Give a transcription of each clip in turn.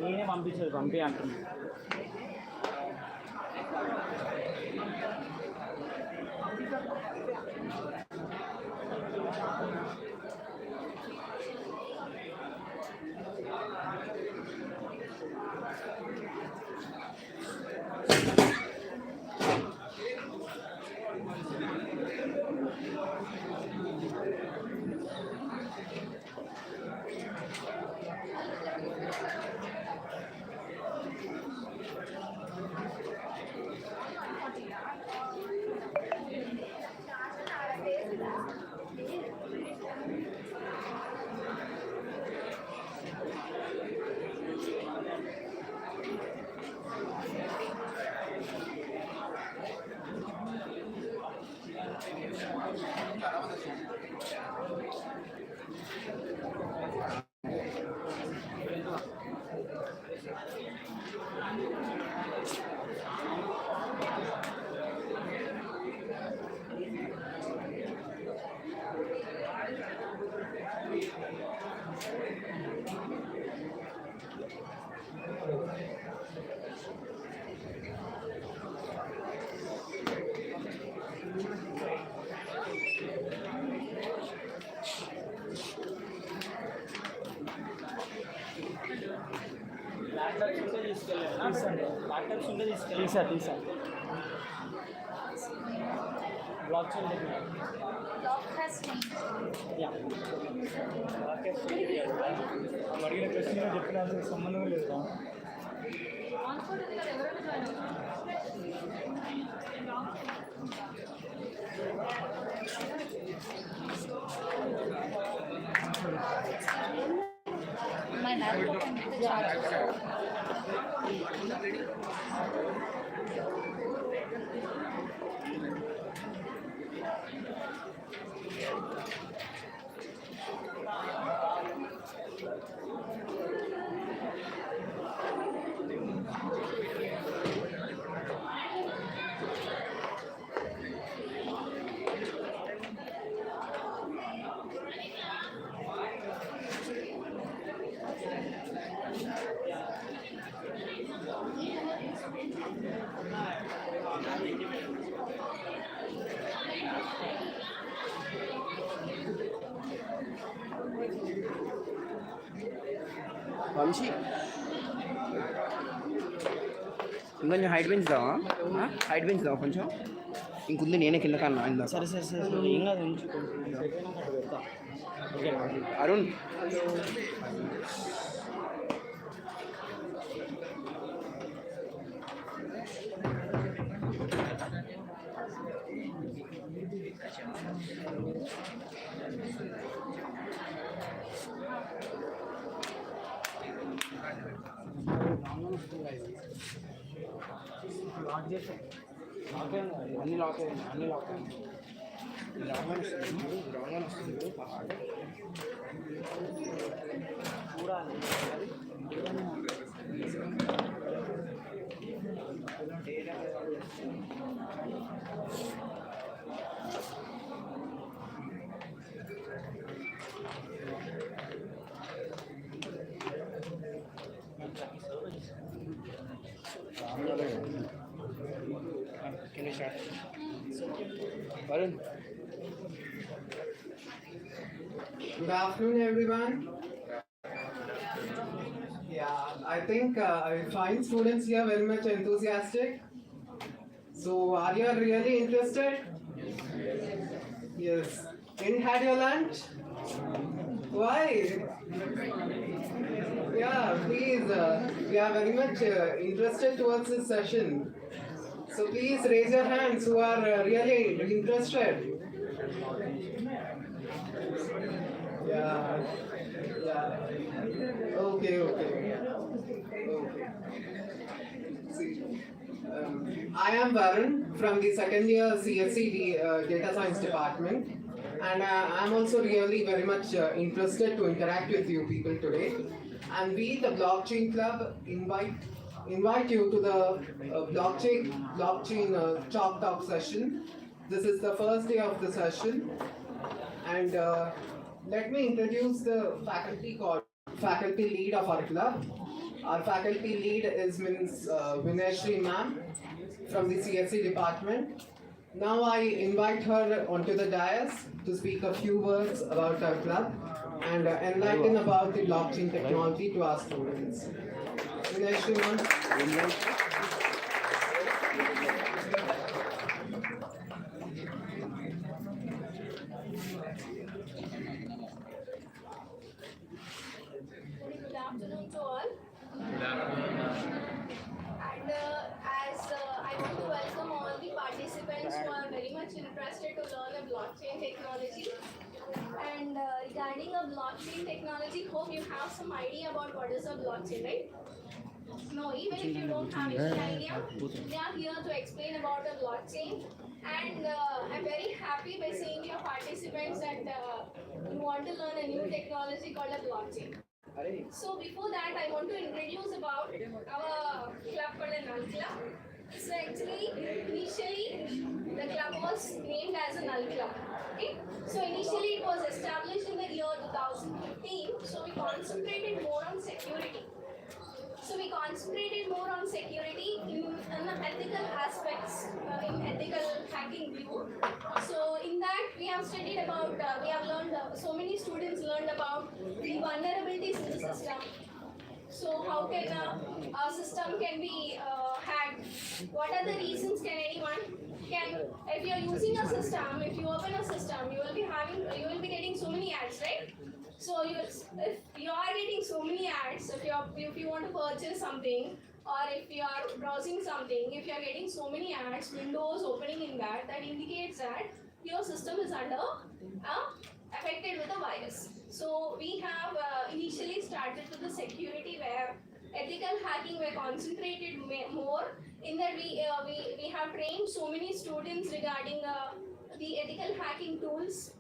నేనే పంపించదు పంపి అంటున్నా. ల్యాప్టాప్స్ ఉంటే తీసుకెళ్ళి తీసా బ్లాక్ చేయండి. అడిగిన క్వశ్చన్ చెప్పిన సంబంధం లేదు. వంశీ ఇంకొంచెం హైట్ పెంచుదావా? హైట్ పెంచుదావా కొంచెం? ఇంకుంది నేనే కింద కన్నా ఇందా. సరే సరే సరే ఏం కాదు ఉంచు. అరుణ్ లాక్ చేసి అన్ని లాక్ అయ్యాయి రాంగ్ అని వస్తుంది చూడాలి అది Can you start? Varun. Good afternoon, everyone. Yeah, I think I find students here very much enthusiastic. So, are you really interested? Yes. Didn't had your lunch? Why? Yeah, please. We are very much interested towards this session. So please raise your hands who are really interested. Yeah. Yeah. Okay. See, I am Varun from the second year CSC Data Science Department, and I am also really very much interested to interact with you people today. And we, the Blockchain Club, invite you to the blockchain chalk talk session. This is the first day of the session, and let me introduce the faculty lead of our club. Our faculty lead is Ms. Vinayashri ma'am from the CSC department. Now I invite her onto the dais to speak a few words about our club and enlighten about the blockchain technology to our students. Vinayashri ma'am. Good afternoon to all. And as I want to welcome all the participants who are very much interested to learn a blockchain technology. And regarding a blockchain technology, hope you have some idea about what is a blockchain, right? No, even if you don't have any idea, they are here to explain about a blockchain. And I'm very happy by seeing your participants that you want to learn a new technology called a blockchain. So before that, I want to introduce about our club called a Null Club. So actually, initially, the club was named as a Null Club. Okay? So initially, it was established in the year 2015. So we concentrated more on security. In ethical aspects, in ethical hacking view. So in that we have studied about, we have learned, so many students learned about the vulnerabilities in the system. So how can a system can be hacked? What are the reasons can anyone can, if you are using a system, if you open a system, you will be getting so many ads, right? So if you are getting so many ads, if you want to purchase something, or if you are browsing something, if you are getting so many ads, windows opening in that indicates that your system is under affected with a virus. So we have initially started with the security where ethical hacking were concentrated more. In that we have trained so many students regarding the ethical hacking tools.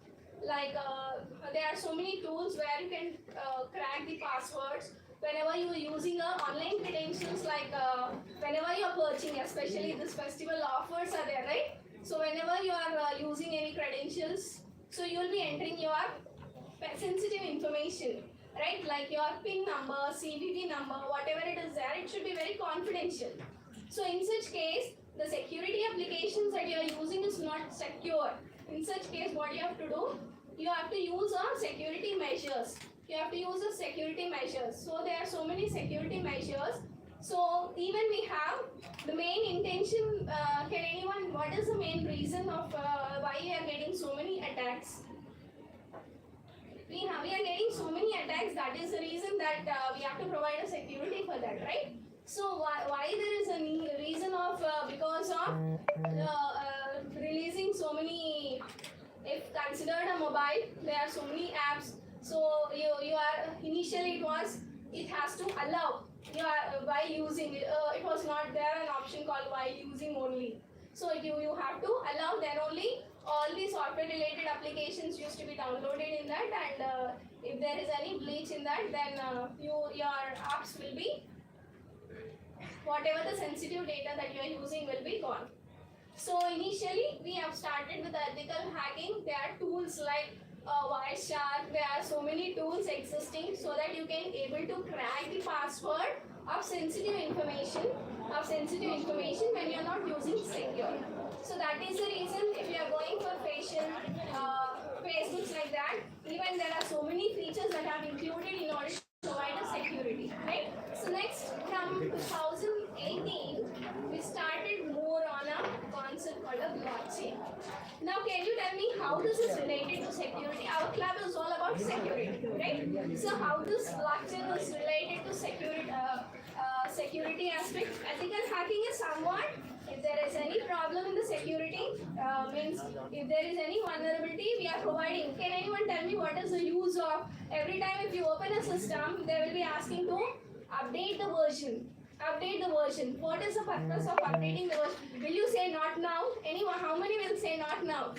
Like there are so many tools where you can crack the passwords whenever you are using online credentials, like whenever you are purchasing, especially this festival offers are there, right? So whenever you are using any credentials, so you will be entering your sensitive information, right? Like your PIN number, CVV number, whatever it is there, it should be very confidential. So in such case, the security applications that you are using is not secure. In such case, what you have to do? You have to use security measures. So there are so many security measures. So even we have the main intention. Can anyone? What is the main reason of why we are getting so many attacks? We are getting so many attacks. That is the reason that we have to provide a security for that, right? So why there is a reason of because of releasing so many. If considered a mobile, there are so many apps. So you are initially it has to allow you are while using it. It was not there an option called while using only. So you have to allow, then only all the software related applications used to be downloaded in that, and if there is any glitch in that, then your apps will be, whatever the sensitive data that you are using will be gone. So initially we have started with ethical hacking. There are tools like Wireshark. There are so many tools existing so that you can able to crack the password of sensitive information when you are not using secure. So that is the reason if you are going for facial Facebooks like that, even there are so many features that are included in order to provide a security, right? So next, from 2018, we started more on a concept called a blockchain. Now, can you tell me how this is related to security? Our club is all about security, right? So how this blockchain is related to security, security aspect? Ethical hacking is somewhat, if there is any problem in the security, means if there is any vulnerability, we are providing. Can anyone tell me what is the use of, every time if you open a system, they will be asking to update the version. Update the version. What is the purpose of updating the version? Will you say not now? Anyone? How many will say not now?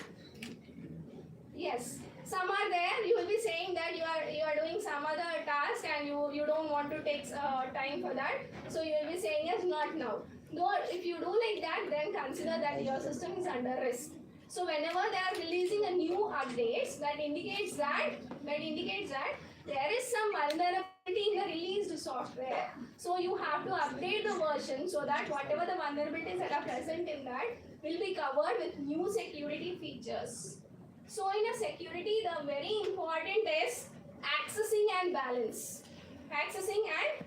Yes. Some are there. You will be saying that you are doing some other task and you don't want to take time for that. So you will be saying yes, not now. No, if you do like that, then consider that your system is under risk. So whenever they are releasing a new updates, that indicates that there is some vulnerability in the released software. So you have to update the version so that whatever the vulnerabilities that are present in that will be covered with new security features. So in a security, the very important is accessing and balance. Accessing and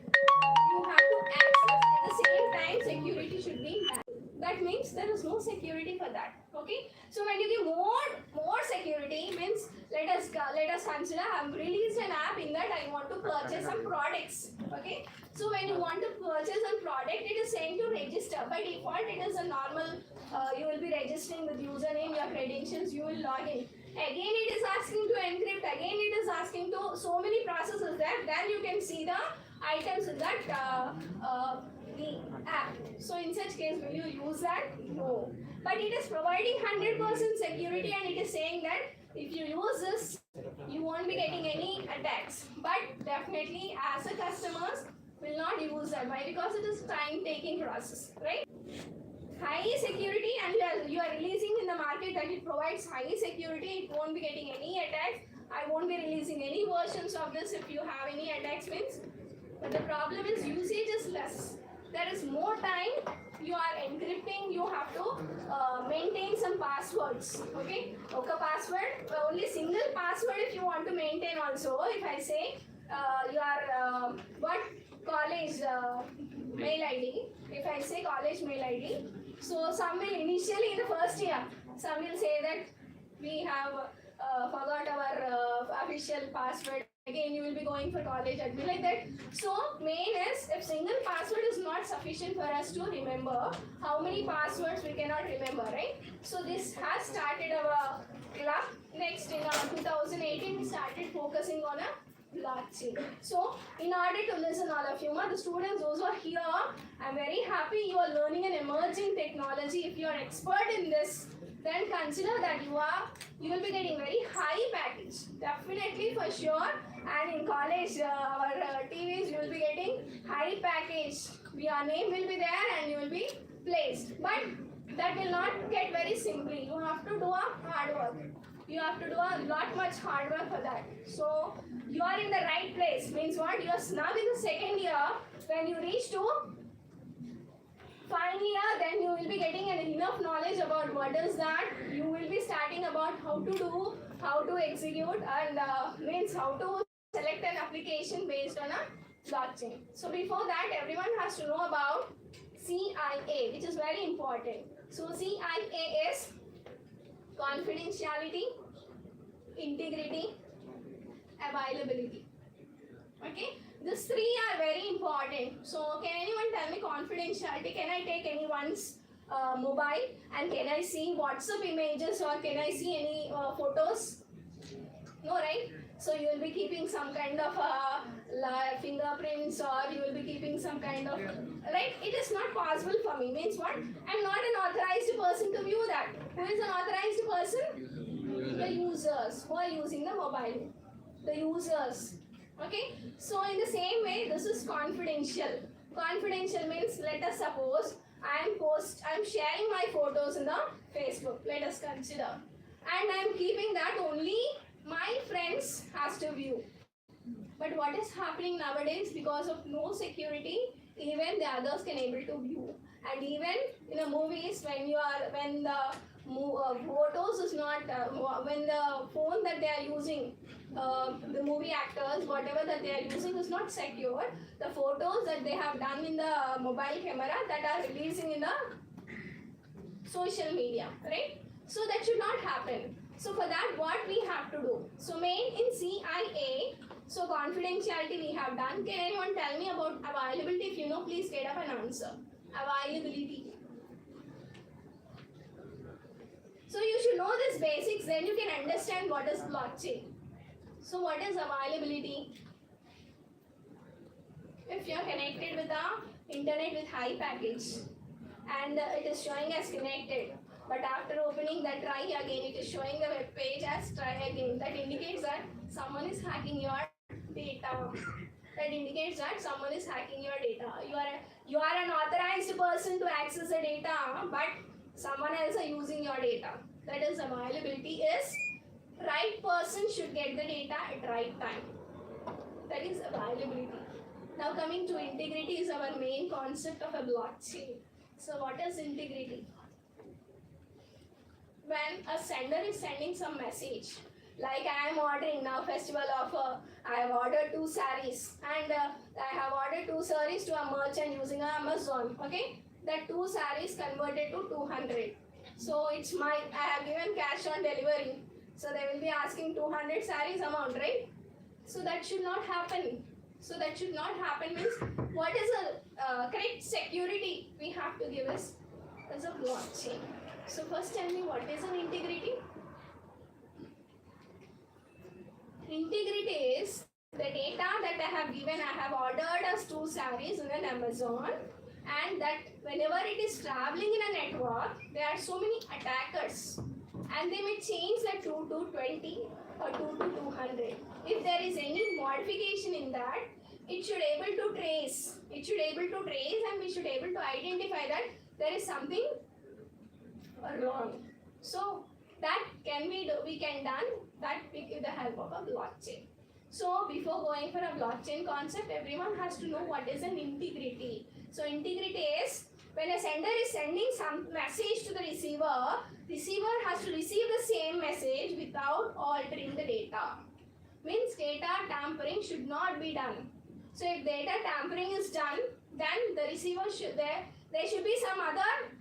you have to access at the same time security should be balanced. That means there is no security for that. Okay. So when you give more security means let us consider I have released an app in that I want to purchase some products. Okay. So when you want to purchase a product, it is saying to register. By default, it is a normal. You will be registering with username, your credentials. You will log in. Again, it is asking to encrypt. Again, it is asking to so many processes there. Then you can see the items in that the app. So in such case, will you use that? No. But it is providing 100% security, and it is saying that if you use this, you won't be getting any attacks. But definitely, as a customers, will not use that. Why? Because it is time-taking process, right? High security, and you are releasing in the market that it provides high security. It won't be getting any attacks. I won't be releasing any versions of this if you have any attacks means. But the problem is usage is less. There is more time. You are encrypting. You have to maintain some passwords. Okay. Okay. Password. Only single password if you want to maintain. Also, if I say your what college mail ID. If I say college mail ID. So some will initially in the first year, some will say that we have forgot our official password. Again, you will be going for college and be like that. So main is if single password is not sufficient for us to remember, how many passwords we cannot remember, right? So this has started our club. Next in 2018, we started focusing on a blockchain. So in order to listen all of you, the students those who are here, I'm very happy you are learning an emerging technology. If you are expert in this, then consider that you will be getting very high package. Definitely for sure. And in college, our TVs, you will be getting high package. Your name will be there and you will be placed. But that will not get very simply. You have to do a hard work. You have to do a lot much hard work for that. So you are in the right place. Means what? You are now in the second year. When you reach to final year, then you will be getting enough knowledge about what is that. You will be starting about how to do, how to execute, and means how to select an application based on a blockchain. So before that, everyone has to know about CIA, which is very important. So CIA is confidentiality, integrity, availability. Okay, these three are very important. So can anyone tell me confidentiality? Can I take anyone's mobile and can I see WhatsApp images or can I see any photos? No, right? So you will be keeping some kind of fingerprints, or you will be keeping some kind of, right? It is not possible for me. Means what? I'm not an authorized person to view that. Who is an authorized person? The users who are using the mobile. The users. Okay? So in the same way, this is confidential. Confidential means, let us suppose I'm sharing my photos in the Facebook. Let us consider. And I'm keeping that only my friends has to view. But what is happening nowadays, because of no security, even the others can able to view. And even in the movies, when the photos is not, when the phone that they are using, the movie actors, whatever that they are using is not secure, the photos that they have done in the mobile camera that are releasing in the social media, right? So that should not happen. So for that, what we have to do? So main in CIA, so confidentiality we have done. Can anyone tell me about availability? If you know, please get up an answer. Availability. So you should know this basics, then you can understand what is blockchain. So what is availability? If you are connected with the internet with high package and it is showing as connected, but after opening that, try again, it is showing the web page as try again. That indicates that someone is hacking your data. That indicates that someone is hacking your data. You are an authorized person to access the data, but someone else is using your data. That is availability is right person should get the data at right time. That is availability. Now coming to integrity is our main concept of a blockchain. So what is integrity? When a sender is sending some message, like I am ordering now festival offer, I have ordered 2 sarees and I have ordered 2 sarees to a merchant using Amazon, okay? That 2 sarees converted to 200. So it's I have given cash on delivery. So they will be asking 200 sarees amount, right? So that should not happen. So that should not happen means what is a correct security we have to give is as a blockchain. So first tell me what is an integrity? Integrity is the data that I have given, I have ordered as 2 sarees in an Amazon, and that whenever it is traveling in a network, there are so many attackers and they may change the 2 to 20 or 2 to 200. If there is any modification in that, it should able to trace. It should able to trace and we should able to identify that there is something wrong. So that we can done that with the help of a blockchain. So before going for a blockchain concept, everyone has to know what is an integrity. So integrity is when a sender is sending some message to the receiver has to receive the same message without altering the data. Means data tampering should not be done. So if data tampering is done, then the receiver should there should be some other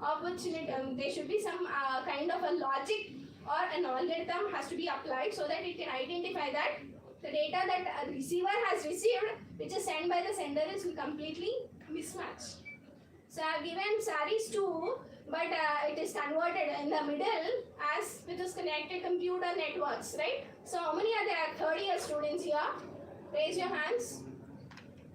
opportunity, there should be some kind of a logic or an algorithm has to be applied so that it can identify that the data that a receiver has received, which is sent by the sender, is completely mismatched. So I have given sarees 2, but it is converted in the middle as which is connected computer networks, right? So how many are there? 30 year students here? Raise your hands.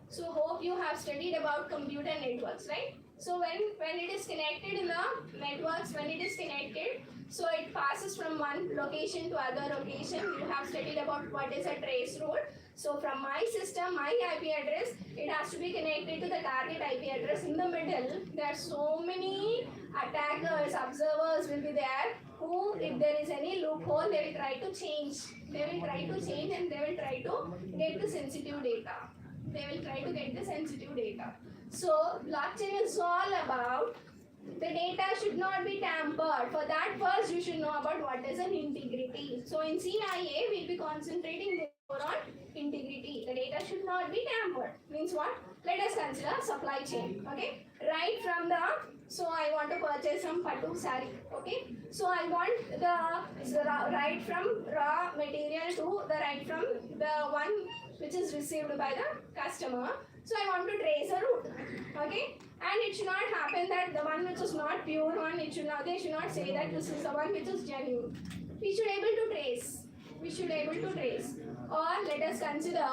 So hope you have studied about computer networks, right? So when it is connected in the networks, when it is connected, so it passes from one location to other location. You have studied about what is a trace route. So from my system, my IP address, it has to be connected to the target IP address. In the middle, there are so many attackers, observers will be there who, if there is any loophole, they will try to change. They will try to change and they will try to get the sensitive data. They will try to get the sensitive data. So blockchain is all about the data should not be tampered. For that, first you should know about what is an integrity. So in CIA, we'll be concentrating more on integrity. The data should not be tampered. Means what? Let us consider supply chain. Okay, right from the, so I want to purchase some patu sari. Okay, so I want the right from raw material to the right from the one which is received by the customer. So I want to trace a route. Okay, and it should not happen that the one which is not pure one, it should not, they should not say that this is the one which is genuine. We should able to trace. we should be able to trace. Or let us consider,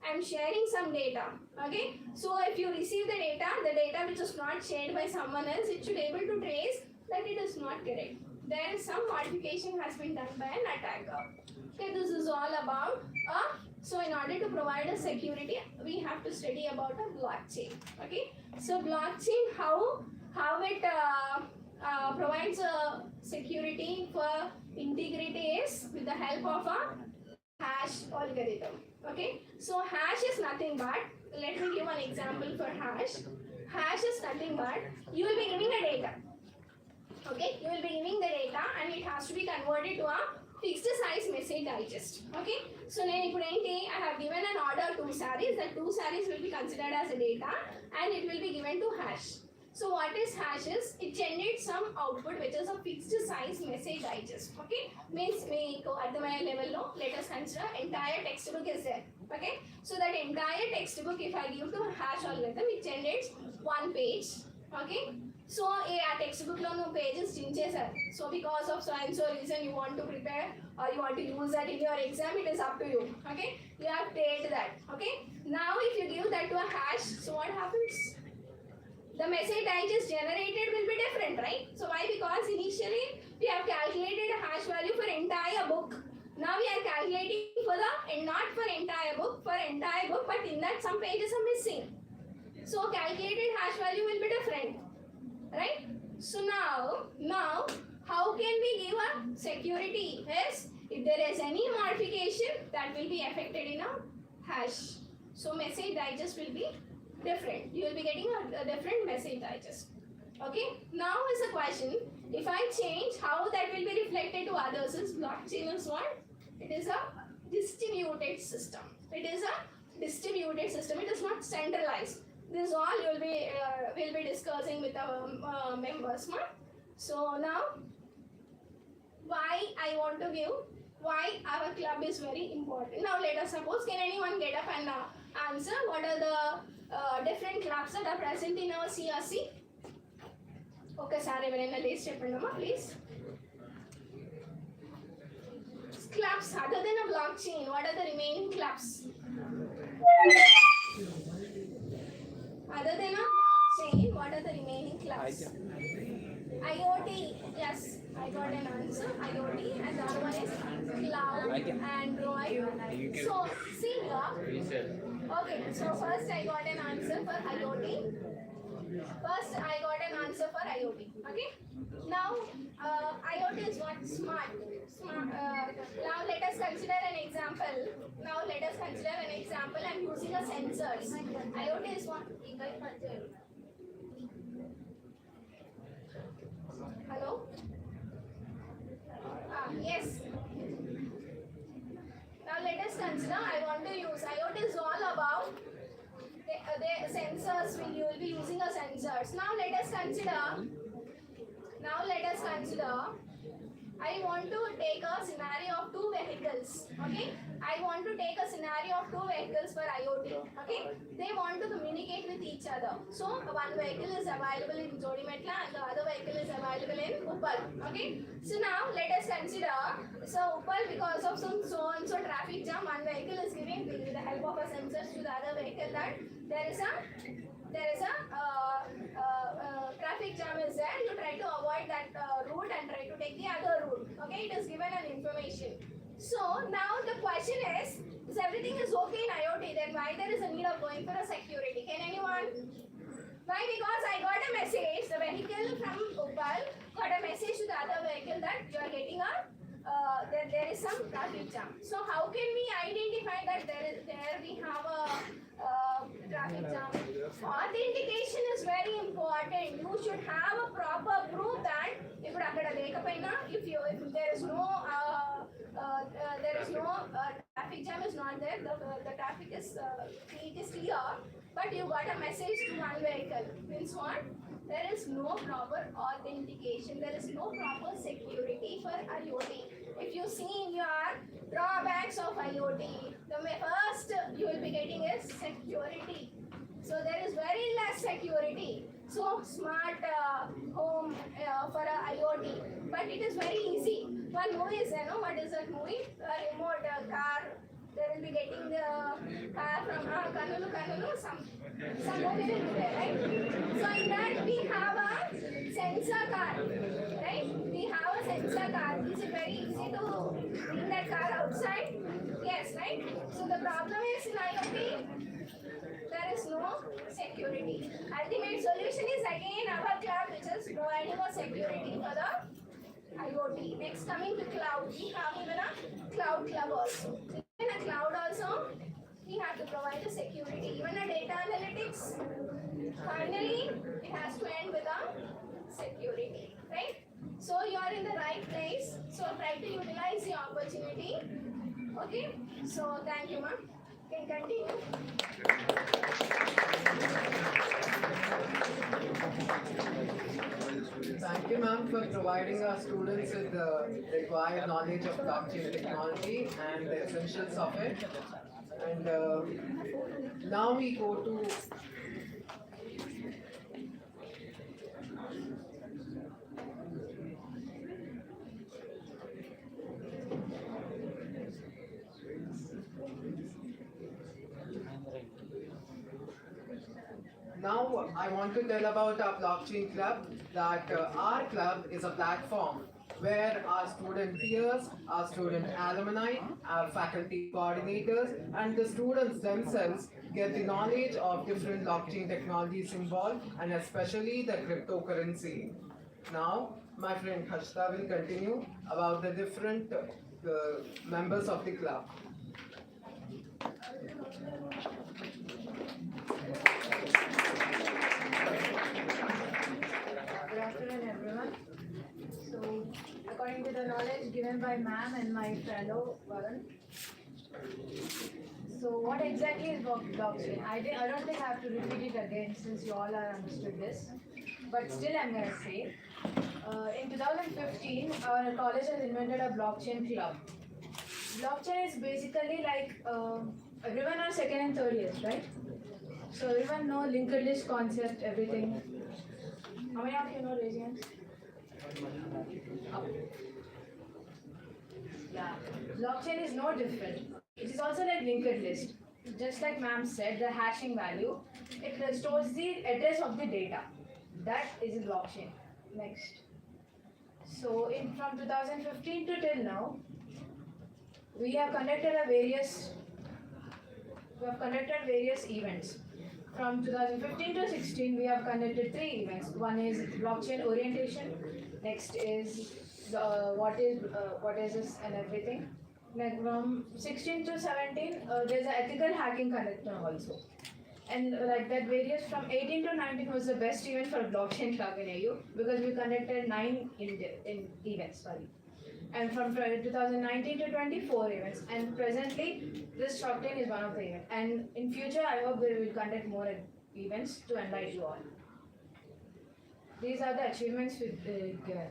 I'm sharing some data. Okay, so if you receive the data which is not shared by someone else, it should be able to trace that it is not correct. There is some modification has been done by an attacker. Okay, this is all about so in order to provide a security, we have to study about a blockchain. Okay, so blockchain, how it provides a security for integrity is with the help of a hash algorithm. Okay, so hash is nothing but, let me give an example for hash. Hash is nothing but, you will be giving a data. Okay, you will be giving the data and it has to be converted to a fixed size message digest. Okay, so I have given an order 2 sarees. The 2 sarees will be considered as a data and it will be given to hash. So what is hash is, it generates some output which is a fixed size message digest. Okay, means at the level no, let us consider entire textbook is there. Okay, so that entire textbook, if I give to a hash algorithm, it generates 1 page. Okay, so a textbook no pages chinchesar. So because of so and so reason you want to prepare or you want to use that in your exam, it is up to you. Okay, you have paid that. Okay, now if you give that to a hash, so what happens? The message digest generated will be different, right? So why? Because initially we have calculated a hash value for entire book. Now we are calculating for the, and not for entire book, but in that some pages are missing. So calculated hash value will be different, right? So now how can we give a security? Yes, if there is any modification, that will be affected in a hash. So message digest will be different. You will be getting a different message digest. Okay. Now is a question. If I change, how that will be reflected to others? Is blockchain is what? It is a distributed system. It is not centralized. This all you will be discussing with our members. So now, why I want to give? Why our club is very important. Now let us suppose, can anyone get up and answer what are the different clubs that are present in our CRC? Okay, sir, everyone list please. Clubs other than a blockchain, what are the remaining clubs? Other than a blockchain, what are the remaining clubs? IoT, yes, I got an answer. IoT, and the other one is cloud, Android. So, see here. Okay, so first I got an answer for IoT. Okay. Now, IoT is what? Smart. Now let us consider an example. I'm using a sensors. IoT is what? Hello? Yes. Now let us consider, I want to use, IoT is all about the sensors, you will be using a sensors. Now let us consider, I want to take a scenario of 2 vehicles. Okay, I want to take a scenario of 2 vehicles for IoT. Okay, they want to communicate with each other. So one vehicle is available in Jodimetla and the other vehicle is available in Uppal. Okay, so now let us consider, so Uppal, because of some so and so traffic jam, one vehicle is giving with the help of a sensors to the other vehicle that there is a traffic jam is there. You try to avoid that route and try to take the other route. Okay, it is given an information. So now the question is everything is okay in IoT, then why there is a need of going for a security? Can anyone? Why? Because I got a message, the vehicle from Uppal got a message to the other vehicle that you are getting a that there is some traffic jam. So how can we identify that there we have a traffic jam? Authentication is very important. You should have a proper proof that if there is no traffic jam is not there, the traffic is it is clear, but you got a message to one vehicle. Means what? There is no proper authentication. There is no proper security for IoT. If you see in your drawbacks of IoT, the first you will be getting is security. So there is very less security. So smart home for IoT. But but it is very easy. One movie is there, no? What is that movie? A remote car. They will be getting the car from Kanulu, some movie will be there, right? So in that we have a sensor car, right? We have a sensor car. Is it very easy to bring that car outside? Yes, right? So the problem is in IoT, there is no security. Ultimate solution is again our cloud, which is providing a security for the IoT. Next, coming to cloud, we have even a cloud club also. In a cloud also, we have to provide the security. Even a data analytics, finally, it has to end with a security, right? So you are in the right place. So try to utilize the opportunity. Okay. So thank you, ma'am. Can continue. Thank you, ma'am, for providing our students with the required knowledge of blockchain technology and the essentials of it. And now we go to Now, I want to tell about our blockchain club, that our club is a platform where our student peers, our student alumni, our faculty coordinators, and the students themselves get the knowledge of different blockchain technologies involved, and especially the cryptocurrency. Now, my friend Hashta will continue about the different members of the club. Good afternoon, everyone. So, according to the knowledge given by ma'am and my fellow Varun, so what exactly is blockchain? I don't think I have to repeat it again since you all are understood this. But still, I'm going to say, in 2015, our college has invented a blockchain club. Blockchain is basically like everyone are second and third years, right? So everyone know linked list concept, everything. How many of you know raise your hands? Yeah, blockchain is no different. It is also like linked list. Just like ma'am said, the hashing value, it stores the address of the data. That is a blockchain. Next. So from 2015 to till now, we have conducted various events. From 2015 to 16, we have conducted 3 events. One is blockchain orientation. Next is what is this and everything. Like from 16 to 17, there's an ethical hacking conducted also. And like that various from 18 to 19 was the best event for blockchain club in AU because we conducted 9 events. And from 2019 to 24 events, and presently this Shoptain is one of the events, and in future I hope we will conduct more events to enlighten you all. These are the achievements we've given.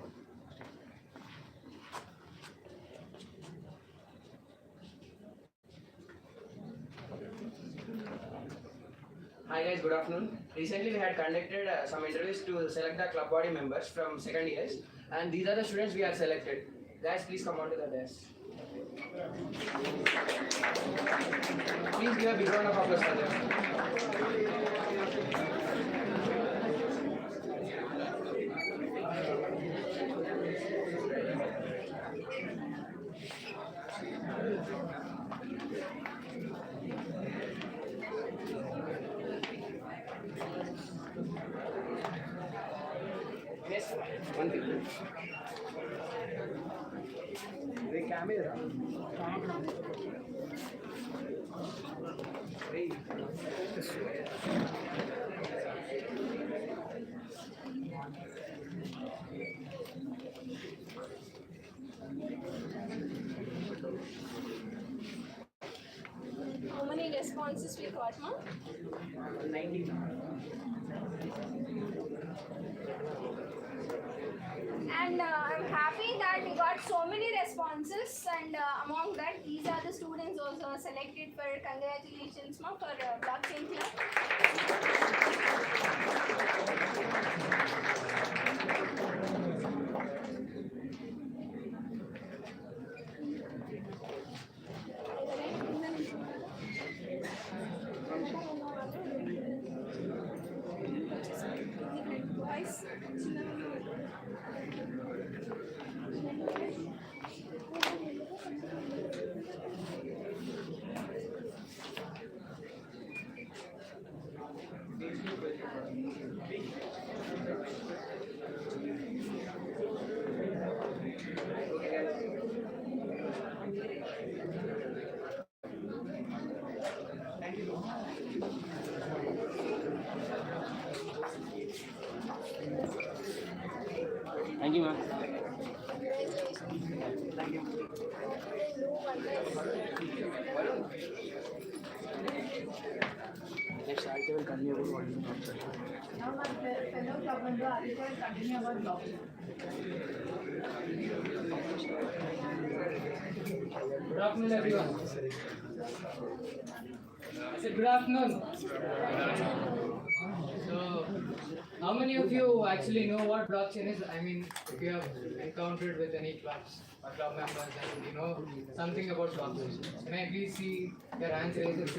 Hi guys, good afternoon. Recently we had conducted some interviews to select the club body members from second years, and these are the students we have selected. Guys, please come on to the desk. Please give a big round of applause for them. Yes, one thing. The camera. Hey. How many responses we got, ma'am? 90. And I'm happy that we got so many responses, and among that, these are the students also selected for congratulations, ma'am, for blockchain club. guys. Thank you, ma'am. Next, I will continue with what you know. Now my fellow club member Aditya will continue about blockchain. Good afternoon, everyone. I said good afternoon. So, how many of you actually know what blockchain is? I mean, if you have encountered with any clubs or club members and you know something about blockchain, can I please see your hands raised?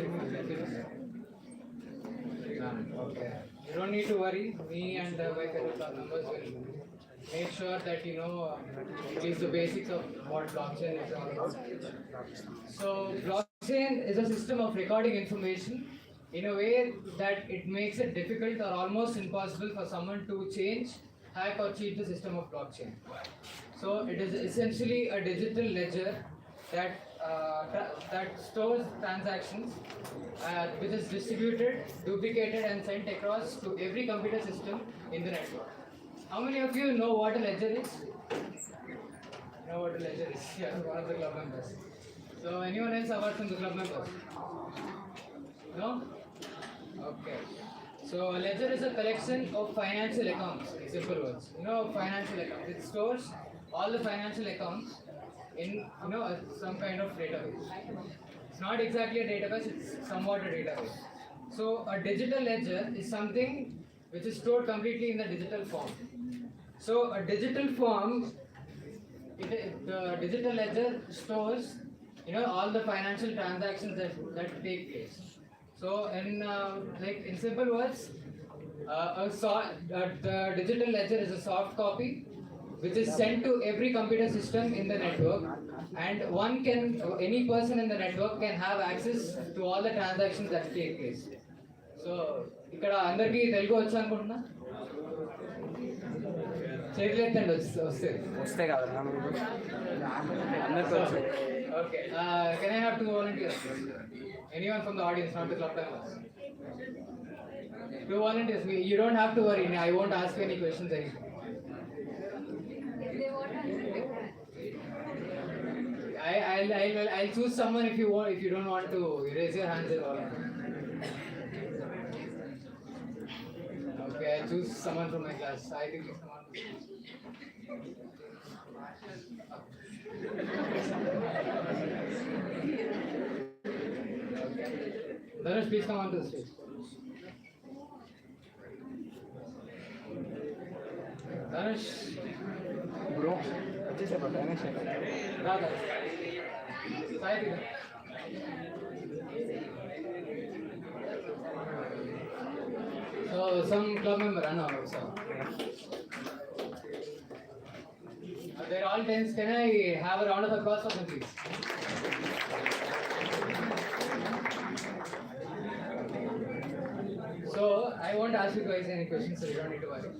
Okay. You don't need to worry. Me and my fellow club members will make sure that you know at least the basics of what blockchain is all about. So blockchain is a system of recording information in a way that it makes it difficult or almost impossible for someone to change, hack or cheat the system of blockchain. So it is essentially a digital ledger that that stores transactions, which is distributed, duplicated and sent across to every computer system in the network. How many of you know what a ledger is? Know what a ledger is? Yeah, one of the club members. So anyone else apart from the club members? No? Okay. So a ledger is a collection of financial accounts, in simple words. You know, financial accounts. It stores all the financial accounts in some kind of database. It's not exactly a database, it's somewhat a database. So a digital ledger is something which is stored completely in the digital form. So a digital form, the digital ledger stores all the financial transactions that take place. So in simple words, the digital ledger is a soft copy which is sent to every computer system in the network, and any person in the network can have access to all the transactions that take place. So ఇక్కడ అందరికీ తెలుగు వచ్చు అనుకుంటున్నా, చేతులు ఎత్తండి వస్తే కాదు అందరికీ వచ్చు. Okay, can I have 2 volunteers? Anyone from the audience, not the club members? 2 volunteers. You don't have to worry. I won't ask you any questions anymore. I'll choose someone if you want. If you don't want to raise your hands at all. Okay, I'll choose someone from my class. I think it's someone. Dhanush, please come on to the stage. Dhanush. Bro, వచ్చేసే పట్టు అనేసి Radha. Sai. So some club member, I know. So they're all tense. Can I have a round of applause for them, please? So I won't ask you guys any questions, so you don't need to worry.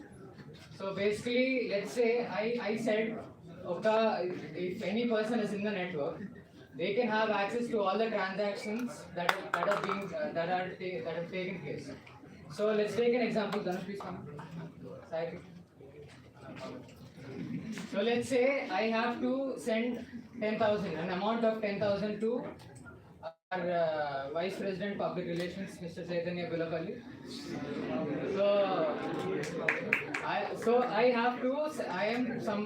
So basically, let's say I said, okay, if any person is in the network, they can have access to all the transactions that have taken place. So let's take an example. Dhanush, please come. So let's say I have to send 10,000, an amount of 10,000 to our Vice President Public Relations, Mr. Chaitanya Gulapalli.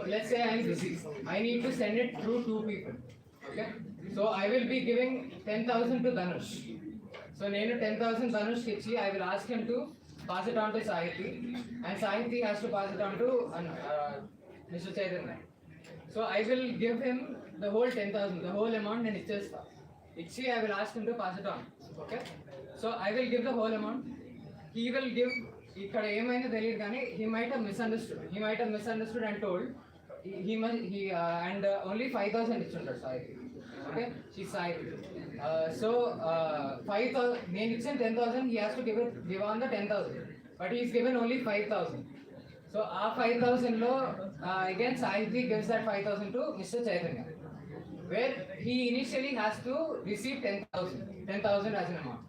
Let's say I am busy. I need to send it through 2 people. Okay. So I will be giving 10,000 to Dhanush. So nenu 10,000 Dhanush kichi, I will ask him to pass it on to Sahiti, and Sahiti has to pass it on to Mr. Chaitanya. So I will give him the whole 10,000, the whole amount, and Ichi, I will ask him to pass it on. Okay. So I will give the whole amount. He will give ఇక్కడ ఏమైందో తెలియదు కానీ he might have misunderstood and told and only 5,000 ఇచ్చుంటాడు సాయికి. Okay, she Sai. So 5,000 నేను ఇచ్చిన 10,000 he has to give on the 10,000, but he is given only 5,000. So ఆ 5,000 లో again Sahi gives that 5,000 to Mr. Chaitanya, where he initially has to receive 10,000 as an amount.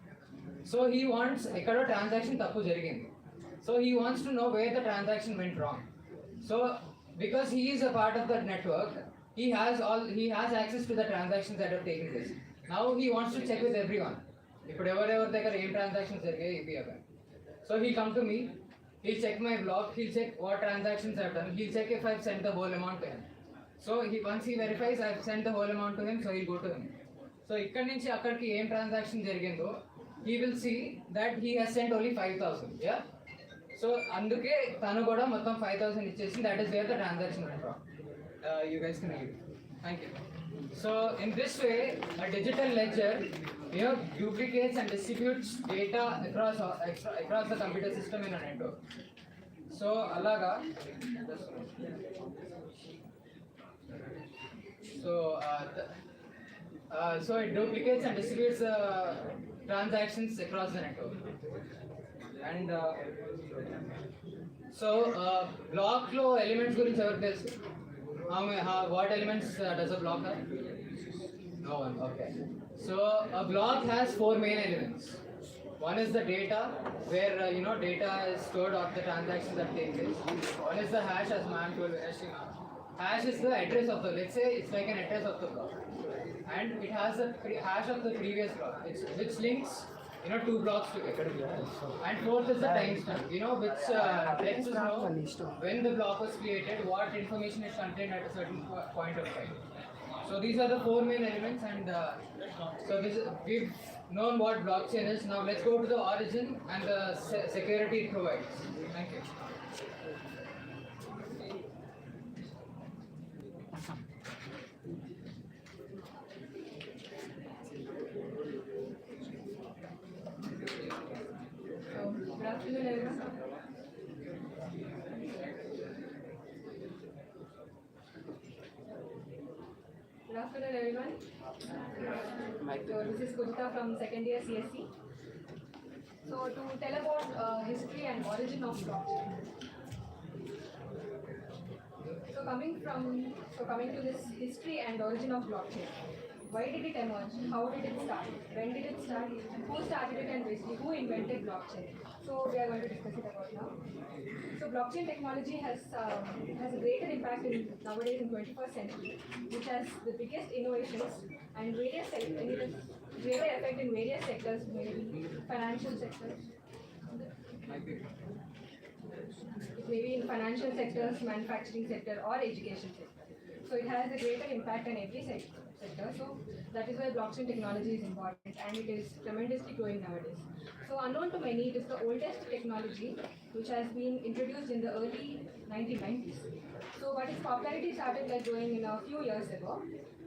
So he wants ekkado transaction tappu jarigindi, so he wants to know where the transaction went wrong. So because he is a part of that network, he has access to the transactions that have taken place. Now he wants to check with everyone ippudu evarevar daggara em transactions జరిగాయి ivi ava. So he'll come to me, he'll check my blog, he'll check what transactions I've done, he'll check if I've sent the whole amount to him. So once he verifies I've sent the whole amount to him, so he'll go to him. So ikkadi nunchi akkadiki em transaction జరిగిందో he will see that he has sent only 5,000. Yeah, so అందుకే తను కూడా మొత్తం 5,000 ఇచ్చేసి, that is where the transaction went wrong. You guys can read. Thank you. So in this way, a digital ledger, duplicates and distributes data across the computer system in a network. So alaga, so it duplicates and distributes transactions across the network. And block లో elements గురించి ఎవరికి తెలుసు? What elements does a block have? No one. Okay. So a block has 4 main elements. One is the data, where data is stored of the transactions that take place. One is the hash, as ma'am told. Hash is the address of the. Let's say it's like an address of the block, and it has the hash of the previous block, which links 2 blocks together. And fourth is the timestamp, which lets us know when the block was created, what information is contained at a certain point of time. So these are the 4 main elements, and we've known what blockchain is. Now let's go to the origin and the security it provides. Thank you. Good afternoon, everyone. Good afternoon, everyone. So this is Kujita from second year CSC. So to tell about history and origin of blockchain. So coming to this history and origin of blockchain. Why did it emerge? How did it start? When did it start? Who started it, and basically who invented blockchain? So we are going to discuss it about now. So blockchain technology has a greater impact nowadays in 21st century, which has the biggest innovations and greater effect in various sectors, maybe financial sectors. Maybe in financial sectors, manufacturing sector, or education sector. So it has a greater impact on every sector. So that is why blockchain technology is important, and it is tremendously growing nowadays. So unknown to many, it is the oldest technology which has been introduced in the early 1990s. So but its popularity started growing in a few years ago.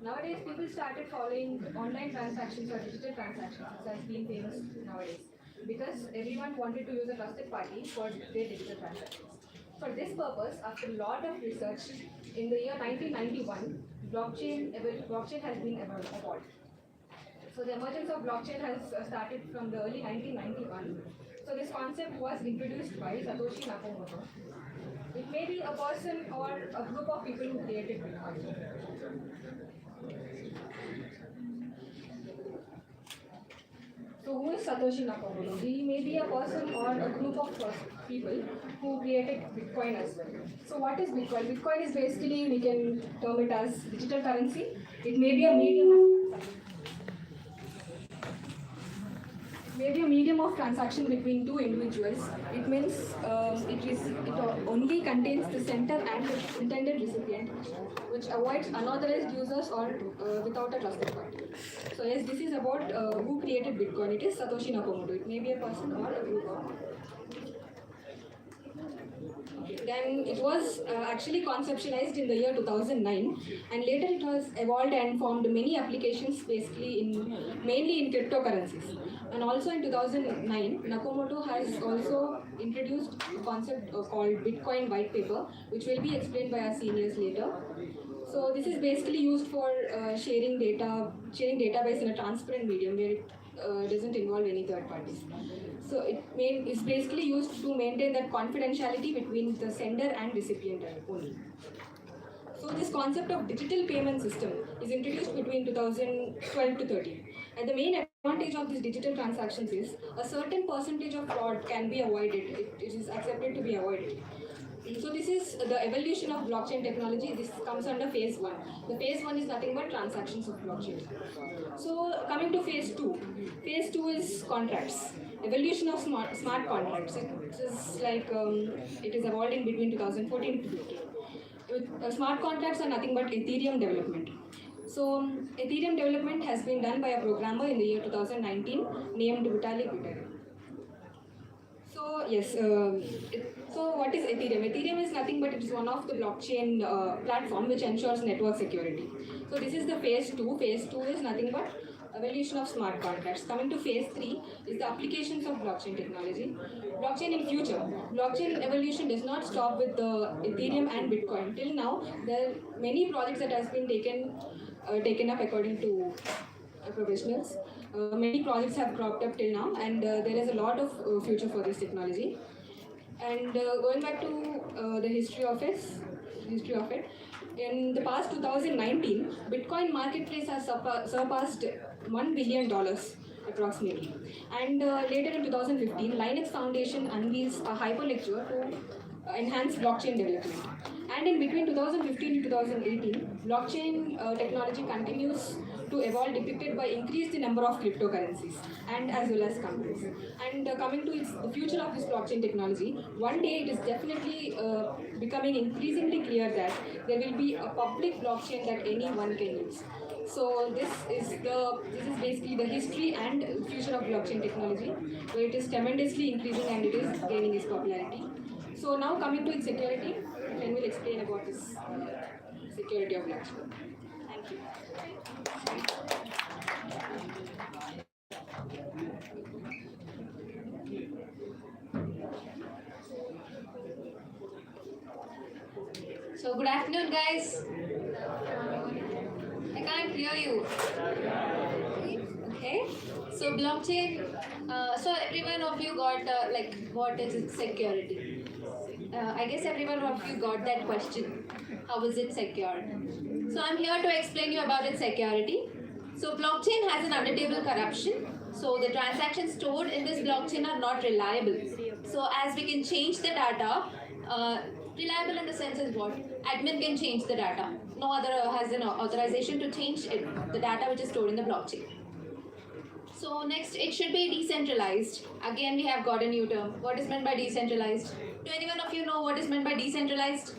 Nowadays people started following online transactions or digital transactions, which has been famous nowadays, because everyone wanted to use a trusted party for their digital transactions. For this purpose, after a lot of research, in the year 1991, blockchain has been evolved. So the emergence of blockchain has started from the early 1991. So this concept was introduced by Satoshi Nakamoto. It may be a person or a group of people who created Bitcoin. So who is Satoshi Nakamoto? He may be a person or a group of people who created Bitcoin as well. So what is Bitcoin? Bitcoin is basically, we can term it as digital currency. It may be a medium of transaction between two individuals. It means it only contains the sender and the intended recipient, which avoids unauthorized users or without a trusted party. So yes, this is about who created Bitcoin. It is Satoshi Nakamoto. It may be a person or a group of. Then it was actually conceptualized in the year 2009, and later it was evolved and formed many applications, basically mainly in cryptocurrencies. And also in 2009, Nakamoto has also introduced a concept called Bitcoin white paper, which will be explained by our seniors later. So this is basically used for sharing database in a transparent medium where it doesn't involve any third parties. So it's basically used to maintain that confidentiality between the sender and recipient only. So this concept of digital payment system is introduced between 2012 to 13. And the main advantage of these digital transactions is a certain percentage of fraud can be avoided. It is accepted to be avoided. So this is the evolution of blockchain technology. This comes under phase 1. The phase 1 is nothing but transactions of blockchain. So coming to phase 2. Phase 2 is contracts. Evolution of smart contracts. It is like it is evolving between 2014 to 15. Smart contracts are nothing but Ethereum development. So Ethereum development has been done by a programmer in the year 2019 named Vitalik Buterin. So yes, so what is Ethereum? Ethereum is nothing but it is one of the blockchain platform which ensures network security. So this is the phase 2. Phase 2 is nothing but evolution of smart contracts. Coming to phase 3 is the applications of blockchain technology. Blockchain in future. Blockchain evolution does not stop with the Ethereum and Bitcoin. Till now, there are many projects that has been taken up according to professionals. Many projects have cropped up till now, and there is a lot of future for this technology. And going back to the history of it, in the past 2019, Bitcoin marketplace has surpassed $1 billion approximately. And later in 2015, Linux Foundation unveils a hyperledger to enhance blockchain development. And in between 2015 to 2018, blockchain technology continues to evolve, depicted by increase the number of cryptocurrencies and as well as companies. And coming to the future of this blockchain technology, one day it is definitely becoming increasingly clear that there will be a public blockchain that anyone can use. So this is basically the history and future of blockchain technology, where it is tremendously increasing and it is gaining its popularity. So now coming to its security, Ken will explain about this security of blockchain. Thank you. So good afternoon, guys. I can't hear you. Okay. So blockchain. So every one of you got what is its security? I guess every one of you got that question. How is it secure? So I'm here to explain you about its security. So blockchain has an undetectable corruption. So the transactions stored in this blockchain are not reliable. So as we can change the data, reliable in the sense is what? Admin can change the data. No other has an authorization to change it, the data which is stored in the blockchain. So next, it should be decentralized. Again, we have got a new term. What is meant by decentralized? Do anyone of you know what is meant by decentralized?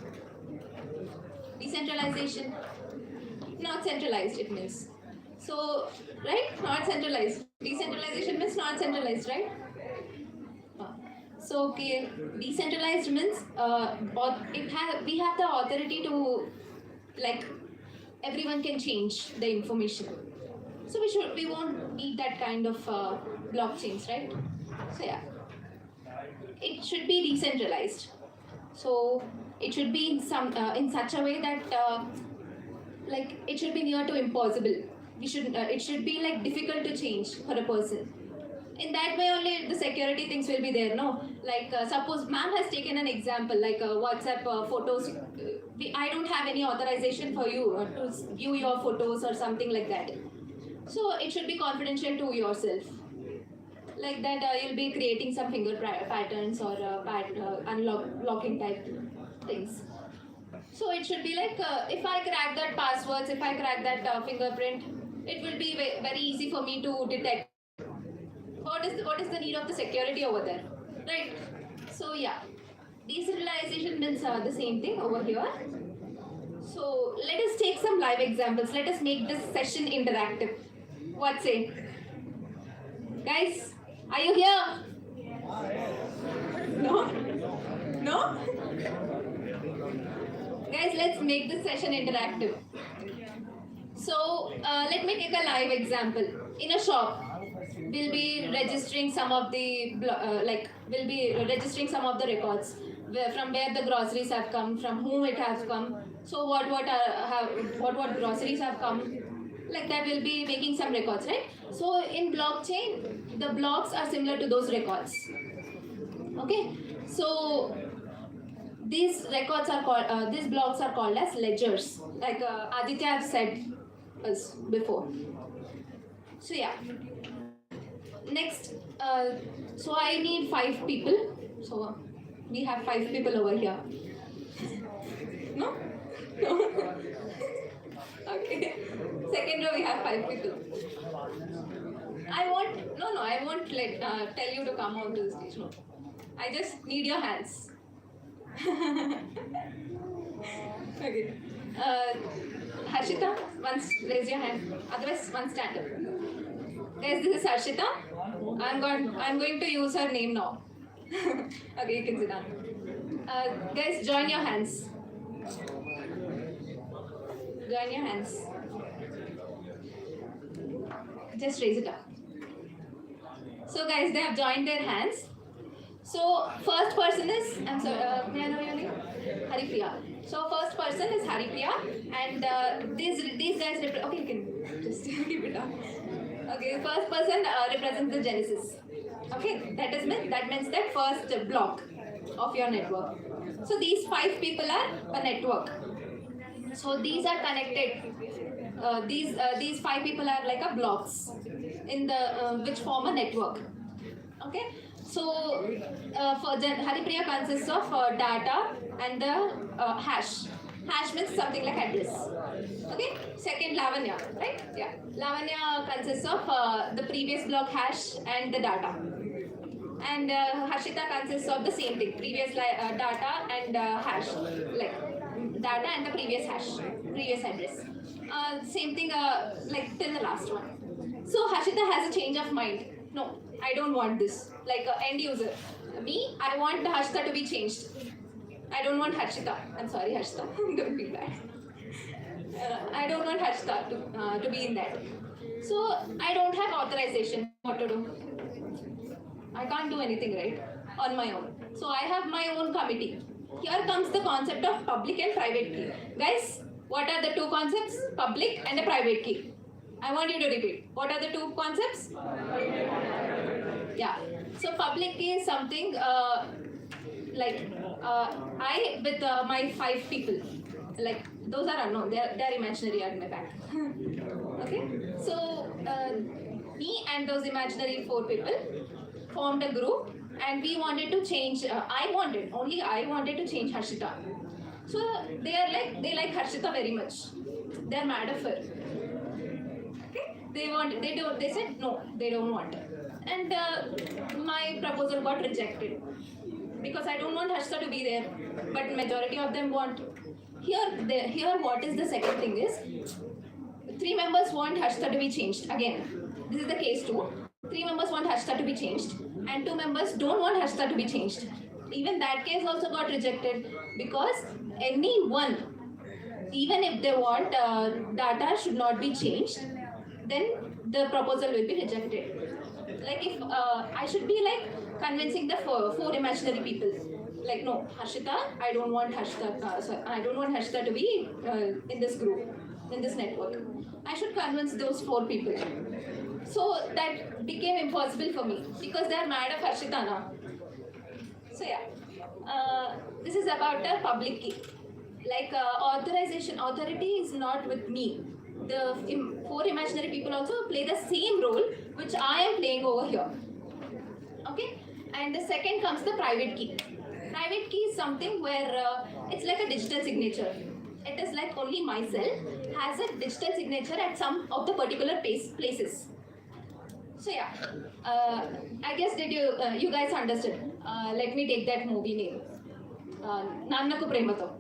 Decentralization. Not centralized, it means. So, right? Not centralized. Decentralization means not centralized, right? So, okay, decentralized means we have the authority to, like, everyone can change the information. So we won't need that kind of blockchains, right? So yeah, it should be decentralized. So it should be in such a way that like it should be near to impossible. It should be like difficult to change for a person. In that way only the security things will be there, no? Like suppose ma'am has taken an example like WhatsApp photos. I don't have any authorization for you to view your photos or something like that. So it should be confidential to yourself. Like that you'll be creating some finger patterns or unlocking type things. So it should be like if I crack that passwords, if I crack that fingerprint, it will be very easy for me to detect. What is the need of the security over there, right? So yeah, decentralization means the same thing over here. So let us take some live examples. Let us make this session interactive. What say? Guys, are you here? No? No? Guys, let's make this session interactive. So let me take a live example. In a shop, will be registering some of the will be registering some of the records from where the groceries have come, from whom it has come. So what groceries have come, like that will be making some records, right? So in blockchain, the blocks are similar to those records. Okay, so these records are called these blocks are called as ledgers, like Aditya have said us before. So yeah. Next, so I need 5 people. So we have 5 people over here. No? No? Okay. Second row we have 5 people. I won't tell you to come on to the stage. No. I just need your hands. Okay. Harshita, once raise your hand. Otherwise, one stand up. Guys, this is Harshita. I'm going to use her name now. Okay, you can sit down. Guys, join your hands. Join your hands. Just raise it up. So guys, they have joined their hands. So first person is, I'm sorry, may I know your name? Haripriya. So first person is Haripriya, and these guys okay, you can just keep it up. Okay, first person represents the Genesis. Okay, that means that first block of your network. So these 5 people are a network. So these are connected. These 5 people are like a blocks in the which form a network. Okay. So Haripriya consists of data and the hash. Hash means something like address. Okay. Second, Lavanya, right? Yeah. Lavanya consists of the previous block hash and the data. And Harshita consists of the same thing, previous data and hash, like data and the previous hash, previous address. Same thing, like till the last one. So Harshita has a change of mind. No, I don't want this. Like end user, me, I want the Harshita to be changed. I don't want Harshita. I'm sorry, Harshita. Don't feel bad. I don't want Harshita to be in that. So I don't have authorization. What to do? I can't do anything, right, on my own. So I have my own committee. Here comes the concept of public and private key. Guys, what are the 2 concepts? Public and a private key. I want you to repeat. What are the 2 concepts? Yeah. So public key is something like I with my 5 people. Like those are unknown. They're imaginary at my back. Okay. So me and those imaginary 4 people formed a group, and we wanted to change. I wanted to change Harshita. So they like Harshita very much. They're mad of her. Okay, they said no, they don't want. And my proposal got rejected because I don't want Harshita to be there, but majority of them want. Here, what is the second thing is 3 members want Harshita to be changed. Again, this is the case too. 3 members want Harshita to be changed, and 2 members don't want Harshita to be changed. Even that case also got rejected because anyone, even if they want data should not be changed, then the proposal will be rejected. Like if I should be like convincing the 4 imaginary people, like no, Harshita, I don't want Harshita. I don't want Harshita to be in this group, in this network. I should convince those 4 people. So that became impossible for me because they are mad of Harshita now. So yeah, this is about the public key. Like authority is not with me. The 4 imaginary people also play the same role which I am playing over here. Okay, and the second comes the private key. Private key is something where it's like a digital signature. It is like only myself has a digital signature at some of the particular places. So yeah, I guess did you guys understood? Let me take that movie name. Nannaku Premato.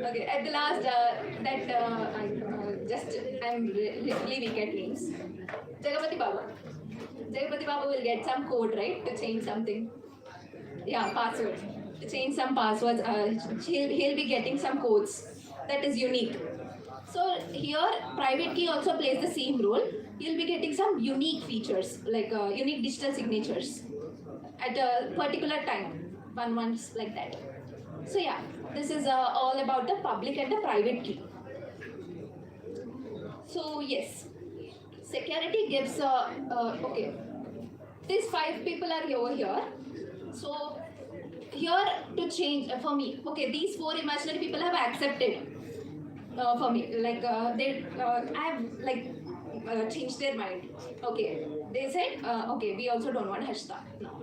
Okay, at the last I'm really weak at names. Jagapati Baba. Jagapati Baba will get some code, right, to change something. Yeah, password. To change some passwords. He'll be getting some codes that is unique. So here, private key also plays the same role, you'll be getting some unique features, like unique digital signatures at a particular time, once like that. So yeah, this is all about the public and the private key. So yes, security gives okay. These 5 people are over here. So here to change for me. Okay, these 4 imaginary people have accepted for me. Like I have like changed their mind. Okay, they said okay, we also don't want Harshita now.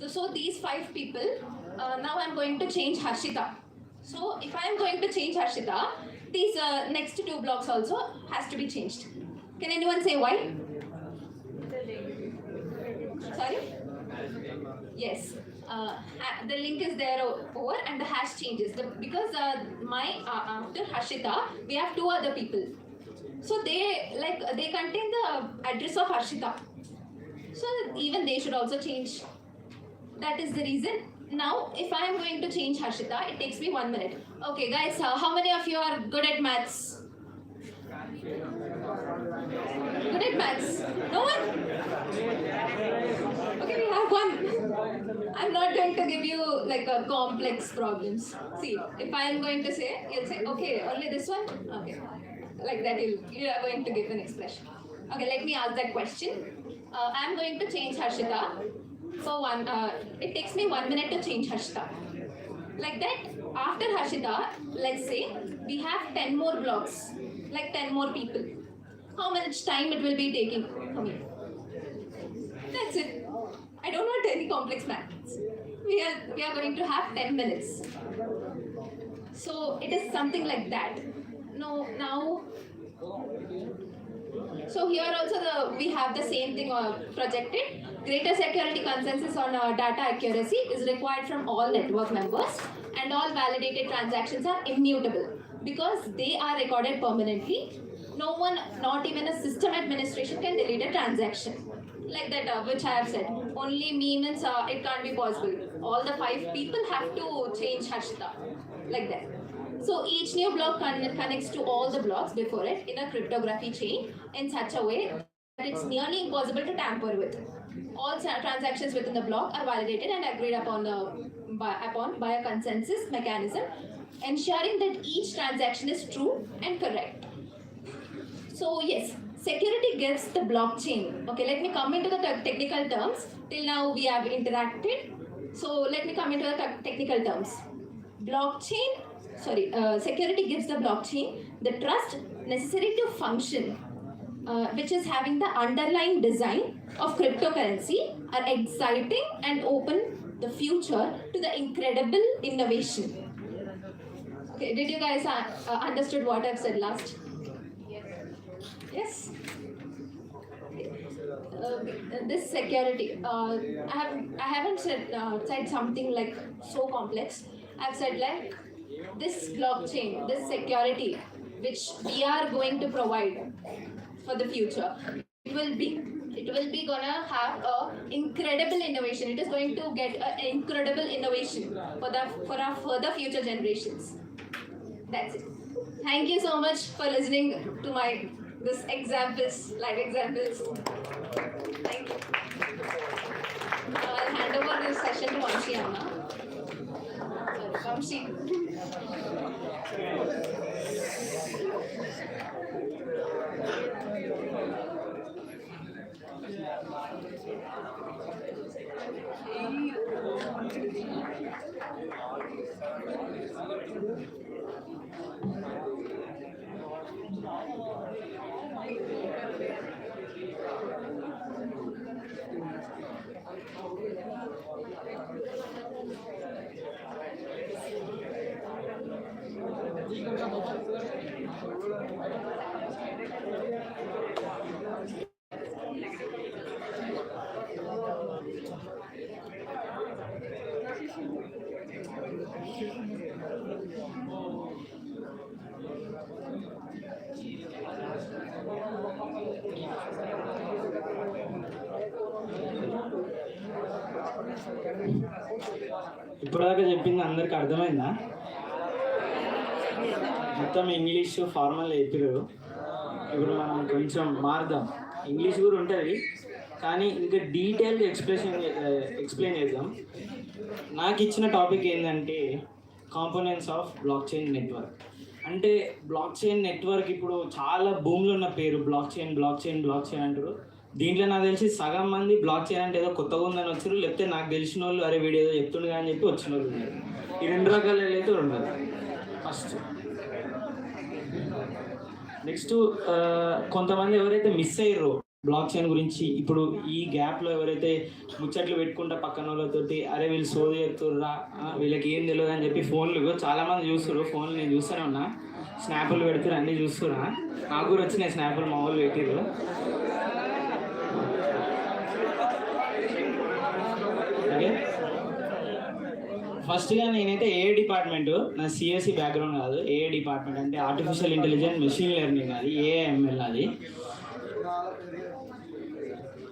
So these 5 people, now I'm going to change Harshita. So if I am going to change Harshita, these next 2 blocks also has to be changed. Can anyone say why? Sorry? Yes. The link is there over and the hash changes. Because after Harshita, we have 2 other people. So they contain the address of Harshita. So even they should also change. That is the reason. Now, if I am going to change Harshita, it takes me 1 minute. Okay, guys, how many of you are good at maths? Good at maths? No one? Okay, we have 1. I'm not going to give you like a complex problems. See, if I am going to say, you'll say, okay, only this one? Okay. Like that, you are going to give an expression. Okay, let me ask that question. I'm going to change Harshita. For it takes me 1 minute to change Harshita. Like that, after Harshita, let's say we have 10 more blocks, like 10 more people. How much time it will be taking for me? That's it. I don't want any complex maths. We are going to have 10 minutes. So it is something like that. No, now. So here also we have the same thing projected. Greater security consensus on data accuracy is required from all network members, and all validated transactions are immutable because they are recorded permanently. No one, not even a system administration, can delete a transaction. Like that, which I have said. Only me means it can't be possible. All the 5 people have to change Harshita. Like that. So each new block connects to all the blocks before it in a cryptography chain in such a way that it's nearly impossible to tamper with. All transactions within the block are validated and agreed upon by a consensus mechanism, ensuring that each transaction is true and correct. So yes, security gives the blockchain. Okay, let me come into the technical terms. Till now we have interacted. So let me come into the technical terms. Security gives the blockchain the trust necessary to function, which is having the underlying design of cryptocurrency, are exciting and open the future to the incredible innovation. Okay, did you guys understood what I've said last? Yes? This security, I haven't said something like so complex. I've said like this blockchain, this security, which we are going to provide for the future, it will be gonna have a incredible innovation. It is going to get an incredible innovation for our further future generations. That's it. Thank you so much for listening to my live examples. Thank you. Now I'll hand over this session to Vamshi Anna. Vamshi. ఇప్పటిదాకా చెప్పింది అందరికి అర్థమైందా? మొత్తం English formal చెప్పారు. ఇప్పుడు మనం కొంచెం మారుదాం. English కూడా ఉంటుంది, కానీ ఇంకా డీటెయిల్గా ఎక్స్ప్లెయిన్ చేద్దాం. నాకు ఇచ్చిన టాపిక్ ఏంటంటే components of block chain network. అంటే బ్లాక్ చైన్ నెట్వర్క్ ఇప్పుడు చాలా భూమిలో ఉన్న పేరు బ్లాక్ చైన్ అంటారు. దీంట్లో నాకు తెలిసి సగం మంది బ్లాక్ చైన్ అంటే ఏదో కొత్తగా ఉందని వచ్చారు, లేకపోతే నాకు తెలిసిన వాళ్ళు అరే వీడియో ఏదో చెప్తుండగా అని చెప్పి వచ్చిన వాళ్ళు ఉన్నారు. ఈ 2 రకాలు అయితే ఉండదు. ఫస్ట్ నెక్స్ట్ కొంతమంది ఎవరైతే మిస్ అయ్యారో బ్లాక్ చైన్ గురించి, ఇప్పుడు ఈ గ్యాప్లో ఎవరైతే ముచ్చట్లు పెట్టుకుంటా పక్కన వాళ్ళతోటి అరే వీళ్ళు సోది చెప్తుర్రా, వీళ్ళకి ఏం తెలియదు అని చెప్పి ఫోన్లు చాలామంది చూస్తున్నారు. ఫోన్లు నేను చూస్తూనే ఉన్నా, స్నాపులు పెడుతున్నారు, అన్నీ చూస్తున్నా. నాకు కూడా వచ్చినాయి స్నాపులు, మా వాళ్ళు పెట్టిర్రు. ఓకే, ఫస్ట్గా నేనైతే ఏఏ డిపార్ట్మెంట్, నా సిఎస్సి బ్యాక్గ్రౌండ్ కాదు. ఏఏ డిపార్ట్మెంట్ అంటే ఆర్టిఫిషియల్ ఇంటెలిజెన్స్ మెషిన్ లెర్నింగ్, అది ఏఐఎంఎల్ అది.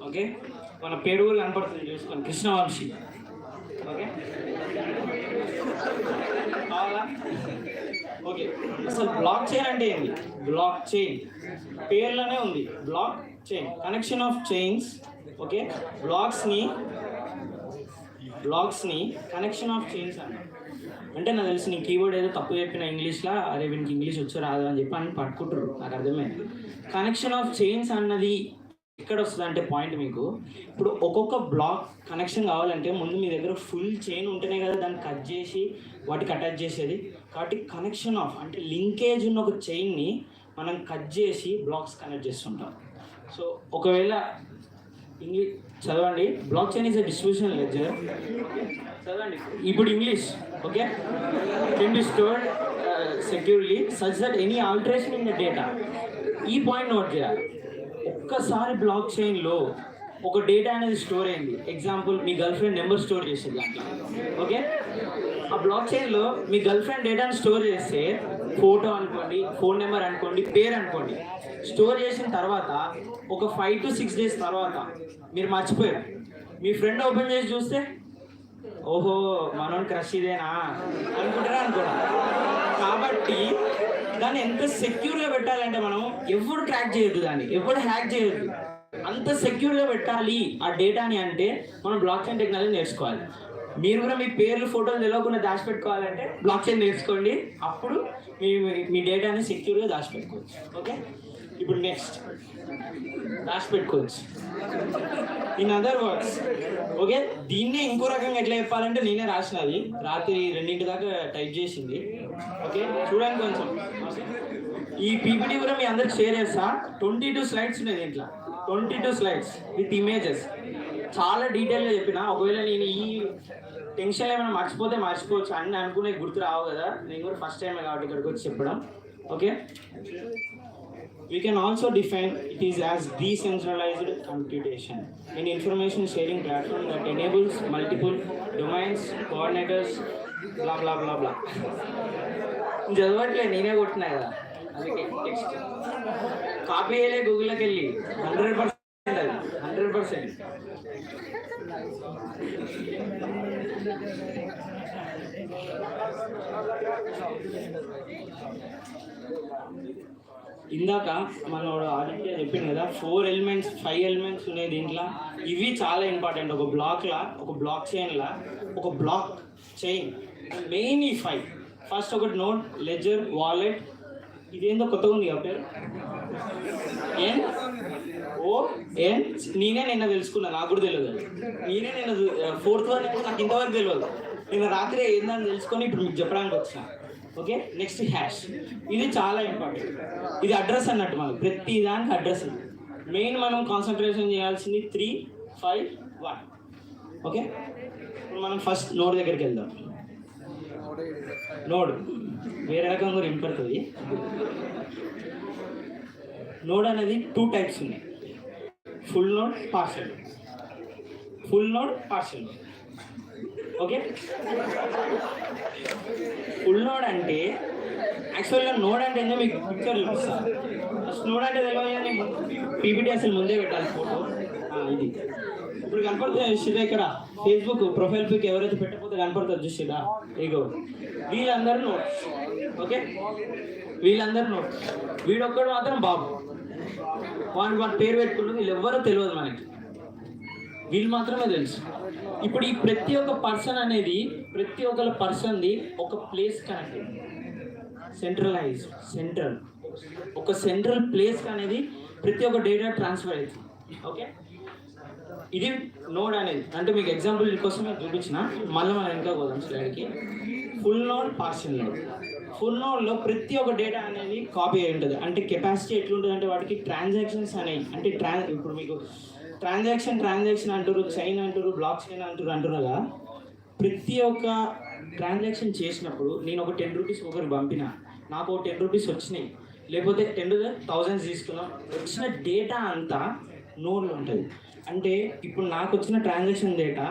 ఓకే, మన పేరు కూడా కనపడుతుంది చూసుకోండి, కృష్ణ వంశీ. ఓకే, ఓకే, అసలు బ్లాక్ చైన్ అంటే ఏంటి? బ్లాక్ చైన్ పేర్లోనే ఉంది, blockchain, connection of chains. Okay, బ్లాక్స్ని కనెక్షన్ ఆఫ్ చైన్స్ అన్నారు. అంటే నాకు తెలిసి నీ కీబోర్డ్ ఏదో తప్పు చెప్పిన ఇంగ్లీష్లో, అరే వీనికి ఇంగ్లీష్ వచ్చో రాదు అని చెప్పి అని పట్టుకుంటారు, నాకు అర్థమైంది. కనెక్షన్ ఆఫ్ చైన్స్ అన్నది ఎక్కడ వస్తుంది అంటే పాయింట్ మీకు, ఇప్పుడు ఒక్కొక్క బ్లాక్ కనెక్షన్ కావాలంటే ముందు మీ దగ్గర ఫుల్ చైన్ ఉంటేనే కదా దాన్ని కట్ చేసి వాటికి అటాచ్ చేసేది. కాబట్టి కనెక్షన్ ఆఫ్ అంటే లింకేజ్ ఉన్న ఒక చైన్ని మనం కట్ చేసి బ్లాక్స్ కనెక్ట్ చేస్తుంటాం. సో ఒకవేళ ఇంగ్లీష్ చదవండి, block chain is a distribution ledger. చదవండి ఇప్పుడు English. Okay, can be stored securely such that any alteration in the data. ఈ పాయింట్ నోట్ చేయాలి. ఒక్కసారి బ్లాక్ చైన్లో ఒక డేటా అనేది స్టోర్ అయింది, ఎగ్జాంపుల్ మీ గర్ల్ ఫ్రెండ్ నెంబర్ స్టోర్ చేసేది దాంట్లో. ఓకే, ఆ బ్లాక్ చైన్లో మీ గర్ల్ ఫ్రెండ్ డేటాను స్టోర్ చేస్తే ఫోటో అనుకోండి, ఫోన్ నెంబర్ అనుకోండి, పేరు అనుకోండి, స్టోర్ చేసిన తర్వాత ఒక 5 to 6 days తర్వాత మీరు మర్చిపోయారు. మీ ఫ్రెండ్ ఓపెన్ చేసి చూస్తే ఓహో మనం క్రష్ ఇదేనా అనుకుంటారా అనుకోరా. కాబట్టి దాన్ని ఎంత సెక్యూర్గా పెట్టాలంటే మనం ఎవరు ట్రాక్ చేయొద్దు, దాన్ని ఎవరు హ్యాక్ చేయొద్దు, అంత సెక్యూర్గా పెట్టాలి ఆ డేటాని. అంటే మనం బ్లాక్ చైన్ టెక్నాలజీ నేర్చుకోవాలి. మీరు కూడా మీ పేర్లు ఫోటోలు తెలియకుండా దాచిపెట్టుకోవాలంటే బ్లాక్ చైన్ నేర్చుకోండి, అప్పుడు మీ డేటాని సెక్యూర్గా దాచిపెట్టుకోవచ్చు. ఓకే, ఇప్పుడు నెక్స్ట్ దాచిపెట్టుకోవచ్చు. ఇన్ అదర్ వర్డ్స్, ఓకే, దీన్నే ఇంకో రకంగా ఎట్లా చెప్పాలంటే నేనే రాసినది, రాత్రి 2 దాకా టైప్ చేసింది. ఓకే, చూడండి కొంచెం. ఈ పీపీటీ కూడా మీ అందరికి షేర్ చేస్తా. 22 slides ఉన్నాయి దీంట్లో, 22 slides విత్ ఇమేజెస్. చాలా డీటెయిల్గా చెప్పిన. ఒకవేళ నేను ఈ టెన్షన్ ఏమైనా మర్చిపోవచ్చు, అన్నీ అనుకునే గుర్తు రావు కదా, నేను కూడా ఫస్ట్ టైమే కాబట్టి ఇక్కడికి వచ్చి చెప్పడం. Okay, we can also define it is as decentralized computation, an information sharing platform that enables multiple domains, coordinators, blah blah blah blah. చదవట్లే, నేనే కొట్టినా కదా, అందుకే టెక్స్ట్ కాపీ చేయలే గూగుల్లోకి వెళ్ళి. 100% అది 100%. ఇందాక మనోడు ఆదిత్య చెప్పింది కదా 4 elements 5 elements ఉన్నాయి దీంట్లో. ఇవి చాలా ఇంపార్టెంట్. ఒక బ్లాక్లా, ఒక బ్లాక్ చైన్లా, ఒక బ్లాక్ చైన్ మెయిన్ ఈ 5. ఫస్ట్ ఒకటి నోడ్, లెడ్జర్, వాలెట్. ఇదేందో కొత్తగా ఉంది కదా పేరు, NON. నేనే నిన్న తెలుసుకున్నా, నాకు కూడా తెలియదు. నేనే నిన్న 4th వన్ నాకు ఇంతవరకు తెలియదు. నిన్న రాత్రి ఏందని తెలుసుకొని ఇప్పుడు మీకు చెప్పడానికి వచ్చిన. Okay, next hash. ఇది చాలా ఇంపార్టెంట్. ఇది అడ్రస్ అన్నట్టు, మనకు ప్రతి దానికి అడ్రస్. మెయిన్ మనం కాన్సన్ట్రేషన్ చేయాల్సింది 3, 5, 1. ఓకే, ఇప్పుడు మనం ఫస్ట్ నోడ్ దగ్గరికి వెళ్దాం. నోడ్ వేరే రకంగా కూడా వినపడుతుంది. నోడ్ అనేది 2 types ఉన్నాయి, full node, partial. Full node, partial node. Okay, full node అంటే యాక్చువల్గా నోడ్ అంటే ఏంటో మీకు పిక్చర్ చూపిస్తాను. ఫస్ట్ నోడ్ అంటే తెలియదు, నేను పీపీటీ అసలు ముందే పెట్టాలి ఫోటో. ఇది ఇప్పుడు కనపడుతుంది చూసిరా, ఇక్కడ ఫేస్బుక్ ప్రొఫైల్ పిక్ ఎవరైతే పెట్టకపోతే కనపడుతుంది చూసిరా, ఇగో వీళ్ళందరూ నోట్స్. ఓకే, వీళ్ళందరూ నోట్స్. వీడొక్కడు మాత్రం బాబు. వాడి పేరు పెట్టుకున్నది వీళ్ళు ఎవ్వరో తెలియదు మనకి, వీళ్ళు మాత్రమే తెలుసు. ఇప్పుడు ఈ ప్రతి ఒక్క పర్సన్ అనేది ప్రతి ఒక్క పర్సన్ది ఒక ప్లేస్ కనెక్టెడ్, సెంట్రల్ ఒక సెంట్రల్ ప్లేస్ అనేది ప్రతి ఒక్క డేటా ట్రాన్స్ఫర్ అవుతుంది. ఓకే, ఇది నోడ్ అనేది. అంటే మీకు ఎగ్జాంపుల్ కోసం నేను చూపించిన, మళ్ళీ మనం ఇంకా పోదాం స్లైడ్కి. Full node, partial node. Full నోడ్లో ప్రతి ఒక్క డేటా అనేది కాపీ అయి ఉంటుంది. అంటే కెపాసిటీ ఎట్లుంటుంది అంటే వాటికి ట్రాన్సాక్షన్స్ అనేవి, అంటే ఇప్పుడు మీకు ట్రాన్సాక్షన్ అంటారు, చైన్ అంటారు, బ్లాక్ చైన్ అంటారు కదా. ప్రతి ఒక్క ట్రాన్సాక్షన్ చేసినప్పుడు నేను ఒక 10 రూపీస్ ఒకరికి పంపిన, నాకు ఒక 10 రూపీస్ వచ్చినాయి, లేకపోతే 10,000 తీసుకున్నాం, వచ్చిన డేటా అంతా నోడ్లో ఉంటుంది. అంటే ఇప్పుడు నాకు వచ్చిన ట్రాన్సాక్షన్ డేటా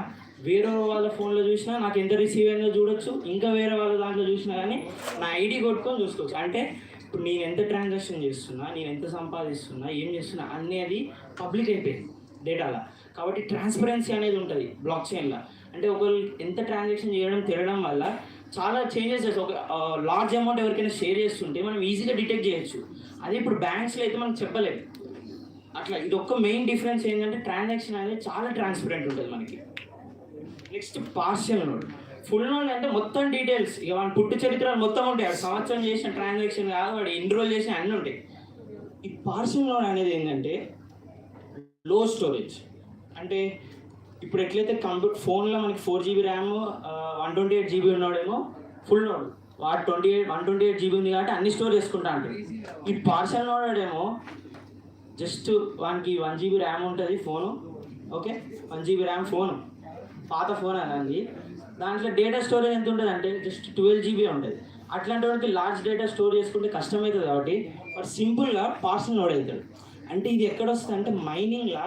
వేరే వాళ్ళ ఫోన్లో చూసినా నాకు ఎంత రిసీవ్ అయిందో చూడొచ్చు, ఇంకా వేరే వాళ్ళ దాంట్లో చూసినా కానీ నా ఐడి కొట్టుకొని చూసుకోవచ్చు. అంటే ఇప్పుడు నేను ఎంత ట్రాన్సాక్షన్ చేస్తున్నా, నేను ఎంత సంపాదిస్తున్నా, ఏం చేస్తున్నా అనేది పబ్లిక్ అయిపోయింది డేటాలో. కాబట్టి ట్రాన్స్పరెన్సీ అనేది ఉంటుంది బ్లాక్ చైన్లో. అంటే ఒకళ్ళు ఎంత ట్రాన్సాక్షన్ తెలియడం వల్ల చాలా చేంజెస్ చేస్తాం. ఒక లార్జ్ అమౌంట్ ఎవరికైనా షేర్ చేస్తుంటే మనం ఈజీగా డిటెక్ట్ చేయొచ్చు. అదే ఇప్పుడు బ్యాంక్స్లో అయితే మనం చెప్పలేము. అట్లా ఇది ఒక్క మెయిన్ డిఫరెన్స్ ఏంటంటే ట్రాన్సాక్షన్ అనేది చాలా ట్రాన్స్పరెంట్ ఉంటుంది మనకి. Next partial node. Full node అంటే మొత్తం డీటెయిల్స్, ఇక మన పుట్టు చరిత్రలు మొత్తం ఉంటాయి. వాడు సంవత్సరం చేసిన ట్రాన్సాక్షన్ కాదు, వాడు ఎన్రోల్ చేసిన అన్నీ ఉంటాయి. ఈ పార్షియల్ నోడ్ అనేది ఏంటంటే లో స్టోరేజ్. అంటే ఇప్పుడు ఎట్లయితే ఫోన్లో మనకి 4 GB ర్యామ్ 128 GB ఉన్నాడేమో ఫుల్ నోడ్, వాడు 128 GB ఉంది కాబట్టి అన్ని స్టోర్ చేసుకుంటా ఉంటాడు. ఈ పార్షియల్ నోడ్ ఏమో జస్ట్ వానికి 1 GB ర్యామ్ ఉంటుంది phone. Okay, 1 GB RAM phone, పాత ఫోన్ అనేది. దాంట్లో డేటా స్టోరేజ్ ఎంత ఉంటుంది అంటే జస్ట్ 12 GB ఉంటుంది. అట్లాంటి వాడికి లార్జ్ డేటా స్టోర్ చేసుకుంటే కష్టమవుతుంది కాబట్టి వాడు సింపుల్గా పార్షియల్ నోడ్ అవుతాడు. అంటే ఇది ఎక్కడ వస్తుంది అంటే మైనింగ్లా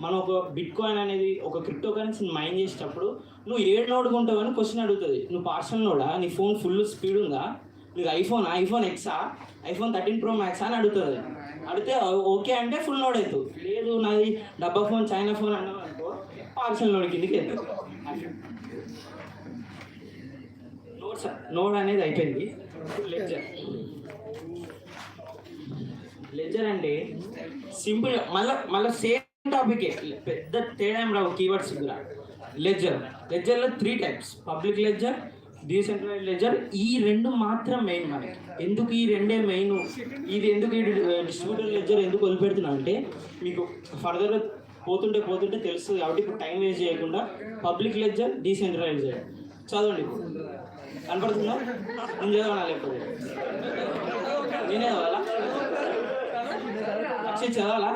మనం ఒక బిట్ కాయిన్ అనేది ఒక క్రిప్టో కరెన్సీని మైన్ చేసేటప్పుడు నువ్వు 7 నోడ్గా ఉంటావు అని క్వశ్చన్ అడుగుతుంది. నువ్వు పార్షియల్ నోడా, నీ ఫోన్ ఫుల్ స్పీడ్ ఉందా, నీకు ఐఫోన్ ఎక్సా, iPhone 13 Pro Max అని అడుగుతుంది. అడిగితే ఓకే అంటే ఫుల్ నోడ్ అవుతావు. లేదు నాది డబ్బా ఫోన్, చైనా ఫోన్ అన్నావు అనుకో పార్షియల్ నోడ్ కిందకి వెళ్తావు. నోడ్ అనేది అయిపోయింది. లెడ్జర్ అంటే సింపుల్, మళ్ళీ సేమ్ టాపికే, పెద్ద తేడా ఏం రావు కీవర్డ్స్ కూడా. లెడ్జర్లో 3 types: public ledger, decentralised ledger. ఈ 2 మాత్రం మెయిన్ మనకి. ఎందుకు ఈ 2 మెయిన్? ఇది ఎందుకు ఈ డిస్ట్రిబ్యూటర్ లెడ్జర్ ఎందుకు వదిలిపెడుతున్నా అంటే మీకు ఫర్దర్గా పోతుంటే తెలుస్తుంది కాబట్టి ఇప్పుడు టైం వేస్ట్ చేయకుండా పబ్లిక్ లెడ్జర్, డీసెంట్రలైజ్డ్ చదవండి. కనపడుతుందా? నేను చదవనా లేకపోతే నేనే చదవాలా? అక్షయ్ చదవాలా?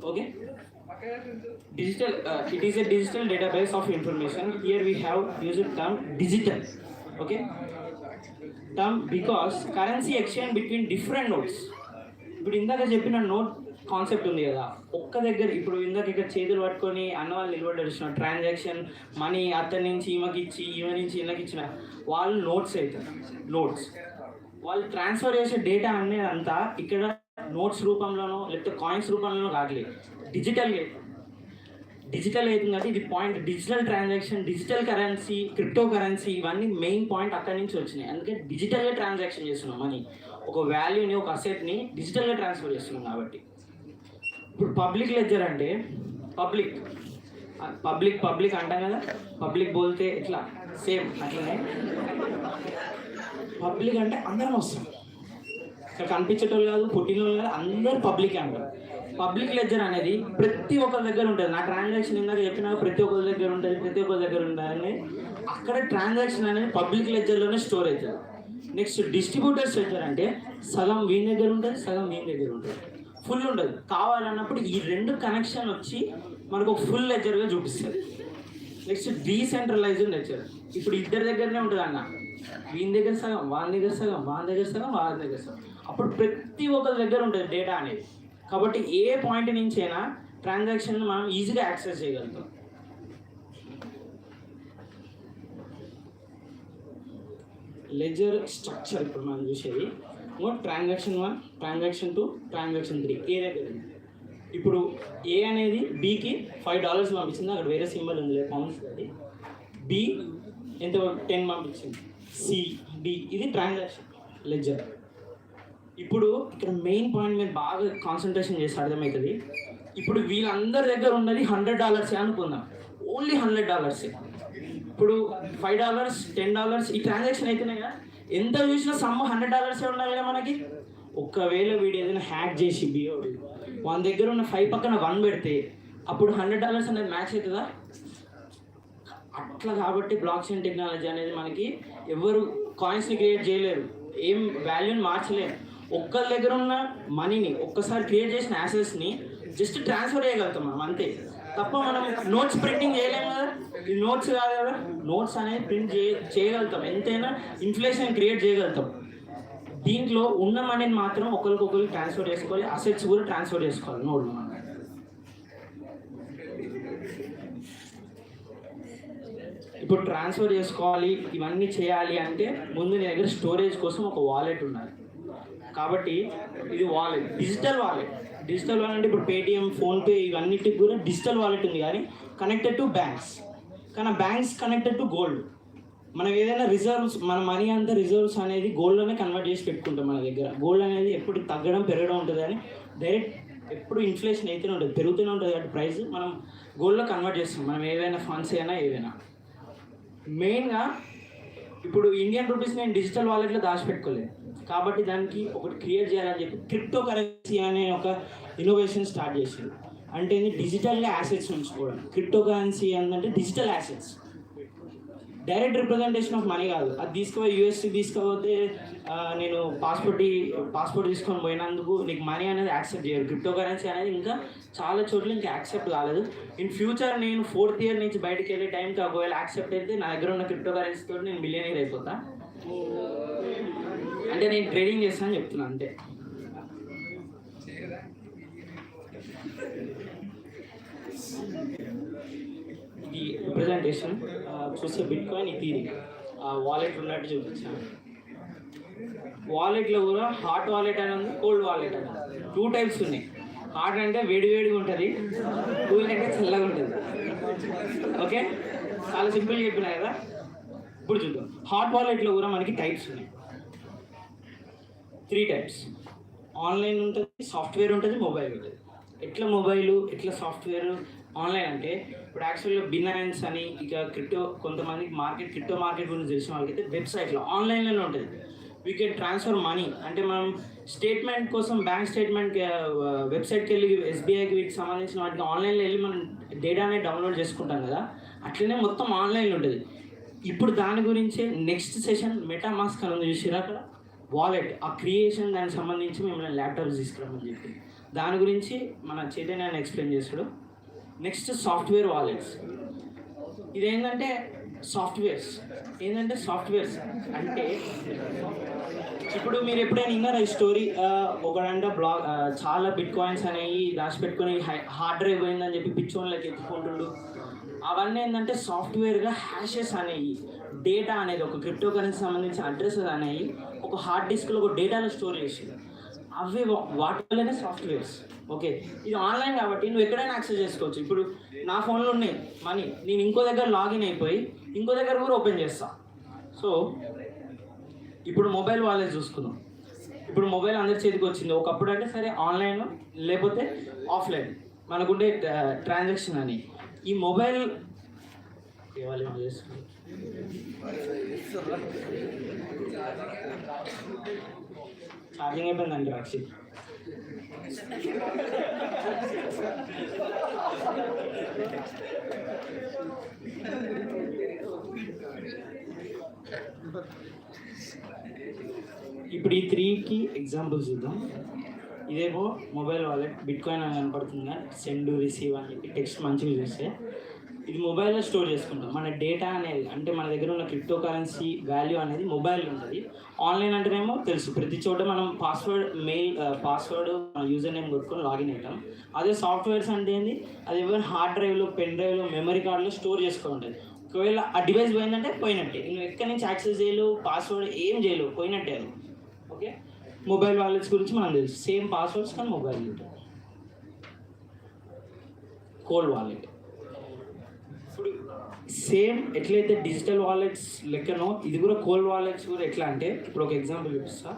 Okay. Digital, it is a digital database of information. Here we have used term digital. Okay, term because currency exchange between different nodes. ఇప్పుడు ఇందాక చెప్పిన నోట్ కాన్సెప్ట్ ఉంది కదా, ఒక్క దగ్గర ఇప్పుడు ఇందాక ఇక్కడ చేతులు పట్టుకొని అన్న వాళ్ళు నిలబడి ట్రాన్సాక్షన్ మనీ అతని నుంచి ఈమెకి ఇచ్చి, ఈమె నుంచి ఈమెకి ఇచ్చిన వాళ్ళు నోట్స్ అవుతారు. నోట్స్ వాళ్ళు ట్రాన్స్ఫర్ చేసే డేటా అనేది అంతా ఇక్కడ నోట్స్ రూపంలోనో లేకపోతే కాయిన్స్ రూపంలోనో కాగలేదు, డిజిటల్ అవుతుంది. కాబట్టి ఇది point. Digital transaction, digital currency, crypto currency ఇవన్నీ మెయిన్ పాయింట్ అక్కడి నుంచి వచ్చినాయి. అందుకే డిజిటల్గా ట్రాన్సాక్షన్ చేస్తున్నాం. మనీ ఒక వాల్యూని, ఒక అసెట్ని డిజిటల్గా ట్రాన్స్ఫర్ చేస్తున్నాం. కాబట్టి ఇప్పుడు పబ్లిక్ లెడ్జర్ అంటే పబ్లిక్ అంటాం కదా, పబ్లిక్ బోల్తే ఇట్లా సేమ్ అట్లనే పబ్లిక్ అంటే అందరం వస్తాం. ఇక్కడ కనిపించేటోళ్ళు కాదు, పుట్టినోళ్ళు కాదు, అందరు పబ్లిక్ అంటారు. పబ్లిక్ లెడ్జర్ అనేది ప్రతి ఒక్కరి దగ్గర ఉంటుంది. నా ట్రాన్సాక్షన్ ఇందాక చెప్పినా ప్రతి ఒక్కరి దగ్గర ఉంటుంది. అక్కడ ట్రాన్సాక్షన్ అనేది పబ్లిక్ లెడ్జర్లోనే స్టోర్ అవుతుంది. నెక్స్ట్ డిస్ట్రిబ్యూటర్స్ లెడ్జర్ అంటే సగం వీని దగ్గర ఉంటుంది, సగం వీని దగ్గర ఉంటుంది, ఫుల్ ఉంటుంది. కావాలన్నప్పుడు ఈ 2 కనెక్షన్ వచ్చి మనకు ఒక ఫుల్ లెడ్జర్గా చూపిస్తుంది. Next decentralised ledger. ఇప్పుడు ఇద్దరి దగ్గరనే ఉంటుంది అన్న, వీని దగ్గర సగం, వాని దగ్గర సగం, వాని దగ్గర సగం, వాని దగ్గర సగం. అప్పుడు ప్రతి ఒక్కరి దగ్గర ఉంటుంది డేటా అనేది. కాబట్టి ఏ పాయింట్ నుంచి అయినా ట్రాన్సాక్షన్ మనం ఈజీగా యాక్సెస్ చేయగలుగుతాం. లెడ్జర్ స్ట్రక్చర్ ఇప్పుడు మనం చూసేది ట్రాన్సాక్షన్ 1, ట్రాన్సాక్షన్ 2, ట్రాన్సాక్షన్ 3 ఏ దగ్గర ఉంది. ఇప్పుడు ఏ అనేది బికి $5 పంపించింది, అక్కడ వేరే సింబల్ ఉంది పౌండ్స్. అది బి ఎంత 10 పంపించింది. సి డి ఇది ట్రాన్సాక్షన్ లెడ్జర్. ఇప్పుడు ఇక్కడ మెయిన్ పాయింట్ మీరు బాగా కాన్సన్ట్రేషన్ చేస్తే అర్థమవుతుంది. ఇప్పుడు వీళ్ళందరి దగ్గర ఉన్నది $100 అనుకుందాం, ఓన్లీ $100. ఇప్పుడు $5, $10 ఈ ట్రాన్సాక్షన్ అయితేనే కదా, ఎంత చూసినా సమ్ $100 ఉండాలి కదా మనకి. ఒకవేళ వీడు ఏదైనా హ్యాక్ చేసి బియోడు వాళ్ళ దగ్గర ఉన్న 5 పక్కన 1 పెడితే అప్పుడు $100 అనేది మ్యాచ్ అవుతుందా? అట్లా కాబట్టి బ్లాక్ చైన్ టెక్నాలజీ అనేది మనకి ఎవరు కాయిన్స్ని క్రియేట్ చేయలేరు, ఏం వాల్యూని మార్చలేరు. ఒక్కరి దగ్గర ఉన్న మనీని ఒక్కసారి క్రియేట్ చేసిన యాసెట్స్ని జస్ట్ ట్రాన్స్ఫర్ చేయగలుగుతాం మనం అంతే, తప్ప మనం నోట్స్ ప్రింటింగ్ చేయలేము కదా. ఈ నోట్స్ కాదు కదా, నోట్స్ అనేది ప్రింట్ చేయగలుగుతాం, ఎంతైనా ఇన్ఫ్లేషన్ క్రియేట్ చేయగలుగుతాం. దీంట్లో ఉన్న మనీని మాత్రం ఒకరికొకరు ట్రాన్స్ఫర్ చేసుకోవాలి, అసెట్స్ కూడా ట్రాన్స్ఫర్ చేసుకోవాలి నోట్లో. ఇప్పుడు ట్రాన్స్ఫర్ చేసుకోవాలి, ఇవన్నీ చేయాలి అంటే ముందు నీ దగ్గర స్టోరేజ్ కోసం ఒక వాలెట్ ఉండాలి. కాబట్టి ఇది wallet, digital wallet. Digital wallet అంటే ఇప్పుడు పేటిఎం, ఫోన్పే ఇవన్నిటికి కూడా డిజిటల్ వాలెట్ ఉంది, కానీ కనెక్టెడ్ టు బ్యాంక్స్. కానీ బ్యాంక్స్ కనెక్టెడ్ టు గోల్డ్. మనం ఏదైనా రిజర్వ్స్, మన మనీ అంతా రిజర్వ్స్ అనేది గోల్డ్లోనే కన్వర్ట్ చేసి పెట్టుకుంటాం మన దగ్గర. గోల్డ్ అనేది ఎప్పుడు తగ్గడం పెరగడం ఉంటుంది, కానీ డైరెక్ట్ ఎప్పుడు ఇన్ఫ్లేషన్ అయితేనే ఉంటుంది, పెరుగుతూనే ఉంటుంది. కాబట్టి ప్రైస్ మనం గోల్డ్లో కన్వర్ట్ చేస్తాం, మనం ఏవైనా ఫండ్స్ అయినా ఏవైనా. మెయిన్గా ఇప్పుడు ఇండియన్ రూపీస్ నేను డిజిటల్ వాలెట్లో దాచిపెట్టుకోలేదు, కాబట్టి దానికి ఒకటి క్రియేట్ చేయాలని చెప్పి క్రిప్టో కరెన్సీ అనే ఒక ఇన్నోవేషన్ స్టార్ట్ చేసింది. అంటే ఇది డిజిటల్గా యాసెట్స్ ఉంచుకోవడం. క్రిప్టో కరెన్సీ ఏంటంటే digital assets, direct representation of money కాదు. అది తీసుకుపోయి యూఎస్కి తీసుకుపోతే నేను పాస్పోర్ట్ తీసుకొని పోయినందుకు నీకు మనీ అనేది యాక్సెప్ట్ చేయరు. క్రిప్టో కరెన్సీ అనేది ఇంకా చాలా చోట్ల ఇంకా యాక్సెప్ట్ కాలేదు. ఇన్ ఫ్యూచర్ నేను 4th ఇయర్ నుంచి బయటకు వెళ్ళే టైంకి ఒకవేళ యాక్సెప్ట్ అయితే నా దగ్గర ఉన్న క్రిప్టో కరెన్సీతో నేను బిలియనీర్ అయిపోతా. అంటే నేను ట్రేడింగ్ చేస్తానని చెప్తున్నాను అంతే. ఈ రిప్రజెంటేషన్ చూస్తే బిట్ కాయిన్, ఇథీరియం వాలెట్ ఉన్నట్టు చూపించాను. వాలెట్లో కూడా హాట్ వాలెట్ అని ఉంది, కోల్డ్ వాలెట్ అని ఉంది. 2 టైప్స్ ఉన్నాయి. హాట్ అంటే వేడివేడిగా ఉంటుంది, కూల్ అంటే చల్లగా ఉంటుంది. ఓకే, చాలా సింపుల్గా చెప్పినా కదా. ఇప్పుడు చూద్దాం, హాట్ వాలెట్లో కూడా మనకి టైప్స్ ఉన్నాయి, 3 టైప్స్. ఆన్లైన్ ఉంటుంది, సాఫ్ట్వేర్ ఉంటుంది, మొబైల్ ఉంటుంది. ఎట్లా మొబైలు, ఎట్లా సాఫ్ట్వేర్, ఆన్లైన్ అంటే ఇప్పుడు యాక్చువల్గా బినాన్స్ అని ఇక కొంతమందికి క్రిప్టో మార్కెట్ గురించి తెలిసిన వాళ్ళకైతే వెబ్సైట్లో ఆన్లైన్లోనే ఉంటుంది. We can transfer money. అంటే మనం స్టేట్మెంట్ కోసం బ్యాంక్ స్టేట్మెంట్ వెబ్సైట్కి వెళ్ళి ఎస్బీఐకి వీటికి సంబంధించిన వాటికి ఆన్లైన్లో వెళ్ళి మనం డేటానే డౌన్లోడ్ చేసుకుంటాం కదా, అట్లనే మొత్తం ఆన్లైన్లో ఉంటుంది. ఇప్పుడు దాని గురించే నెక్స్ట్ సెషన్ మెటామాస్క్ అని ఉంది చూసిరా అక్కడ, వాలెట్. ఆ క్రియేషన్ దానికి సంబంధించి మిమ్మల్ని ల్యాప్టాప్స్ తీసుకురామని చెప్పి దాని గురించి మన చైతన్యాన్ని ఎక్స్ప్లెయిన్ చేస్తాడు. Next software wallets. ఇదేంటంటే సాఫ్ట్వేర్స్ అంటే ఇప్పుడు మీరు ఎప్పుడైనా విన్నారా ఈ స్టోరీ, ఒకడంటే చాలా బిట్ కాయిన్స్ అనేవి దాచిపెట్టుకొని హార్డ్ డ్రైవ్ పోయిందని చెప్పి పిచ్చోన్లకి ఎత్తుకుంటుండు. అవన్నీ ఏంటంటే సాఫ్ట్వేర్గా హ్యాషెస్ అనేవి, డేటా అనేది ఒక క్రిప్టో కరెన్సీ సంబంధించిన అడ్రసెస్ అనేవి ఒక హార్డ్ డిస్క్లో ఒక డేటాలో స్టోర్ చేసింది. అవి వాటి వల్లనే సాఫ్ట్వేర్స్. ఓకే, ఇది ఆన్లైన్ కాబట్టి నువ్వు ఎక్కడైనా యాక్సెస్ చేసుకోవచ్చు. ఇప్పుడు నా ఫోన్లో ఉన్నాయి మనీ, నేను ఇంకో దగ్గర లాగిన్ అయిపోయి ఇంకో దగ్గర కూడా ఓపెన్ చేస్తా. సో ఇప్పుడు మొబైల్ వాలెట్ చూసుకుందాం. ఇప్పుడు మొబైల్ అందరి చేతికి వచ్చింది. ఒకప్పుడు అంటే సరే ఆన్లైన్ లేకపోతే ఆఫ్లైన్ మనకుండే ట్రాన్సాక్షన్ అని. ఈ మొబైల్ ఛార్జింగ్ అయిపోయిందండి రాక్షి. ఇప్పుడు ఈ 3కి ఎగ్జాంపుల్స్ చూద్దాం. ఇదేమో మొబైల్ వాలెట్, బిట్ కాయిన్ అని కనపడుతుంది, సెండ్ రిసీవ్ అని చెప్పి టెక్స్ట్ మంచిగా చూస్తే ఇది మొబైల్లో స్టోర్ చేసుకుంటాం. మన డేటా అనేది అంటే మన దగ్గర ఉన్న క్రిప్టో కరెన్సీ వాల్యూ అనేది మొబైల్లో ఉంటుంది. ఆన్లైన్ అంటేనేమో తెలుసు, ప్రతి చోట మనం పాస్వర్డ్ యూజర్ నేమ్ కొట్టుకొని లాగిన్ అవుతాం. అదే సాఫ్ట్వేర్స్ అంటే ఏంది, అది ఎవరైనా హార్డ్ డ్రైవ్లో, పెన్ డ్రైవ్లో, మెమరీ కార్డులో స్టోర్ చేసుకొని ఉంటుంది. ఒకవేళ ఆ డివైస్ పోయిందంటే పోయినట్టే, నువ్వు ఎక్కడి నుంచి యాక్సెస్ చేయలేవు, పాస్వర్డ్ ఏం చేయలేవు, పోయినట్టే అది. ఓకే, మొబైల్ వాలెట్స్ గురించి మనం తెలుసు, సేమ్ పాస్వర్డ్స్ కానీ మొబైల్ ఉంటుంది. కోల్డ్ వాలెట్ ఇప్పుడు సేమ్ ఎట్లయితే డిజిటల్ వాలెట్స్ లెక్కనో ఇది కూడా కోల్డ్ వాలెట్స్ కూడా ఎట్లా అంటే, ఇప్పుడు ఒక ఎగ్జాంపుల్ చూపిస్తా.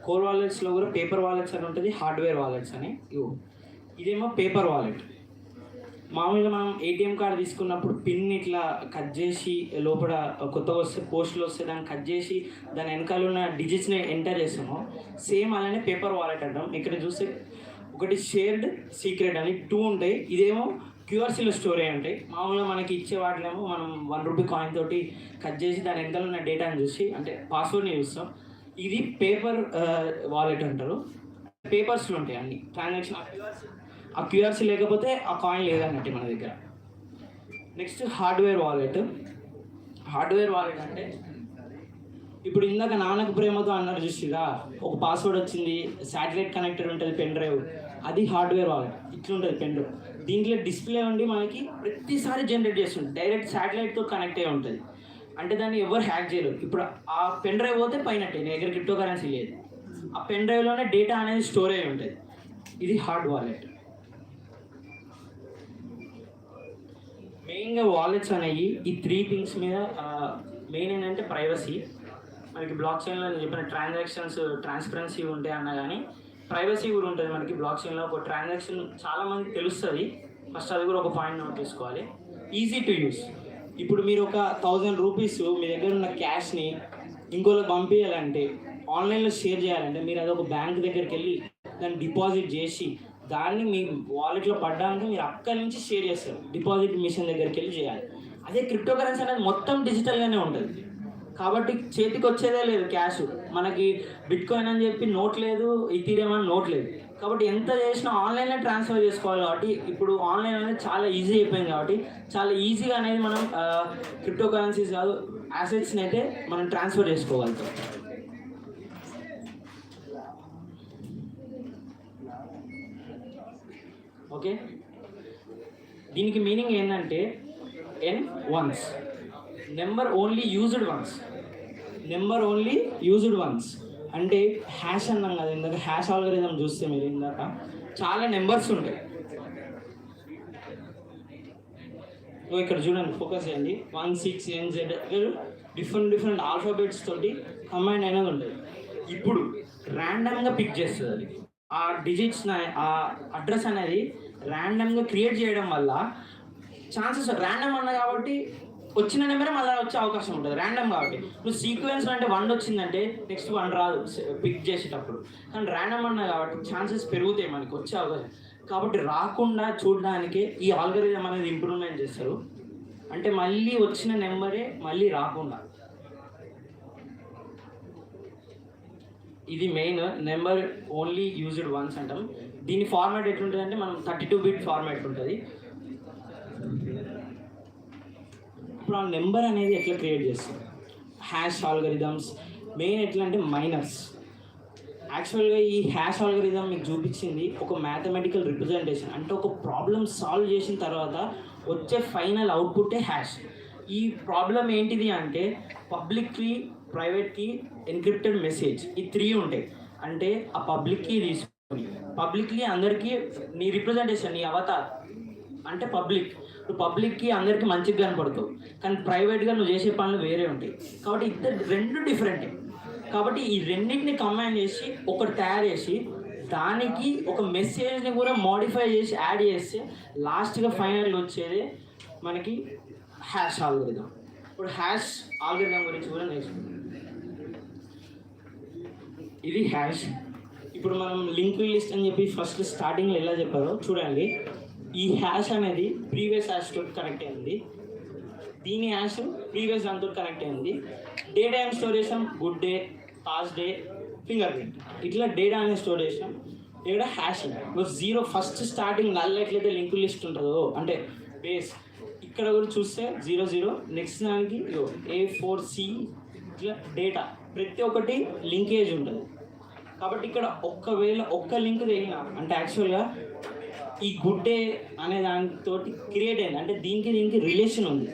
కోర్ వాలెట్స్లో కూడా పేపర్ వాలెట్స్ అని ఉంటుంది, హార్డ్వేర్ వాలెట్స్ అని. ఇదేమో పేపర్ వాలెట్. మామూలుగా మనం ఏటీఎం కార్డు తీసుకున్నప్పుడు పిన్ ఇట్లా కట్ చేసి లోపల కొత్తగా వస్తే పోస్టులు వస్తే దాన్ని కట్ చేసి దాని వెనకాల ఉన్న డిజిట్స్ని ఎంటర్ చేస్తామో సేమ్ అలానే పేపర్ వాలెట్ అంటాం. ఇక్కడ చూస్తే ఒకటి షేర్డ్, సీక్రెట్ అని 2 ఉంటాయి. ఇదేమో క్యూఆర్సీలో స్టోర్ అయి ఉంటాయి. మామూలుగా మనకి ఇచ్చే వాటినేమో మనం 1 రూపీ కాయిన్ తోటి కట్ చేసి దాని వెనకాల ఉన్న డేటాని చూసి అంటే పాస్వర్డ్ని చూస్తాం. ఇది పేపర్ వాలెట్ అంటారు. పేపర్స్లో ఉంటాయి అన్ని ట్రాన్సాక్షన్. ఆ క్యూఆర్సీ లేకపోతే ఆ కాయిన్ లేదన్నట్టు మన దగ్గర. Next hardware wallet. Hardware wallet అంటే ఇప్పుడు ఇందాక నాన్నకు ప్రేమతో అన్నారు చూసిరా, ఒక పాస్వర్డ్ వచ్చింది, శాటిలైట్ కనెక్టెడ్ ఉంటుంది పెన్ డ్రైవ్, అది హార్డ్వేర్ వాలెట్. ఇట్లుంటుంది పెన్ డ్రైవ్. దీంట్లో డిస్ప్లే ఉండి మనకి ప్రతిసారి జనరేట్ చేస్తుంది, డైరెక్ట్ శాటిలైట్తో కనెక్ట్ అయ్యి ఉంటుంది. అంటే దాన్ని ఎవరు హ్యాక్ చేయలేరు. ఇప్పుడు ఆ పెన్ డ్రైవ్ పోతే పైనట్టే, నీ దగ్గర క్రిప్టో కరెన్సీ లేదు, ఆ పెన్ డ్రైవ్లోనే డేటా అనేది స్టోర్ అయ్యి ఉంటుంది. ఇది హార్డ్ వాలెట్. మెయిన్గా వాలెట్స్ అనేవి ఈ 3 థింగ్స్ మీద మెయిన్ ఏంటంటే ప్రైవసీ. మనకి బ్లాక్ చైన్లో చెప్పిన ట్రాన్సాక్షన్స్ ట్రాన్స్పరెన్సీ ఉంటాయి అన్నా కానీ ప్రైవసీ కూడా ఉంటుంది. మనకి బ్లాక్ చైన్లో ఒక ట్రాన్సాక్షన్ చాలామందికి తెలుస్తుంది, ఫస్ట్ అది కూడా ఒక పాయింట్ నోట్ చేసుకోవాలి. Easy to use. ఇప్పుడు మీరు ఒక 1000 రూపీస్ మీ దగ్గర ఉన్న క్యాష్ని ఇంకోళ్ళకి పంపించాలంటే, ఆన్లైన్లో షేర్ చేయాలంటే మీరు అది ఒక బ్యాంక్ దగ్గరికి వెళ్ళి దాన్ని డిపాజిట్ చేసి దాన్ని మీ వాలెట్లో పడ్డానికి మీరు అక్కడి నుంచి షేర్ చేస్తారు, డిపాజిట్ మిషన్ దగ్గరికి వెళ్ళి చేయాలి. అదే క్రిప్టో కరెన్సీ అనేది మొత్తం డిజిటల్గానే ఉంటుంది కాబట్టి చేతికి వచ్చేదే లేదు క్యాష్. మనకి బిట్ కాయిన్ అని చెప్పి నోట్ లేదు, ఇథీరియం అని నోట్ లేదు. కాబట్టి ఎంత చేసినా ఆన్లైన్లో ట్రాన్స్ఫర్ చేసుకోవాలి. కాబట్టి ఇప్పుడు ఆన్లైన్ అనేది చాలా ఈజీ అయిపోయింది. కాబట్టి చాలా ఈజీగా అనేది మనం క్రిప్టో కరెన్సీస్ కాదు యాసెట్స్ని అయితే మనం ట్రాన్స్ఫర్ చేసుకోగలుగుతాం. ఓకే, దీనికి మీనింగ్ ఏంటంటే n once, number only used once. Number only used once అంటే హ్యాష్ అన్నాం కదా ఇందాక, హ్యాష్ ఆల్గరిథం చూస్తే మీరు ఇందాక చాలా నెంబర్స్ ఉంటాయి. ఇక్కడ చూడండి, ఫోకస్ చేయండి. 1 6 N Z డిఫరెంట్ ఆల్ఫాబెట్స్ తోటి కంబైన్ అయినది ఉంటుంది. ఇప్పుడు ర్యాండమ్గా పిక్ చేస్తుంది అది. ఆ డిజిట్స్ ఆ అడ్రస్ అనేది ర్యాండమ్గా క్రియేట్ చేయడం వల్ల ఛాన్సెస్ ర్యాండమ్ అన్న కాబట్టి వచ్చిన నెంబరే మళ్ళీ వచ్చే అవకాశం ఉంటుంది ర్యాండమ్ కాబట్టి. ఇప్పుడు సీక్వెన్స్ అంటే 1 వచ్చిందంటే నెక్స్ట్ 1 రాదు పిక్ చేసేటప్పుడు. కానీ ర్యాండమ్ అన్న కాబట్టి ఛాన్సెస్ పెరుగుతాయి మనకి వచ్చే అవకాశం. కాబట్టి రాకుండా చూడడానికే ఈ ఆల్గరిథం అనేది ఇంప్రూవ్మెంట్ చేస్తారు. అంటే మళ్ళీ వచ్చిన నెంబరే మళ్ళీ రాకుండా. ఇది main, number only used once అంటాం. దీని ఫార్మాట్ ఎట్లుంటుంది అంటే మనం 32 బిట్ ఫార్మాట్ ఉంటుంది. ఇప్పుడు ఆ నెంబర్ అనేది ఎట్లా క్రియేట్ చేస్తాం, హ్యాష్ ఆల్గరిథమ్స్ మెయిన్ ఎట్లా అంటే మైనర్స్. యాక్చువల్గా ఈ హ్యాష్ ఆల్గరిథం మీకు చూపించింది ఒక మ్యాథమెటికల్ రిప్రజెంటేషన్, అంటే ఒక ప్రాబ్లమ్ సాల్వ్ చేసిన తర్వాత వచ్చే ఫైనల్ అవుట్పుట్టే హ్యాష్. ఈ ప్రాబ్లం ఏంటిది అంటే public key, private key, encrypted message, ఈ 3 ఉంటాయి. అంటే ఆ పబ్లిక్ కీ తీసుకొని పబ్లిక్లీ అందరికీ నీ రిప్రజెంటేషన్, నీ అవతార్ అంటే పబ్లిక్. ఇప్పుడు పబ్లిక్కి అందరికీ మంచిగా కనపడతావు, కానీ ప్రైవేట్గా నువ్వు చేసే పనులు వేరే ఉంటాయి. కాబట్టి రెండు డిఫరెంట్. కాబట్టి ఈ రెండింటిని కంబైన్ చేసి ఒకటి తయారు చేసి దానికి ఒక మెసేజ్ని కూడా మోడిఫై చేసి యాడ్ చేస్తే లాస్ట్గా ఫైనల్గా వచ్చేదే మనకి హ్యాష్ ఆల్గరిథం. ఇప్పుడు హ్యాష్ ఆల్గరిథం గురించి కూడా నేర్చుకుంటాం. ఇది హ్యాష్. ఇప్పుడు మనం లింక్ లిస్ట్ అని చెప్పి ఫస్ట్ స్టార్టింగ్లో ఎలా చెప్పారో చూడండి. ఈ హ్యాష్ అనేది ప్రీవియస్ హ్యాష్ తోటి కనెక్ట్ అయింది, దీని హ్యాష్ ప్రీవియస్ దాంతో కనెక్ట్ అయింది. డే టైం స్టోర్ చేసాం, good day, past day, finger print, ఇట్లా డేటా అనేది స్టోర్ చేసాం. ఇక్కడ హ్యాష్ ఇప్పుడు 0 ఫస్ట్ స్టార్టింగ్ నల్ ఎట్లయితే లింక్ లిస్ట్ ఉంటుందో అంటే బేస్, ఇక్కడ కూడా చూస్తే 0 0, నెక్స్ట్ దానికి A4C ఇట్లా డేటా ప్రతి ఒక్కటి లింకేజ్ ఉంటుంది. కాబట్టి ఇక్కడ ఒకవేళ ఒక్క లింక్ తెగినా అంటే యాక్చువల్గా ఈ గుడ్ డే అనే దానితో క్రియేట్ అయింది, అంటే దీనికి రిలేషన్ ఉంది.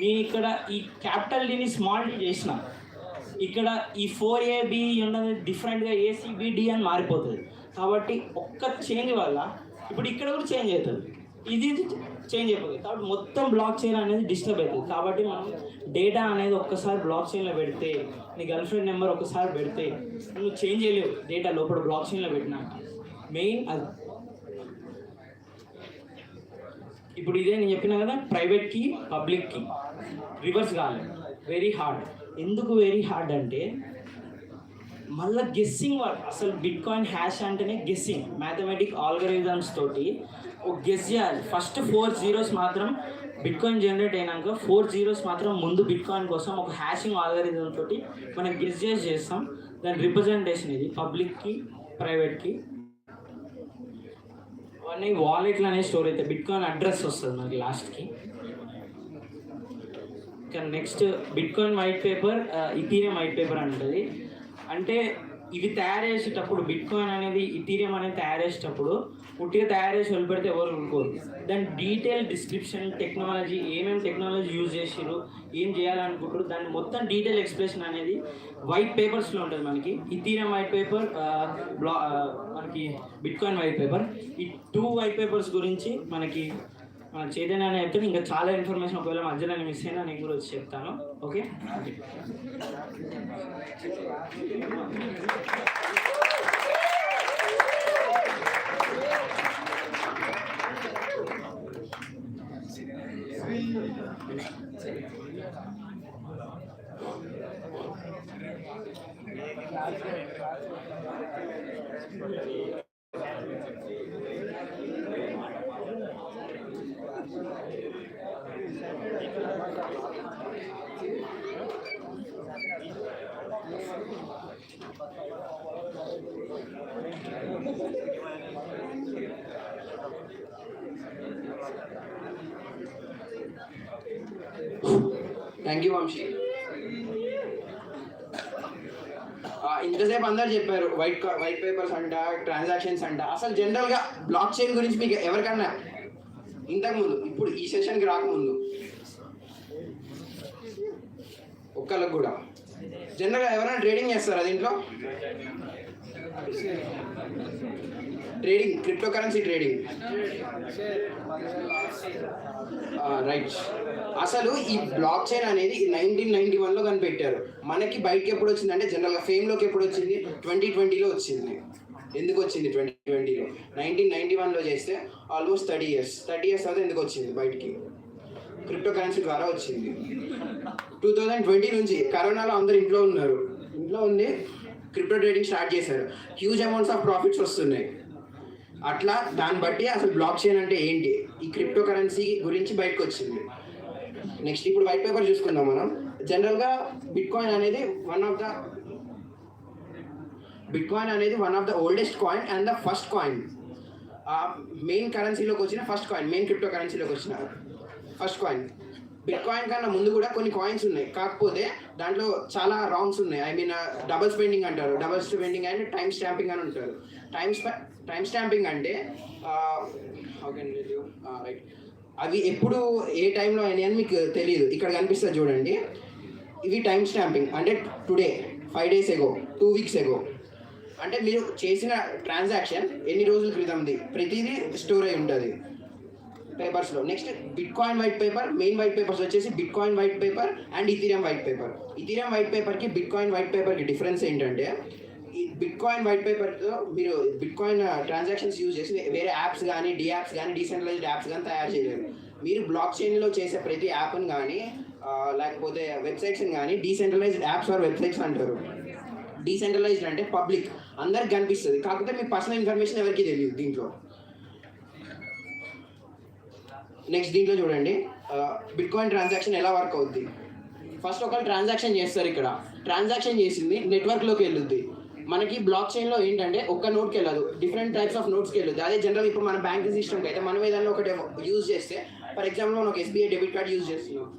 నేను ఇక్కడ ఈ క్యాపిటల్ డీని స్మాల్ డీ చేసిన, ఇక్కడ ఈ 4AB ఉన్నది డిఫరెంట్గా ACBD అని మారిపోతుంది. కాబట్టి ఒక్క చేంజ్ వల్ల ఇప్పుడు ఇక్కడ కూడా చేంజ్ అవుతుంది. ఇది చేంజ్ అయిపోతుంది. కాబట్టి మొత్తం బ్లాక్ చైన్ అనేది డిస్టర్బ్ అవుతుంది. కాబట్టి మనం డేటా అనేది ఒక్కసారి బ్లాక్ చైన్లో పెడితే, నీ గర్ల్ ఫ్రెండ్ నెంబర్ ఒకసారి పెడితే నువ్వు చేంజ్ చేయలేవు డేటా లోపల బ్లాక్ చైన్లో పెట్టినాక. మెయిన్ అది. ఇప్పుడు ఇదే నేను చెప్పినా కదా, ప్రైవేట్కి పబ్లిక్కి రివర్స్ కాలేదు. Very hard. ఎందుకు వెరీ హార్డ్ అంటే మళ్ళీ గెస్సింగ్ వర్క్. అసలు బిట్ కాయిన్ హ్యాష్ అంటేనే గెస్సింగ్. మ్యాథమెటిక్ ఆల్గరిథమ్స్ తోటి ఒక గెస్ చేయాలి. ఫస్ట్ 4 zeros మాత్రం బిట్ కాయిన్ జనరేట్ అయినాక 4 zeros మాత్రం ముందు బిట్ కాయిన్ కోసం ఒక హ్యాషింగ్ ఆల్గరిథం తోటి మనం గెస్ చేస్తాం. దాని రిప్రజెంటేషన్ ఇది పబ్లిక్కి ప్రైవేట్కి. అవన్నీ వాలెట్లు అనేది స్టోర్ అవుతాయి. బిట్ కాయిన్ అడ్రస్ వస్తుంది మనకి లాస్ట్కి. Next bitcoin white paper, Ethereum white paper అని ఉంటుంది. అంటే ఇవి తయారు చేసేటప్పుడు బిట్ కాయిన్ అనేది ఇథీరియం అనేది తయారు చేసేటప్పుడు పుట్టిగా తయారు చేసి వదిలిపెడితే ఎవరు ఊరుకోరు. దాని డీటెయిల్ డిస్క్రిప్షన్, టెక్నాలజీ ఏమేమి టెక్నాలజీ యూజ్ చేసారు, ఏం చేయాలనుకుంటారు, దాని మొత్తం డీటెయిల్ ఎక్స్ప్లెనేషన్ అనేది వైట్ పేపర్స్లో ఉంటుంది మనకి. ఇథీరియం వైట్ పేపర్, మనకి బిట్ కాయిన్ వైట్ పేపర్. ఈ 2 వైట్ పేపర్స్ గురించి మనకి మన చైతన్య అని చెప్తే ఇంకా చాలా ఇన్ఫర్మేషన్ ఒకవేళ మధ్యలో మిస్ అయినా నేను కూడా వచ్చి చెప్తాను. ఓకే. Thank you Vamsi. ఇంతసేపు అందరు చెప్పారు వైట్ పేపర్స్ అంట, ట్రాన్సాక్షన్స్ అంట. అసలు జనరల్గా బ్లాక్ చైన్ గురించి మీకు ఎవరికన్నా ఇంతకుముందు, ఇప్పుడు ఈ సెషన్కి రాకముందు ఒక్కళ్ళకి కూడా జనరల్గా ఎవరైనా ట్రేడింగ్ చేస్తారా దీంట్లో? Trading, crypto currency trading. Right. అసలు ఈ బ్లాక్ చైన్ అనేది 1991లో కనిపెట్టారు. మనకి బయటకి ఎప్పుడు వచ్చిందంటే జనరల్గా ఫేమ్లోకి ఎప్పుడు వచ్చింది? 2020లో వచ్చింది. ఎందుకు వచ్చింది 2020లో? 1991లో చేస్తే ఆల్మోస్ట్ 30 years తర్వాత ఎందుకు వచ్చింది బయటికి? క్రిప్టో కరెన్సీ ద్వారా వచ్చింది. 2020 నుంచి కరోనాలో అందరు ఇంట్లో ఉన్నారు. ఇంట్లో ఉండి క్రిప్టో ట్రేడింగ్ స్టార్ట్ చేశారు. హ్యూజ్ అమౌంట్స్ ఆఫ్ ప్రాఫిట్స్ వస్తున్నాయి. అట్లా దాన్ని బట్టి అసలు బ్లాక్ చైన్ అంటే ఏంటి, ఈ క్రిప్టో కరెన్సీ గురించి బయటకు వచ్చింది. నెక్స్ట్ ఇప్పుడు వైట్ పేపర్ చూసుకుందాం మనం. జనరల్గా బిట్ కాయిన్ అనేది one of the oldest coin and the first coin. Main కరెన్సీలోకి వచ్చిన ఫస్ట్ కాయిన్, మెయిన్ క్రిప్టో కరెన్సీలోకి వచ్చిన ఫస్ట్ కాయిన్. బిట్ కాయిన్ కన్నా ముందు కూడా కొన్ని కాయిన్స్ ఉన్నాయి, కాకపోతే దాంట్లో చాలా రాంగ్స్ ఉన్నాయి. ఐ మీన్ డబుల్ స్పెండింగ్ అంటారు, double spending and time stamping అని ఉంటారు. టైం స్టాంపింగ్ అంటే రైట్, అవి ఎప్పుడు ఏ టైంలో అయినాయి అని మీకు తెలియదు. ఇక్కడ కనిపిస్తుంది చూడండి, ఇవి టైం స్టాంపింగ్. అంటే today, 5 days ago, 2 weeks ago. అంటే మీరు చేసిన ట్రాన్సాక్షన్ ఎన్ని రోజుల క్రితంది ప్రతిదీ స్టోర్ అయి ఉంటుంది పేపర్స్లో. Next bitcoin white paper, main white papers వచ్చేసి bitcoin white paper and Ethereum white paper. Ethereum white పేపర్కి బిట్ కాయిన్ వైట్ పేపర్కి డిఫరెన్స్ ఏంటంటే, ఈ బిట్ కాయిన్ వైట్ పేపర్తో మీరు బిట్ కాయిన్ ట్రాన్సాక్షన్స్ యూజ్ చేసి వేరే యాప్స్ కానీ, యాప్స్ కానీ, డీసెంట్రలైజ్డ్ యాప్స్ కానీ తయారు చేయలేరు. మీరు బ్లాక్ చైన్లో చేసే ప్రతి యాప్ని కానీ లేకపోతే వెబ్సైట్స్ని కానీ డీసెంట్రలైజ్డ్ యాప్స్ ఆర్ వెబ్సైట్స్ అంటారు. డీసెంట్రలైజ్డ్ అంటే పబ్లిక్, అందరికి కనిపిస్తుంది, కాకపోతే మీ పర్సనల్ ఇన్ఫర్మేషన్ ఎవరికి తెలియదు దీంట్లో. నెక్స్ట్ దీంట్లో చూడండి బిట్ కాయిన్ ట్రాన్సాక్షన్ ఎలా వర్క్ అవుద్ది. ఫస్ట్ ఒకళ్ళు ట్రాన్సాక్షన్ చేస్తారు. ఇక్కడ ట్రాన్సాక్షన్ చేసింది నెట్వర్క్లోకి వెళ్ళుద్ది. మనకి బ్లాక్ చైన్లో ఏంటంటే ఒక్క నోట్కి వెళ్ళదు, డిఫరెంట్ టైప్స్ ఆఫ్ నోట్స్కి వెళ్ళదు. అదే జనరల్ ఇప్పుడు మన బ్యాంకింగ్ సిస్టమ్కి అయితే మనం ఏదైనా ఒకటి యూజ్ చేస్తే, ఫర్ ఎగ్జాంపుల్ మనం ఒక ఎస్బీఐ డెబిట్ కార్డ్ యూజ్ చేస్తున్నాం.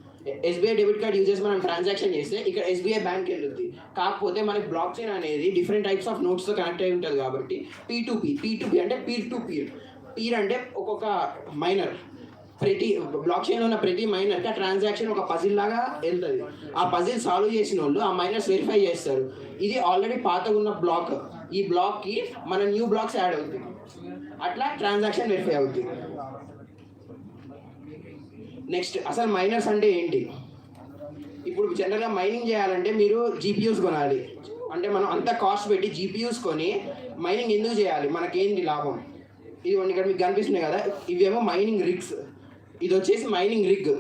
ఎస్బీఐ డెబిట్ కార్డ్ యూజ్ చేసి మనం ట్రాన్సాక్షన్ చేస్తే ఇక్కడ ఎస్బీఐ బ్యాంక్కి వెళ్ళుద్ది. కాకపోతే మనకి బ్లాక్ చైన్ అనేది డిఫరెంట్ టైప్స్ ఆఫ్ నోట్స్తో కనెక్ట్ అయి ఉంటుంది కాబట్టి P2P అంటే పీర్ టు పీర్. పీర్ అంటే ఒక్కొక్క మైనర్, ప్రతి బ్లాక్ చైన్లో ఉన్న ప్రతి మైనర్కి ఆ ట్రాన్సాక్షన్ ఒక పజిల్ లాగా వెళ్తుంది. ఆ పజిల్ సాల్వ్ చేసిన వాళ్ళు ఆ మైనర్స్ వెరిఫై చేస్తారు. ఇది ఆల్రెడీ పాతగా ఉన్న బ్లాక్, ఈ బ్లాక్కి మన న్యూ బ్లాక్స్ యాడ్ అవుతుంది. అట్లా ట్రాన్సాక్షన్ వెరిఫై అవుతుంది. నెక్స్ట్ అసలు మైనర్స్ అంటే ఏంటి? ఇప్పుడు జనరల్గా మైనింగ్ చేయాలంటే మీరు జీపీయూస్ కొనాలి. అంటే మనం అంత కాస్ట్ పెట్టి జీపీయూస్ కొని మైనింగ్ ఎందుకు చేయాలి? మనకేంటి లాభం? ఇది ఇక్కడ మీకు కనిపిస్తుంది కదా, ఇవేమో మైనింగ్ రిగ్స్, ఇది వచ్చేసి మైనింగ్ రిగ్,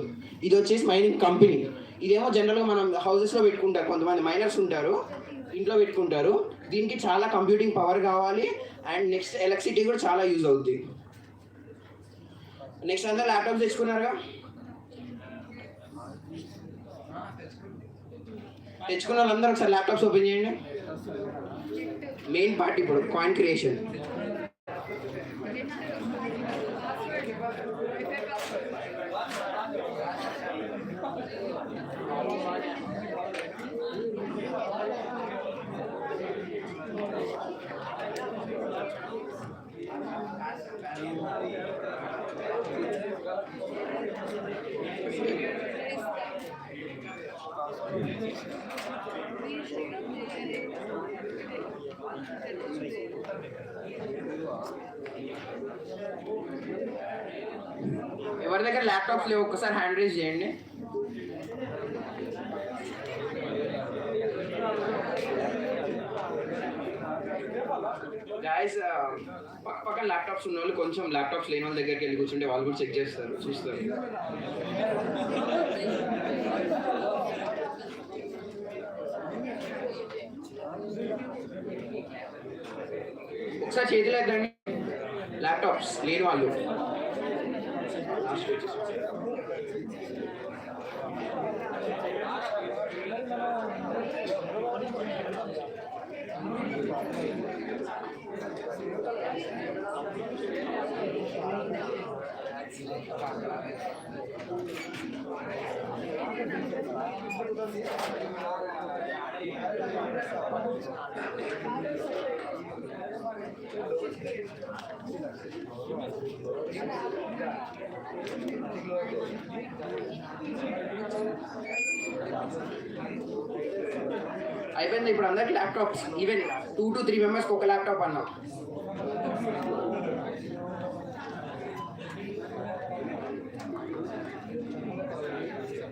ఇది వచ్చేసి మైనింగ్ కంపెనీ. ఇదేమో జనరల్గా మనం హౌసెస్లో పెట్టుకుంటారు, కొంతమంది మైనర్స్ ఉంటారు ఇంట్లో పెట్టుకుంటారు. దీనికి చాలా కంప్యూటింగ్ పవర్ కావాలి అండ్ నెక్స్ట్ ఎలక్ట్రిసిటీ కూడా చాలా యూజ్ అవుతుంది. నెక్స్ట్ అందరూ ల్యాప్టాప్స్ తెచ్చుకున్నారుగా? తెచ్చుకున్న వాళ్ళందరూ ఒకసారి ల్యాప్టాప్స్ ఓపెన్ చేయండి. మెయిన్ పార్ట్ ఇప్పుడు కాయిన్ క్రియేషన్. ఎవరి దగ్గర ల్యాప్టాప్స్ లేవు ఒక్కసారి హ్యాండ్ రేజ్ చేయండి. గాయస్ పక్కన ల్యాప్టాప్స్ ఉన్న వాళ్ళు కొంచెం ల్యాప్టాప్స్ లేని వాళ్ళ దగ్గరికి వెళ్ళి కూర్చుంటే వాళ్ళు కూడా చెక్ చేస్తారు, చూస్తారు. ఒకసారి చేతిలో ఎత్తండి ల్యాప్టాప్స్ లేని వాళ్ళు. అయిపోయింది. ఇప్పుడు అందరికి ల్యాప్టాప్స్, ఈవెన్ 2 to 3 మెంబర్స్కి ఒక ల్యాప్టాప్ అన్నాం.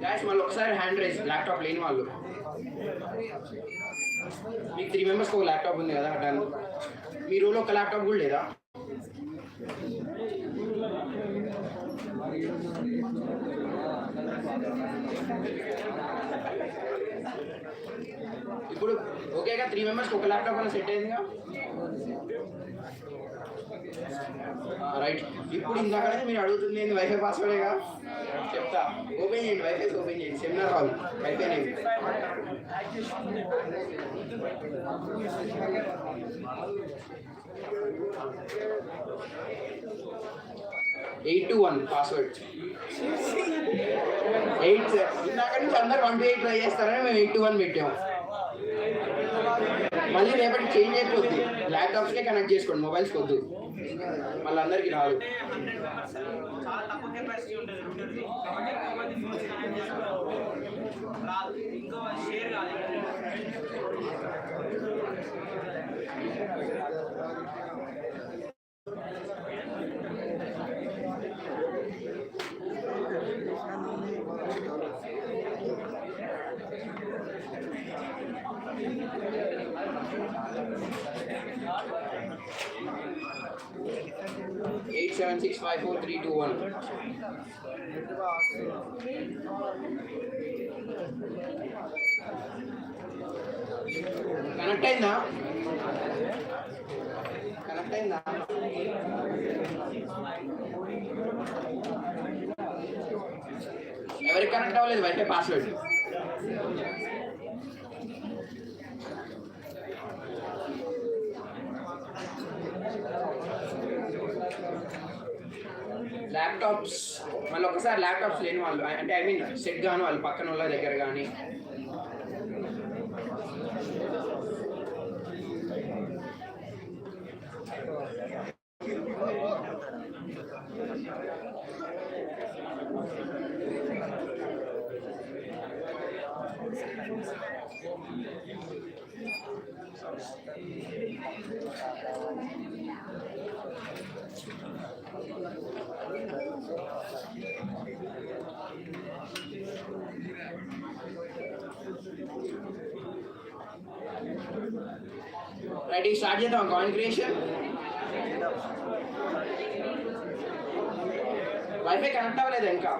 గ్యాస్ మళ్ళీ ఒకసారి హ్యాండ్ రైజ్ ల్యాప్టాప్ లేని వాళ్ళు. మీకు 3 మెంబర్స్కి ఒక ల్యాప్టాప్ ఉంది కదా, డన్. మీ రూమ్లో ఒక ల్యాప్టాప్ కూడా లేదా? ఇప్పుడు ఓకేగా 3 మెంబర్స్కి ఒక ల్యాప్టాప్ అన్న సెట్ అయిందిగా, రైట్. ఇప్పుడు ఇందాక మీరు అడుగుతుంది ఏంటి? వైఫై పాస్వర్డేగా చెప్తా. ఓపెన్ చేయండి, వైఫై ఓపెన్ చేయండి. Seminar hall wifi name. (821) password. 8 ఇందాక నుంచి అందరు 1 to 8 ట్రై చేస్తారని మేము 821 పెట్టాము. మళ్ళీ రేపటి చేంజ్ అయిపోద్ది. ల్యాప్టాప్స్కే కనెక్ట్ చేసుకోండి, మొబైల్స్కి వద్దు, మళ్ళీ అందరికీ రాదు. (87654-321) కనెక్ట్ అయిందా? కనెక్ట్ అయిందా? ఎవరికి కనెక్ట్ అవ్వలేదు వైఫై పాస్వర్డ్? ల్యాప్టాప్స్ మళ్ళీ ఒకసారి ల్యాప్టాప్స్ లేని వాళ్ళు, అంటే ఐ మీన్ సెట్ గాను వాళ్ళు పక్కన వాళ్ళ దగ్గర కానీ. రైట్, స్టార్ట్ చేద్దాం కాయిన్ క్రియేషన్. వైఫై కనెక్ట్ అవ్వలేదు ఇంకా.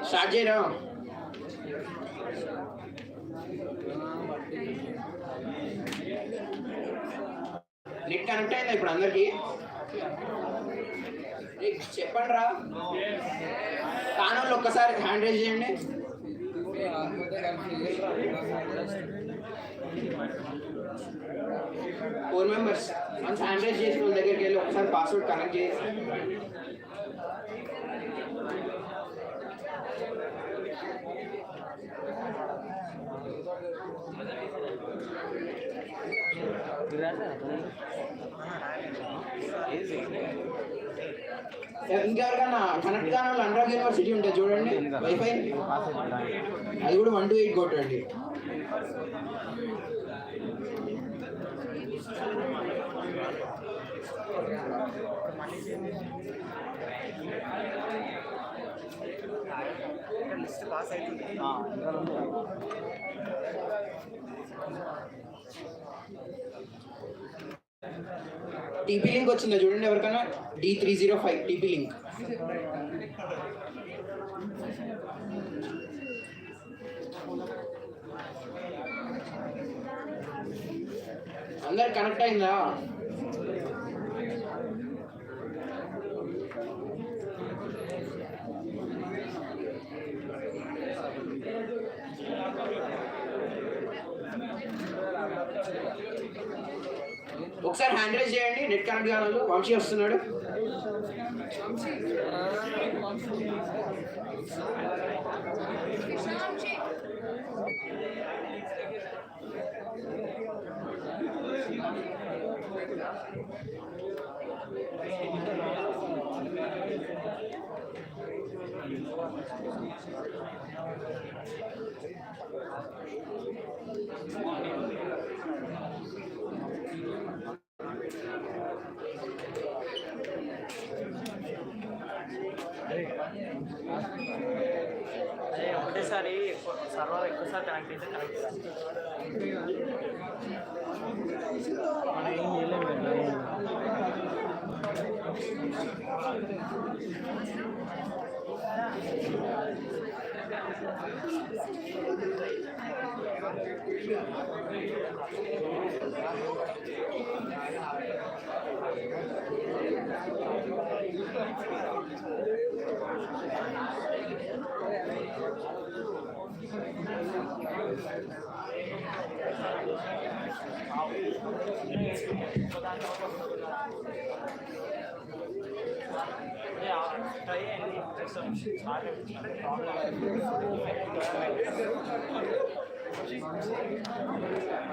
స్టార్ట్ చేయరా. నెట్ కనెక్ట్ అయిందా ఇప్పుడు అందరికి? చెప్పండి రా, కానోళ్ళు ఒక్కసారి హ్యాండ్ రైజ్ చేయండి. Four members once hand raise చేసిన వాళ్ళ దగ్గరికి వెళ్ళి ఒకసారి పాస్వర్డ్ కనెక్ట్ చేసి ఇంకెవరికైనా కనెక్ట్ కాని వాళ్ళు అనురాగ్ యూనివర్సిటీ ఉంటుంది చూడండి వైఫై, అది కూడా 1 to 8 కొట్టండి. టీపీ లింక్ వచ్చిందా చూడండి ఎవరికైనా, D305 టీపీ లింక్. అందరు కనెక్ట్ అయిందా? ఒకసారి హ్యాండ్ రైజ్ చేయండి నెట్ కనెక్ట్ కాని వాళ్ళు. వంశీ వస్తున్నాడు. అదే ఒకటేసారి సర్వర్ ఎక్కువసారి కనెక్ట్ అయితే కనెక్ట్ మనం ఏం చేయలేము.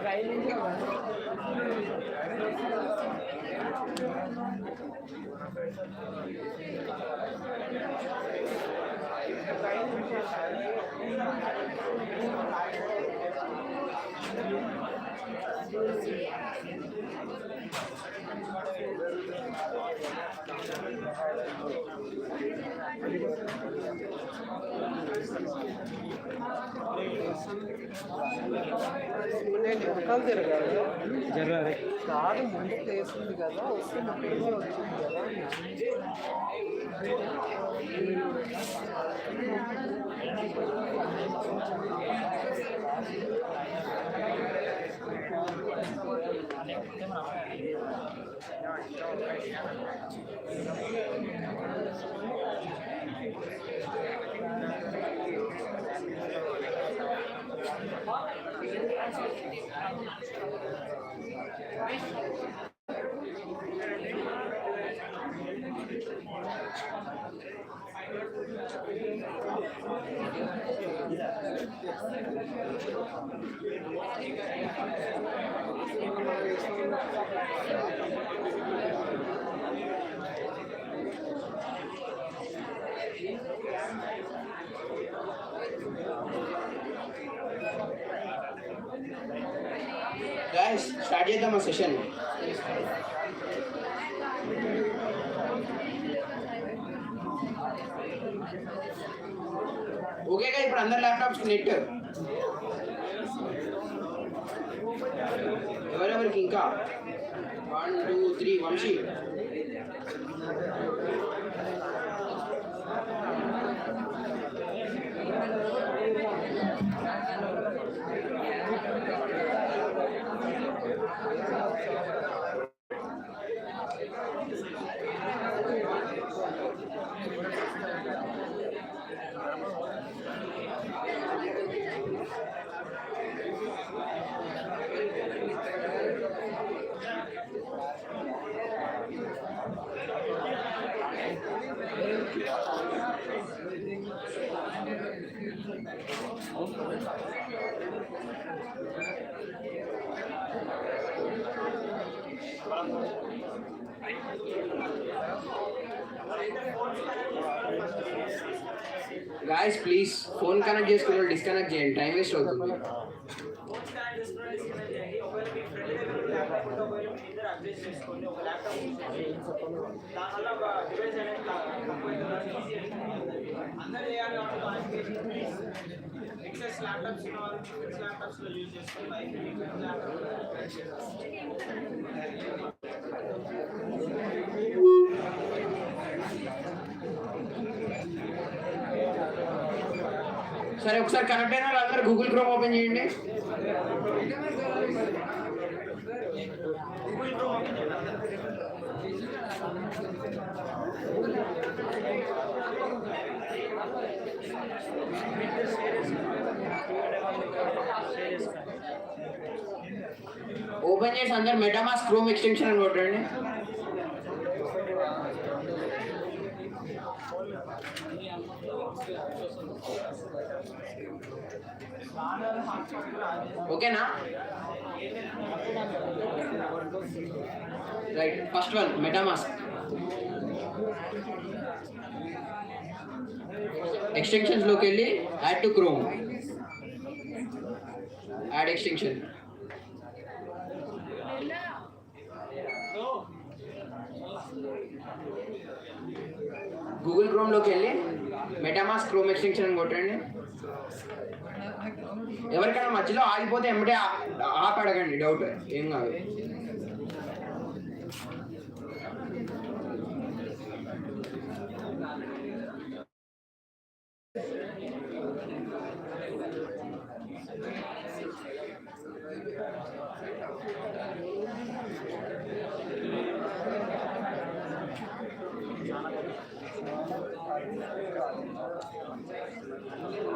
Try and start జరగాలి కాదు ముందు ప్లేస్ ఉంది కదా వస్తే వచ్చింది కదా. Guys, start చేద్దామా సెషన్. ఓకేగా ఇప్పుడు అందరు ల్యాప్టాప్స్ నెట్ ఎవరెవరికి ఇంకా 1 2 3 Vamsi guys please phone connect చేసుకుని డిస్కనెక్ట్ చేయండి, టైం వేస్ట్ అవుతుంది. సరే ఒకసారి కనెక్ట్ అయిన వాళ్ళు అందరూ గూగుల్ క్రోమ్ ఓపెన్ చేయండి. ఓపెన్ చేసి అందరు మెటామాస్క్ క్రోమ్ ఎక్స్టెన్షన్ అని కొట్టండి. ఓకేనా? Right, first one MetaMask. Extensions లోకి వెళ్ళి add to Chrome, add extension. Google Chrome లోకి వెళ్ళి మెటామాస్క్ క్రోమ్ ఎక్స్టెన్షన్ అని కొట్టండి. ఎవరికైనా మధ్యలో ఆగిపోతే ఎమ్మటే ఆప్ అడగండి, డౌట్ ఏం కాదు.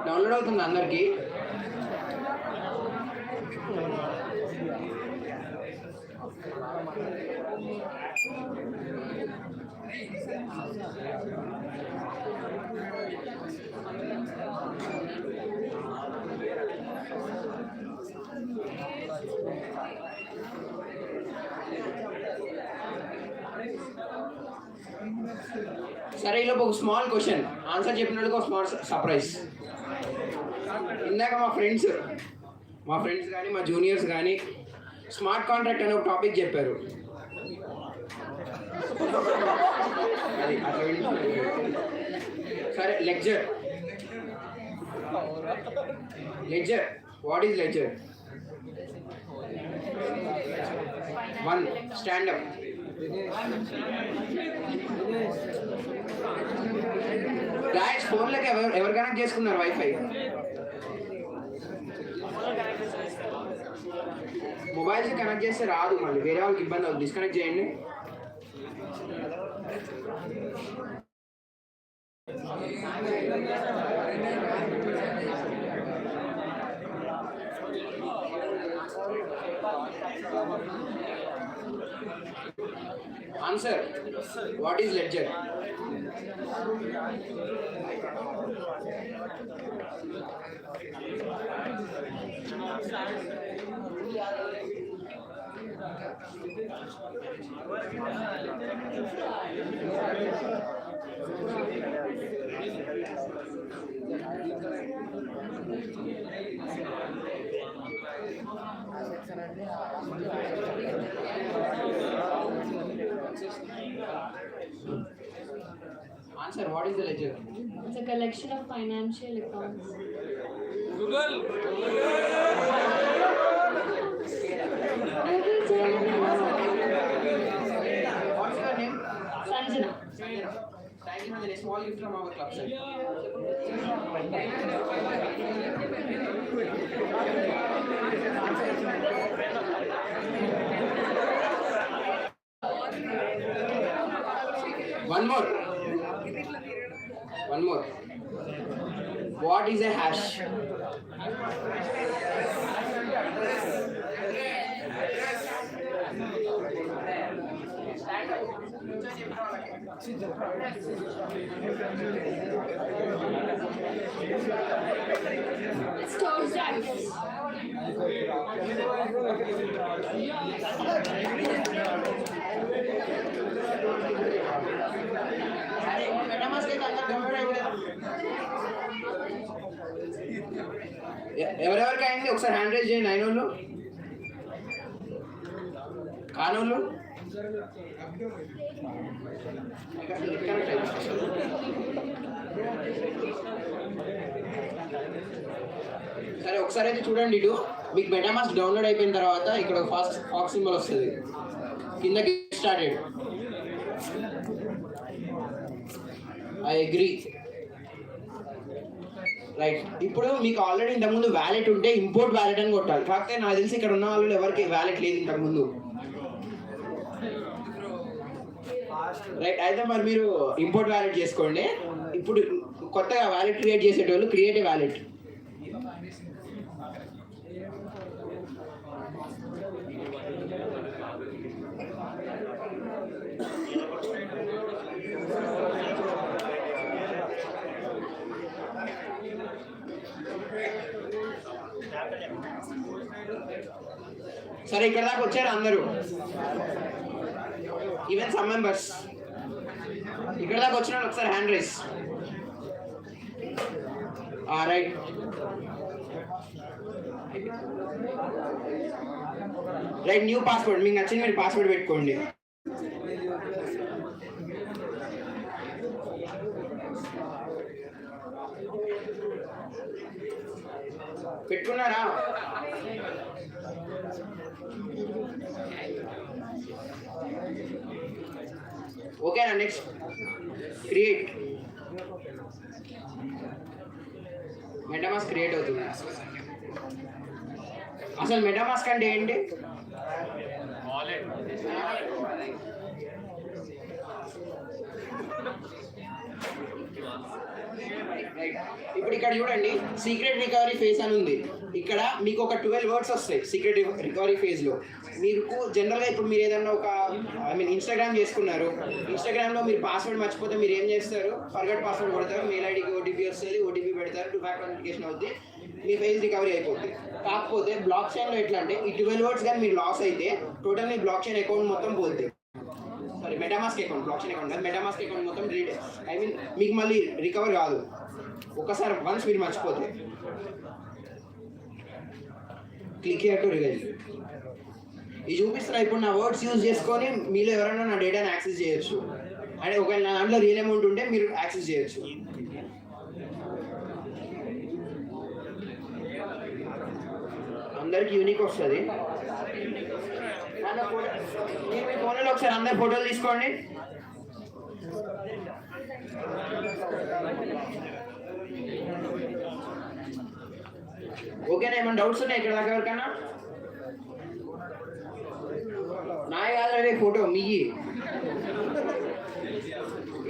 డౌన్లోడ్ అవుతుంది అందరికి. సరే, ఈలోపు ఒక స్మాల్ క్వశ్చన్, ఆన్సర్ చెప్పిన వాళ్ళకి ఒక స్మాల్ సర్ప్రైజ్. ఇందాక మా ఫ్రెండ్స్ కానీ మా జూనియర్స్ కానీ స్మార్ట్ కాంట్రాక్ట్ అనే ఒక టాపిక్ చెప్పారు. అది అట్లా సరే, ledger. What is ledger? 1 stand up. Guys ఫోన్లకి ఎవరు కనెక్ట్ చేసుకున్నారు వైఫై? మొబైల్స్ కనెక్ట్ చేస్తే రాదు, మళ్ళీ వేరే వాళ్ళకి ఇబ్బంది అవుతుంది. డిస్కనెక్ట్ చేయండి. Answer. What is ledger? Answer, what is the ledger? It's a collection of financial accounts. What's your name? Sanjana. Thank you for the small gift from our club side. One more. One more. What is a hash? Stores that. ఎవరెవరికి అయింది ఒకసారి hand raise చేయండి. అయినోళ్ళు కానోళ్ళు సరే ఒకసారి అయితే చూడండి. ఇటు మీకు మెటామాస్క్ డౌన్లోడ్ అయిపోయిన తర్వాత ఇక్కడ ఫాక్స్ సింబల్ వస్తుంది కిందకి స్టార్టెడ్. I agree. రైట్. ఇప్పుడు మీకు ఆల్రెడీ ఇంతకుముందు వ్యాలెట్ ఉంటే ఇంపోర్ట్ వ్యాలెట్ అని కొట్టాలి. కాకపోతే నాకు తెలిసి ఇక్కడ ఉన్న వాళ్ళు ఎవరికి వ్యాలెట్ లేదు ఇంతకుముందు. రైట్. అయితే మరి మీరు ఇంపోర్ట్ వ్యాలెట్ చేసుకోండి. ఇప్పుడు కొత్తగా వ్యాలెట్ క్రియేట్ చేసేటోళ్ళు క్రియేట్ ఏ వ్యాలెట్. సరే ఇక్కడ దాకా వచ్చారు అందరూ, ఈవెన్ సమ్ మెంబర్స్. ఇక్కడ దాకా వచ్చిన వాళ్ళు ఒకసారి hand raise. Right. Right. New password మీకు నచ్చింది మీరు పాస్వర్డ్ పెట్టుకోండి. పెట్టుకున్నారా? ఓకేనా? Next create. మెటామాస్క్ క్రియేట్ అవుతుంది. అసలు మెటామాస్క్ అంటే ఏంటి? ఇప్పుడు ఇక్కడ చూడండి, సీక్రెట్ రికవరీ ఫేజ్ అని ఉంది. ఇక్కడ మీకు ఒక 12 వర్డ్స్ వస్తాయి సీక్రెట్ రికవరీ ఫేజ్లో. మీకు జనరల్గా ఇప్పుడు మీరు ఏదన్నా ఒక ఇన్స్టాగ్రామ్ చేసుకున్నారు, ఇన్స్టాగ్రామ్లో మీరు పాస్వర్డ్ మర్చిపోతే మీరు ఏం చేస్తారు? ఫర్గట్ పాస్వర్డ్ కొడతారు, మెయిల్ ఐడికి ఓటీపీ వస్తుంది, ఓటీపీ పెడతారు, 2 ఫ్యాక్టర్ అథెంటికేషన్ అవుతుంది, మీ ఫేజ్ రికవరీ అయిపోతుంది. కాకపోతే బ్లాక్ చైన్లో ఎట్లా అంటే ఈ 12 వర్డ్స్ కానీ మీరు లాస్ అయితే టోటల్ మీ బ్లాక్ చైన్ అకౌంట్ మొత్తం పోతుంది. Sorry, MetaMask account, block chain account కాదు, మెటామాస్క్ అకౌంట్ మొత్తం డిలీట్. మీకు మళ్ళీ రికవర్ కాదు ఒకసారి వన్స్ మీరు మర్చిపోతే. Click here to revise. ఇది చూపిస్తున్నా. ఇప్పుడు నా వర్డ్స్ యూజ్ చేసుకొని మీలో ఎవరైనా నా డేటాని యాక్సెస్ చేయొచ్చు. అంటే ఒకవేళ నా దాంట్లో రియల్ అమౌంట్ ఉంటే మీరు యాక్సెస్ చేయొచ్చు. అందరికి యూనిక్ వస్తుంది. మీరు మీ ఫోన్లో ఒకసారి అందరి ఫోటోలు తీసుకోండి. ఓకేనా? ఏమైనా డౌట్స్ ఉన్నాయి ఇక్కడ దాకా ఎవరికైనా? నా కాదు అదే ఫోటో మీ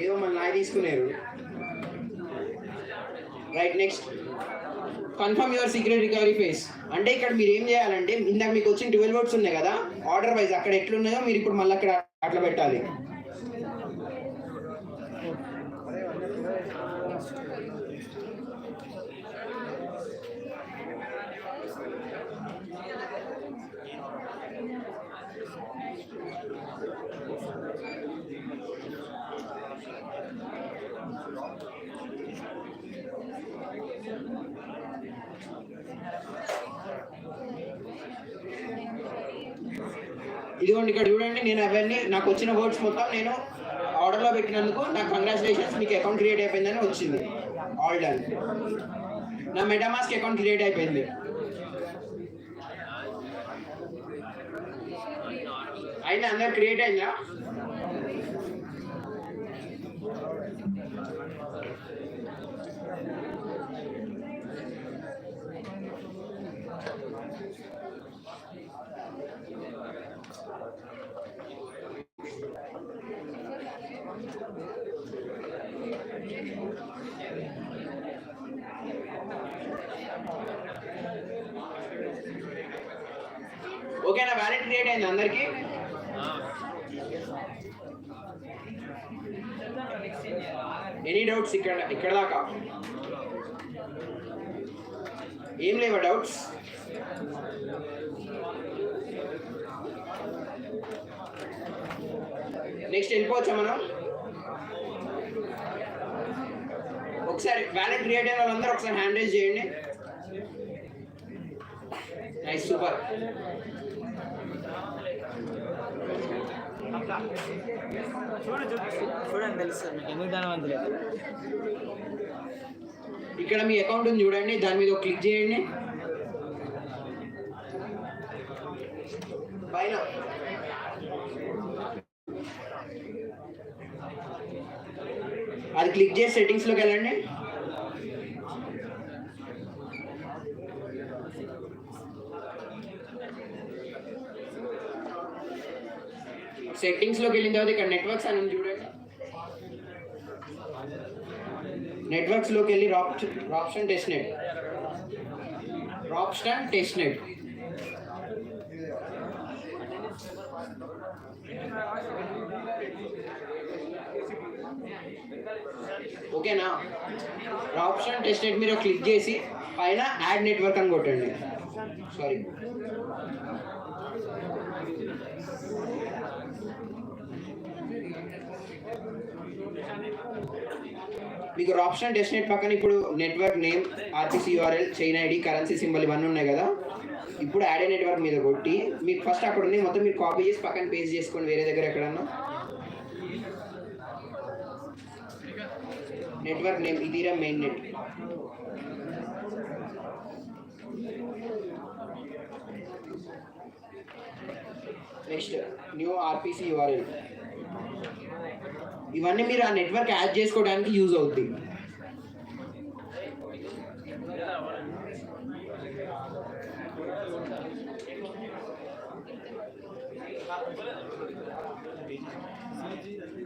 ఏదో మళ్ళీ నా తీసుకున్నారు. Right. Next confirm your secret recovery face. అంటే ఇక్కడ మీరు ఏం చేయాలంటే ఇందాక మీకు వచ్చిన 12 వర్డ్స్ ఉన్నాయి కదా, ఆర్డర్ వైజ్ అక్కడ ఎట్లున్నాయో మీరు ఇప్పుడు మళ్ళీ అక్కడ అట్లా పెట్టాలి. ఇదిగోండి ఇక్కడ చూడండి, నేను అవన్నీ నాకు వచ్చిన వర్డ్స్ మొత్తం నేను ఆర్డర్లో పెట్టినందుకు నాకు కంగ్రాచులేషన్స్, మీకు అకౌంట్ క్రియేట్ అయిపోయిందని వచ్చింది. All done. నా మెటామాస్క్ అకౌంట్ క్రియేట్ అయిపోయింది. అయినా అందరు క్రియేట్ అయిందా? ఓకేనా? వ్యాలెట్ క్రియేట్ అయింది అందరికి? Any doubts? ఇక్కడ దాకా ఏం లేవా డౌట్స్? నెక్స్ట్ వెళ్ళిపోవచ్చా మనం? ఒకసారి వ్యాలెట్ క్రియేట్ అయిన వాళ్ళందరూ ఒకసారి హ్యాండ్ రైజ్ చేయండి. Nice, super. చూడండి తెలుస్తుంది మీకు ఎందుకు ధనవంతులేదు. ఇక్కడ మీ అకౌంట్ ఉంది చూడండి, దాని మీద క్లిక్ చేయండి. పైన అది క్లిక్ చేసి సెట్టింగ్స్లోకి వెళ్ళండి. సెట్టింగ్స్లోకి వెళ్ళిన తర్వాత ఇక్కడ నెట్వర్క్స్ అని ఉంది చూడండి. నెట్వర్క్స్లోకి వెళ్ళి రాప్షన్ టెస్ట్నెట్ ఓకేనా? రాప్షన్ టెస్ట్నెట్ మీరు క్లిక్ చేసి పైన యాడ్ నెట్వర్క్ అని కొట్టండి. సారీ, మీకు రాప్షన్ టెస్ట్నెట్ పక్కన ఇప్పుడు network name, RPC URL, chain ID, currency symbol ఇవన్నీ ఉన్నాయి కదా. ఇప్పుడు యాడ్ నెట్వర్క్ మీద కొట్టి మీకు ఫస్ట్ అక్కడ ఉంది మొత్తం మీరు కాపీ చేసి పక్కన పేస్ట్ చేసుకోండి వేరే దగ్గర ఎక్కడన్నా. నెట్వర్క్ నేమ్ ఇదిరా main net. Next new RPC URL. ఇవన్నీ మీరు ఆ నెట్వర్క్ యాడ్ చేసుకోవడానికి యూజ్ అవుతుంది.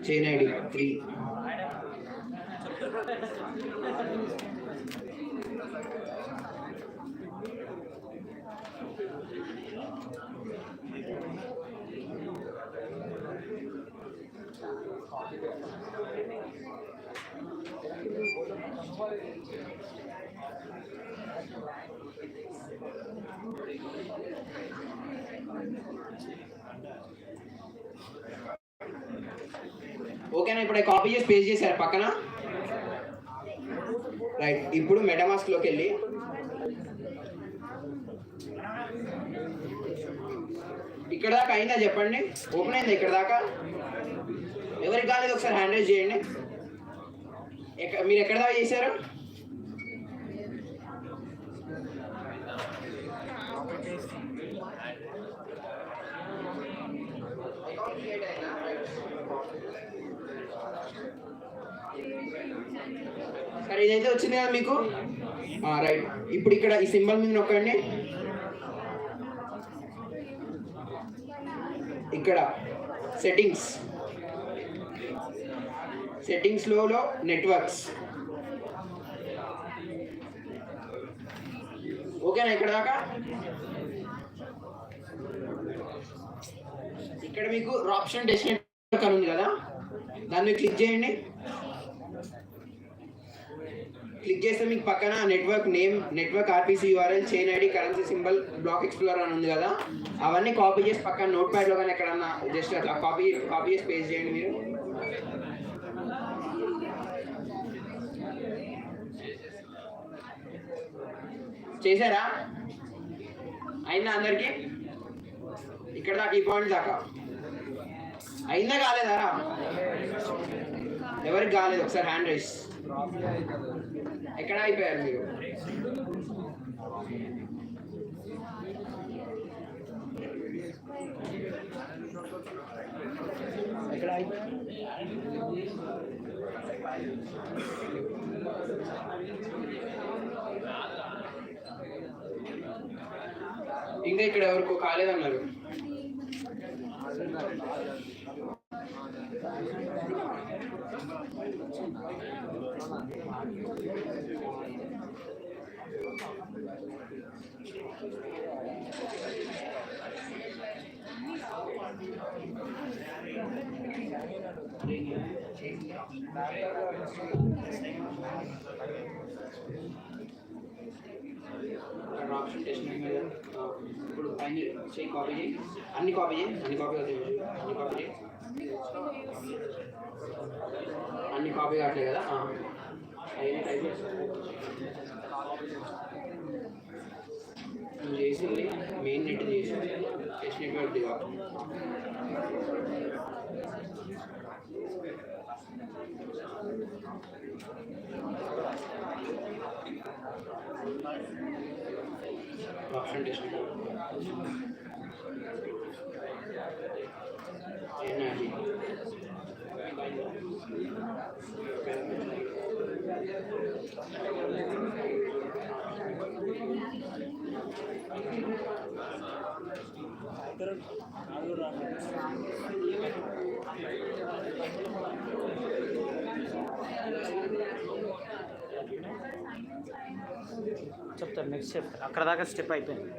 Chain ID 3. ఓకేనా? ఇప్పుడు కాపీ చేసి పేస్ట్ చేశారు పక్కన. రైట్, ఇప్పుడు మెటామాస్క్లోకి వెళ్ళి ఇక్కడ దాకా అయిందా చెప్పండి? ఓపెన్ అయిందా ఇక్కడ దాకా? ఎవరికి కాలేదు ఒకసారి హ్యాండ్ రైజ్ చేయండి. మీరు ఎక్కడ దాకా చేశారు? సరే, ఇదైతే వచ్చింది కదా మీకు. రైట్, ఇప్పుడు ఇక్కడ ఈ సింబల్ మీద నొక్కండి. ఇక్కడ సెట్టింగ్స్లో నెట్వర్క్స్. ఓకేనా? ఇక్కడ దాకా ఇక్కడ మీకు ఆప్షన్ డెస్టినేషన్ ఉంది కదా, దాన్ని క్లిక్ చేయండి. క్లిక్ చేస్తే మీకు పక్కన network name, network RPC URL, chain ID, currency symbol, block explorer అని ఉంది కదా, అవన్నీ కాపీ చేసి పక్కన నోట్ ప్యాడ్లో కానీ ఎక్కడన్నా జస్ట్ అట్లా కాపీ చేసి పేస్ట్ చేయండి మీరు. చేశారా? అయిందా అందరికి? ఇక్కడ దాకా, ఈ పాయింట్ దాకా అయిందా కాలేదారా? ఎవరికి కాలేదు ఒకసారి హ్యాండ్ రైస్. ఎక్కడ అయిపోయారు మీరు? ఎక్కడ అయిపోయారు? ఇంకా ఇక్కడ ఎవరికో కాలేదన్నారు. ఆప్షన్ టెస్ట్ ఇప్పుడు పైన చేయి, కాపీ చేయి, అన్ని కాపీ చేయి, అన్ని కాపీ అవుతాయి, అన్ని కాపీ చేయి, అన్ని కాపీ కావట్లేదు కదా, అవన్నీ టైప్ నువ్వు చేసింది మెయిన్ నెట్ చేసి టెస్ట్ నెట్వర్క్ కాదు. ఆప్షన్ టెస్ట్ ఎనర్జీ చెప్తారు నెక్స్ట్ చెప్తారు. అక్కడ దాకా స్టెప్ అయిపోయింది.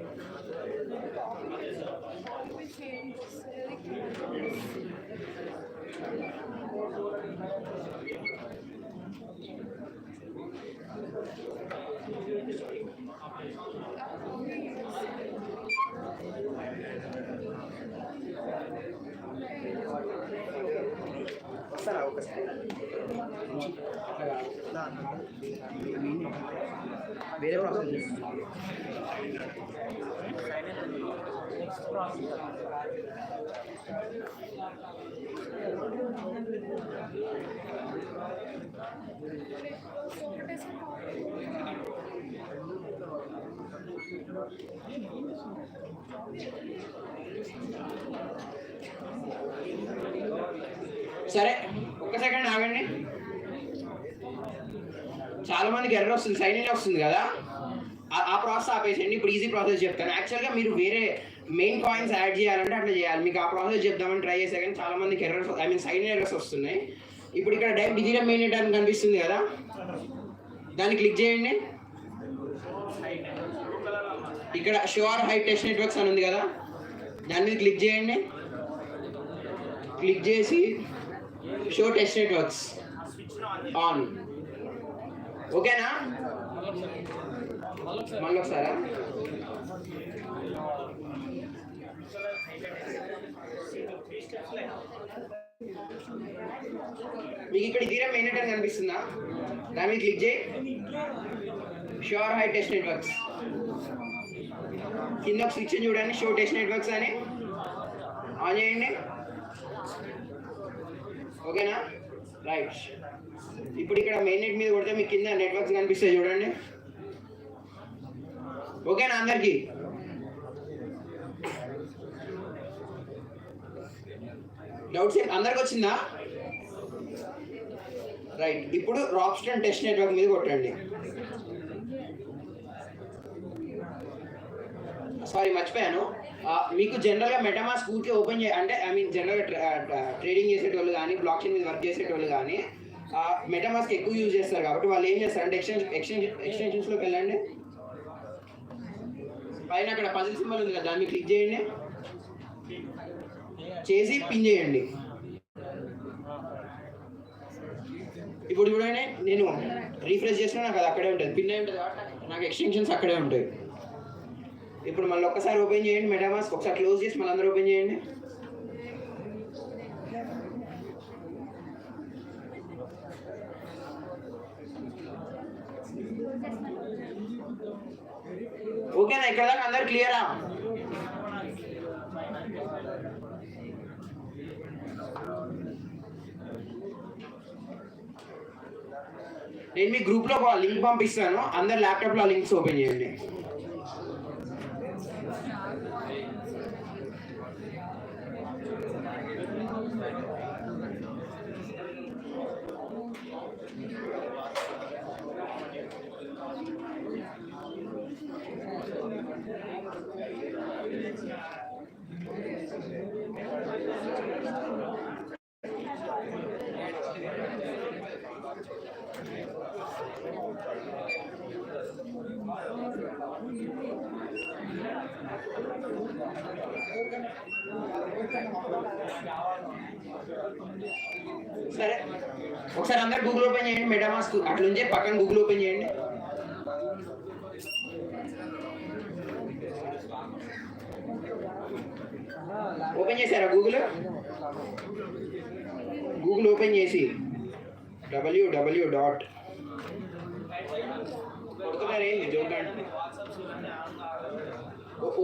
వస్తారా ఒకసారి? వేరే ప్రాసెస్ నెక్స్ట్ ప్రాసెస్ సరే ఒక్క సెకండ్ ఆగండి. చాలా మందికి ఎర్రర్ వస్తుంది, సైన్ ఇన్ వస్తుంది కదా, ఆ ప్రాసెస్ ఆపేసండి. ఇప్పుడు ఈజీ ప్రాసెస్ చెప్తాను. యాక్చువల్గా మీరు వేరే మెయిన్ కాయిన్స్ యాడ్ చేయాలంటే అట్లా చేయాలి. మీకు ఆ ప్రాసెస్ చెప్దామని ట్రై చేసే కానీ చాలా మందికి errors, I mean sign in errors వస్తున్నాయి. ఇప్పుడు ఇక్కడ డైరెక్ట్ డిజిటల్ మెయిన్ నెట్ అని కనిపిస్తుంది కదా, దాన్ని క్లిక్ చేయండి. ఇక్కడ show or hide test networks అని ఉంది కదా, దాని మీద క్లిక్ చేయండి. క్లిక్ చేసి షో టెస్ట్ నెట్వర్క్స్ ఆన్. ఓకేనా? మళ్ళీ ఒకసారా? మీకు ఇక్కడ ఇదిరా మెయిన్ నెట్ అని కనిపిస్తుందా, దాని మీద క్లిక్ చేయి. Show or hide test networks కింద ఒక స్విచ్ చూడండి, షో టెస్ట్ నెట్వర్క్స్ అని ఆన్ చేయండి. ఓకేనా? రైట్. ఇప్పుడు ఇక్కడ మెయిన్ నెట్ మీద కొడితే మీకు కింద నెట్వర్క్స్ కనిపిస్తాయి చూడండి. ఓకేనా అందరికి? డౌట్స్ అందరికి వచ్చిందా? రైట్. ఇప్పుడు రాప్స్టన్ టెస్ట్ నెట్వర్క్ మీద కొట్టండి. సారీ మర్చిపోయాను, మీకు జనరల్గా మెటామాస్క్ ఊరికే ఓపెన్ అంటే ఐ మీన్ జనరల్గా ట్రేడింగ్ చేసేటోళ్ళు కానీ బ్లాక్ చైన్ మీద వర్క్ చేసేటోళ్ళు కానీ మెటామాస్క్ ఎక్కువ యూజ్ చేస్తారు కాబట్టి వాళ్ళు ఏం చేస్తారంటే ఎక్స్టెన్షన్స్లోకి వెళ్ళండి. పైన అక్కడ పజిల్ సింబల్ ఉంది కదా, దాన్ని క్లిక్ చేయండి, చేసి పిన్ చేయండి. ఇప్పుడు చూడండి, నేను రీఫ్రెష్ చేసినా నాకు అది అక్కడే ఉంటుంది, పిన్ అయి ఉంటుంది కాబట్టి నాకు ఎక్స్టెన్షన్స్ అక్కడే ఉంటాయి. ఇప్పుడు మళ్ళీ ఒక్కసారి ఓపెన్ చేయండి మెటామాస్క్, ఒకసారి క్లోజ్ చేసి మళ్ళీ అందరూ ఓపెన్ చేయండి. ఓకేనా? ఇక్కడ దాకా అందరు క్లియరా? నేను మీ గ్రూప్లో ఒక లింక్ పంపిస్తాను, అందరు ల్యాప్టాప్లో ఆ లింక్స్ ఓపెన్ చేయండి. సరే, ఒకసారి అందరు గూగుల్ ఓపెన్ చేయండి మెటామాస్క్, అట్లుంచే పక్కన గూగుల్ ఓపెన్ చేయండి. ఓపెన్ చేశారా గూగుల్? గూగుల్ ఓపెన్ చేసి www.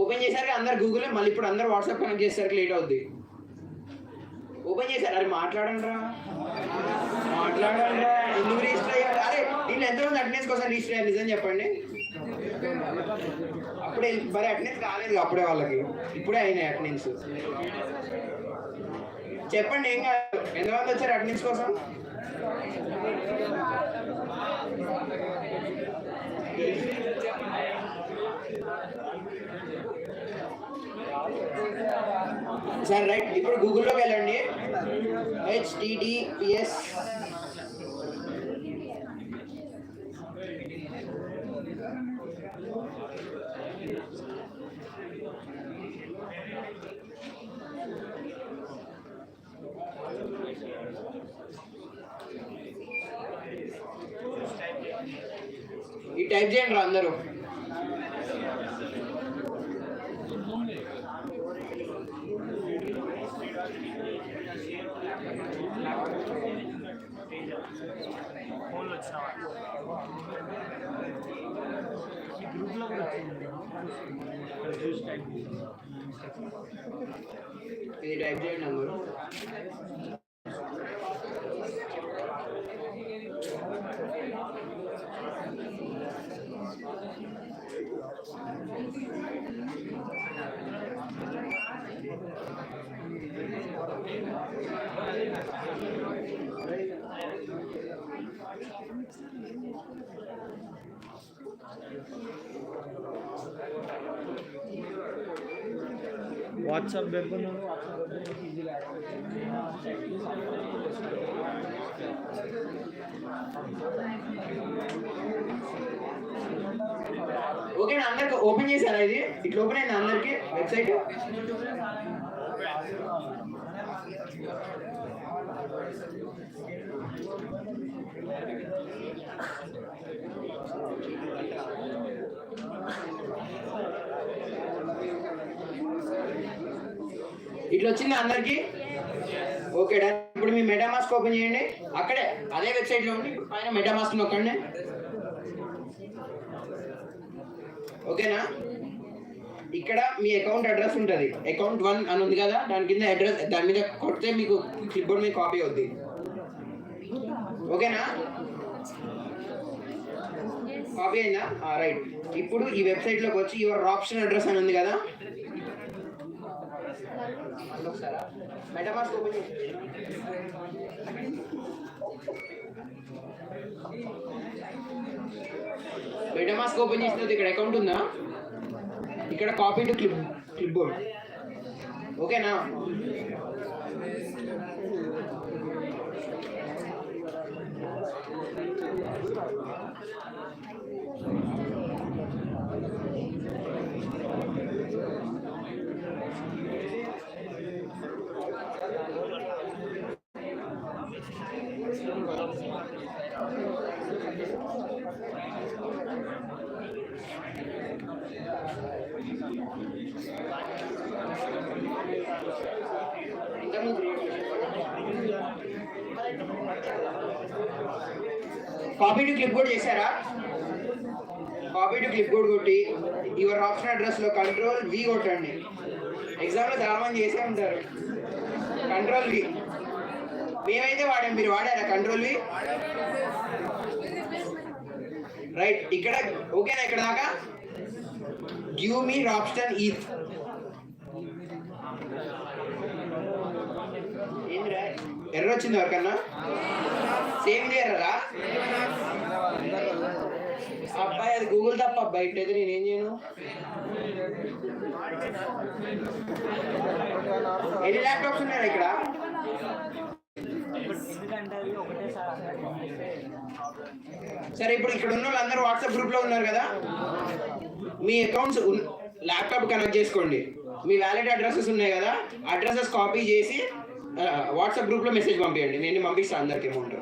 ఓపెన్ చేశారు అందరు గూగుల్, మళ్ళీ ఇప్పుడు అందరు వాట్సాప్ కనెక్ట్ చేస్తారు, లేట్ అవుద్ది. ఓపెన్ చేశారు, అరే మాట్లాడండి రా, ఎందుకు రిజిస్టర్ అయ్యారు? అరే దీంట్లో ఎంతమంది అటెండెన్స్ కోసం రిజిస్టర్ అయ్యారు నిజం చెప్పండి. అప్పుడే మరి అటెండెన్స్ కాలేదు అప్పుడే వాళ్ళకి, ఇప్పుడే అయినాయి అటెండెన్స్. చెప్పండి ఏం కాదు, ఎంతమంది వచ్చారు అటెండెన్స్ కోసం? సరే రైట్, ఇప్పుడు గూగుల్లోకి వెళ్ళండి, https ఈ టైప్ చేయండి రా అందరూ. ఫోన్లో వచ్చిన ఈ గ్రూప్లో కూడా వచ్చింది, ఇది టైప్ చేయండి అందరూ. వాట్సాప్ వెబ్ ఓకేనా? అందరికి ఓపెన్ చేశారా? ఇది ఇట్లా ఓపెన్ అయింది అందరికి వెబ్సైట్. ఇట్లా వచ్చింది అందరికి? Okay done. ఇప్పుడు మీ మెటామాస్క్ ఓపెన్ చేయండి, అక్కడే అదే వెబ్సైట్లో ఉండి పైన మెటామాస్క్ నొక్కండి. ఓకేనా? ఇక్కడ మీ అకౌంట్ అడ్రస్ ఉంటుంది, అకౌంట్ 1 అని ఉంది కదా, దాని కింద అడ్రస్, దాని మీద కొడితే మీకు క్లిప్ బోర్డ్ మీద కాపీ అవుద్ది. ఓకేనా? కాపీ అయిందా? రైట్. ఇప్పుడు ఈ వెబ్సైట్లోకి వచ్చి యువర్ ఆప్షన్ అడ్రస్ అని ఉంది కదా, మెటామాస్క్ ఓపెన్ చేసి మెటామాస్క్ ఓపెన్ చేసిన ఇక్కడ అకౌంట్ ఉందా, ఇక్కడ కాపీ టు క్లిప్ బోర్డ్. ఓకేనా? కాపీ టు క్లిప్ బోర్డ్ చేశారా? కాపీ టు క్లిప్ బోర్డ్ కొట్టి యువర్ ఆప్షన్ అడ్రస్లో కంట్రోల్ వి కొట్టండి. ఎగ్జామ్లో చాలా మంది చేసే ఉంటారు కంట్రోల్ వి. మేమైతే వాడాం, మీరు వాడారా కంట్రోల్ వి? రైట్. ఇక్కడ ఓకేనా? ఇక్కడ దాకా గివ్ మీ రాప్స్టన్ ఈత్. ఏంద్రా ఎర్ర వచ్చింది ఎవరికన్నా? సేమ్ ఎర్రరా? అబ్బాయి అది గూగుల్ తప్ప అబ్బాయి, ఇట్టయితే నేనేం చేయను. ఎన్ని ల్యాప్టాప్స్ ఉన్నాయి ఇక్కడ? సరే, ఇప్పుడు ఇక్కడ ఉన్న వాళ్ళందరూ వాట్సాప్ గ్రూప్లో ఉన్నారు కదా, మీ అకౌంట్స్ ల్యాప్టాప్ కనెక్ట్ చేసుకోండి. మీ వ్యాలిడ్ అడ్రసెస్ ఉన్నాయి కదా, అడ్రసెస్ కాపీ చేసి వాట్సాప్ గ్రూప్లో మెసేజ్ పంపించండి. నేను పంపిస్తాను అందరికి అమౌంట్.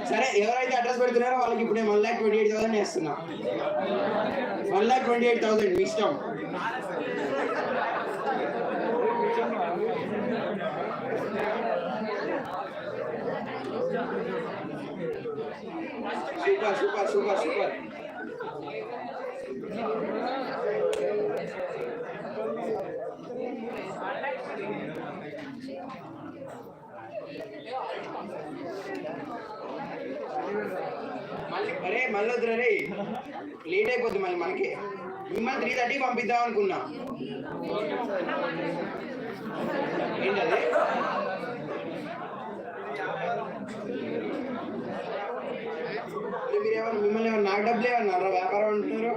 సరే, ఎవరైతే అడ్రస్ పెడుతున్నారో వాళ్ళకి ఇప్పుడు నేను 1,28,000 వేస్తున్నా. 1,28,000 మీ ఇష్టం. Super super super super. మళ్ళీ వద్దురా రే, లేట్ అయిపోద్ది మళ్ళీ మనకి. మిమ్మల్ని 3:30 పంపిద్దాం అనుకున్నా. ఏంటది? మిమ్మల్ని ఏమన్నా నాకు డబ్బులు ఏమన్నారా? వ్యాపారం అంటున్నారు.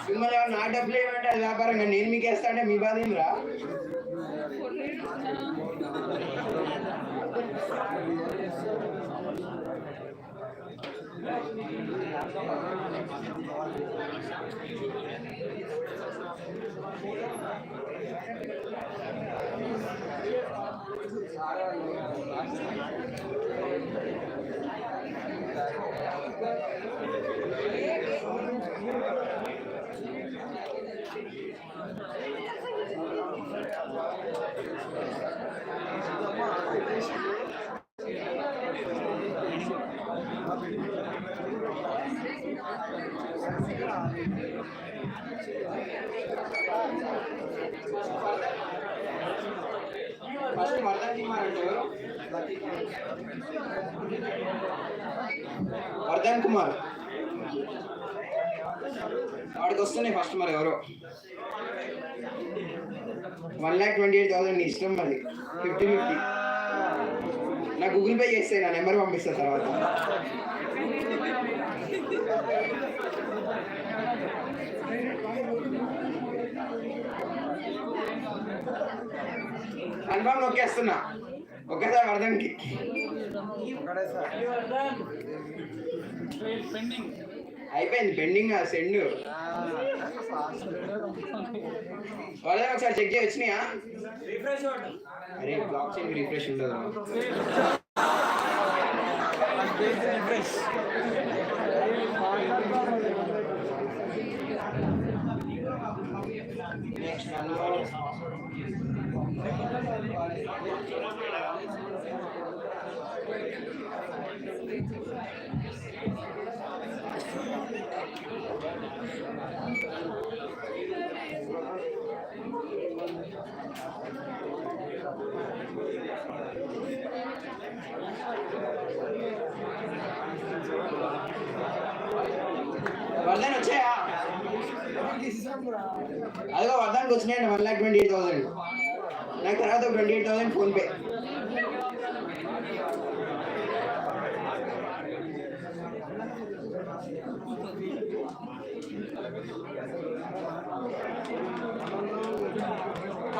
మిమ్మల్ని ఏమన్నా నాకు డబ్బులు ఏమంటే అది వ్యాపారంగా నేను మీకు వేస్తా అంటే మీ బాధ ఏమిరా? ఫస్ట్ వర్ధన్ కుమార్ అంటే ఎవరు? వర్ధన్ కుమార్ వాడికి వస్తున్నాయి ఫస్ట్. మరి ఎవరో 1,28,000 ఇష్టం. మరి 50-50 నా గూగుల్ పే చేస్తే నా నెంబర్ పంపిస్తా తర్వాత. కన్ఫర్మ్ నొక్కేస్తున్నా ఒకేసారి వర్ధన్కి. అయిపోయింది పెండింగ్ సెండ్. వర్ధన్ ఒకసారి చెక్ చేసి వచ్చినాయా? అరే బ్లాక్ చైన్ రిఫ్రెష్ ఉండదు. నెక్స్ట్ వర్ధన్ వచ్చాయా? అదిగో వర్ధన్కి వచ్చినాయండి 1,28,000. నాకు తర్వాత 28,000 ఫోన్పే.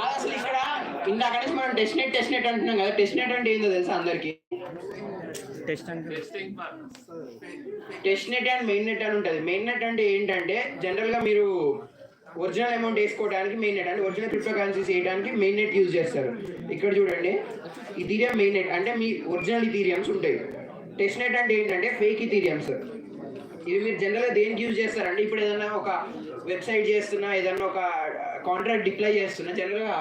అసలు ఇక్కడ ఇందాక నుంచి మనం టెస్ట్ నెట్ అంటున్నాం కదా. టెస్ట్ నెట్ అంటే ఏందో తెలుసా అందరికి? Test net and main net అని ఉంటుంది. మెయిన్ నెట్ అంటే ఏంటంటే జనరల్గా మీరు ఒరిజినల్ అమౌంట్ వేసుకోవడానికి మెయిన్ నెట్, అంటే ఒరిజినల్ క్రిప్టో కరెన్సీస్ వేయడానికి మెయిన్ నెట్ యూజ్ చేస్తారు. ఇక్కడ చూడండి, ఇథీరియం మెయిన్ నెట్ అంటే మీ ఒరిజినల్ ఇథీరియంస్ ఉంటాయి. టెస్ట్ నెట్ అంటే ఏంటంటే ఫేక్ ఇథీరియంస్. ఇవి మీరు జనరల్గా దేనికి యూజ్ చేస్తారండి? ఇప్పుడు ఏదైనా ఒక వెబ్సైట్ చేస్తున్నా, ఏదైనా ఒక కాంట్రాక్ట్ డిప్లై చేస్తున్నా, జనరల్గా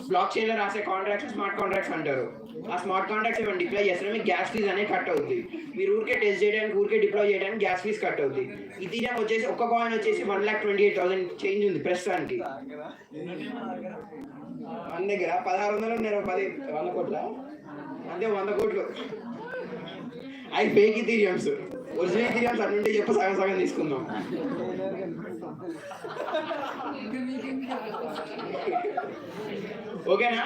బ్లాక్ చైన్లో రాసే కాంట్రాక్ట్స్ స్మార్ట్ కాంట్రాక్ట్స్ అంటారు. ఆ స్మార్ట్ కాంట్రాక్ట్స్ ఏమైనా డిప్లై చేస్తున్నా మీకు గ్యాస్ ఫీజ్ అనేది కట్ అవుతుంది. మీరు ఊరికే టెస్ట్ చేయడానికి, ఊరికే డిప్లాయ్ చేయడానికి గ్యాస్ ఫీజ్ కట్ అవుతుంది. ఇథీరియం వచ్చేసి ఒక్క కాయిన్ వచ్చేసి 1,28,000 చేంజ్ ఉంది ప్రస్తుతానికి. మన దగ్గర 1600 నేను 100 కోట్ల అంటే 100 కోట్లు. అవి ఫేక్ ఇథీరియంస్. ఒరిజినల్ ఇథీరియంస్ అన్నుంటే చెప్పు, సగం సగం తీసుకుందాం. ఓకేనా?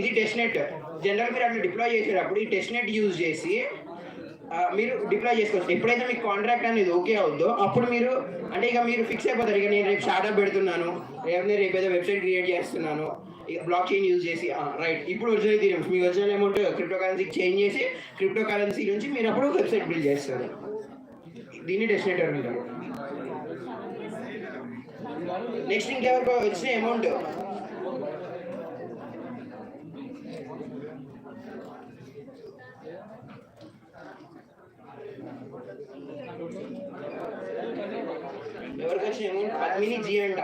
ఇది టెస్ట్ నెట్. జనరల్ మీరు అట్లా డిప్లాయ్ చేసేటప్పుడు ఈ టెస్ట్ నెట్ యూజ్ చేసి మీరు డిప్లాయ్ చేసుకోవచ్చు. ఎప్పుడైతే మీకు కాంట్రాక్ట్ అనేది ఓకే అవుద్దో అప్పుడు మీరు అంటే ఇక మీరు ఫిక్స్ అయిపోతారు. ఇక నేను రేపు స్టార్ట్అప్ పెడుతున్నాను, రేపు ఏదో వెబ్సైట్ క్రియేట్ చేస్తున్నాను, ఇక బ్లాక్ చైన్ యూజ్ చేసి రైట్. ఇప్పుడు ఒరిజినల్ ఇథీరియం మీ ఒరిజినల్ అమౌంట్ క్రిప్టో కరెన్సీకి చేంజ్ చేసి క్రిప్టో కరెన్సీ నుంచి మీరు అప్పుడు వెబ్సైట్ బిల్డ్ చేస్తారు. దీన్ని టెస్ట్ నెట్ అంటారు. నెక్స్ట్ ఇంకెవరికి వచ్చిన అమౌంట్ ఎవరికి వచ్చిన అమౌంట్ పద్మిని జీ అంట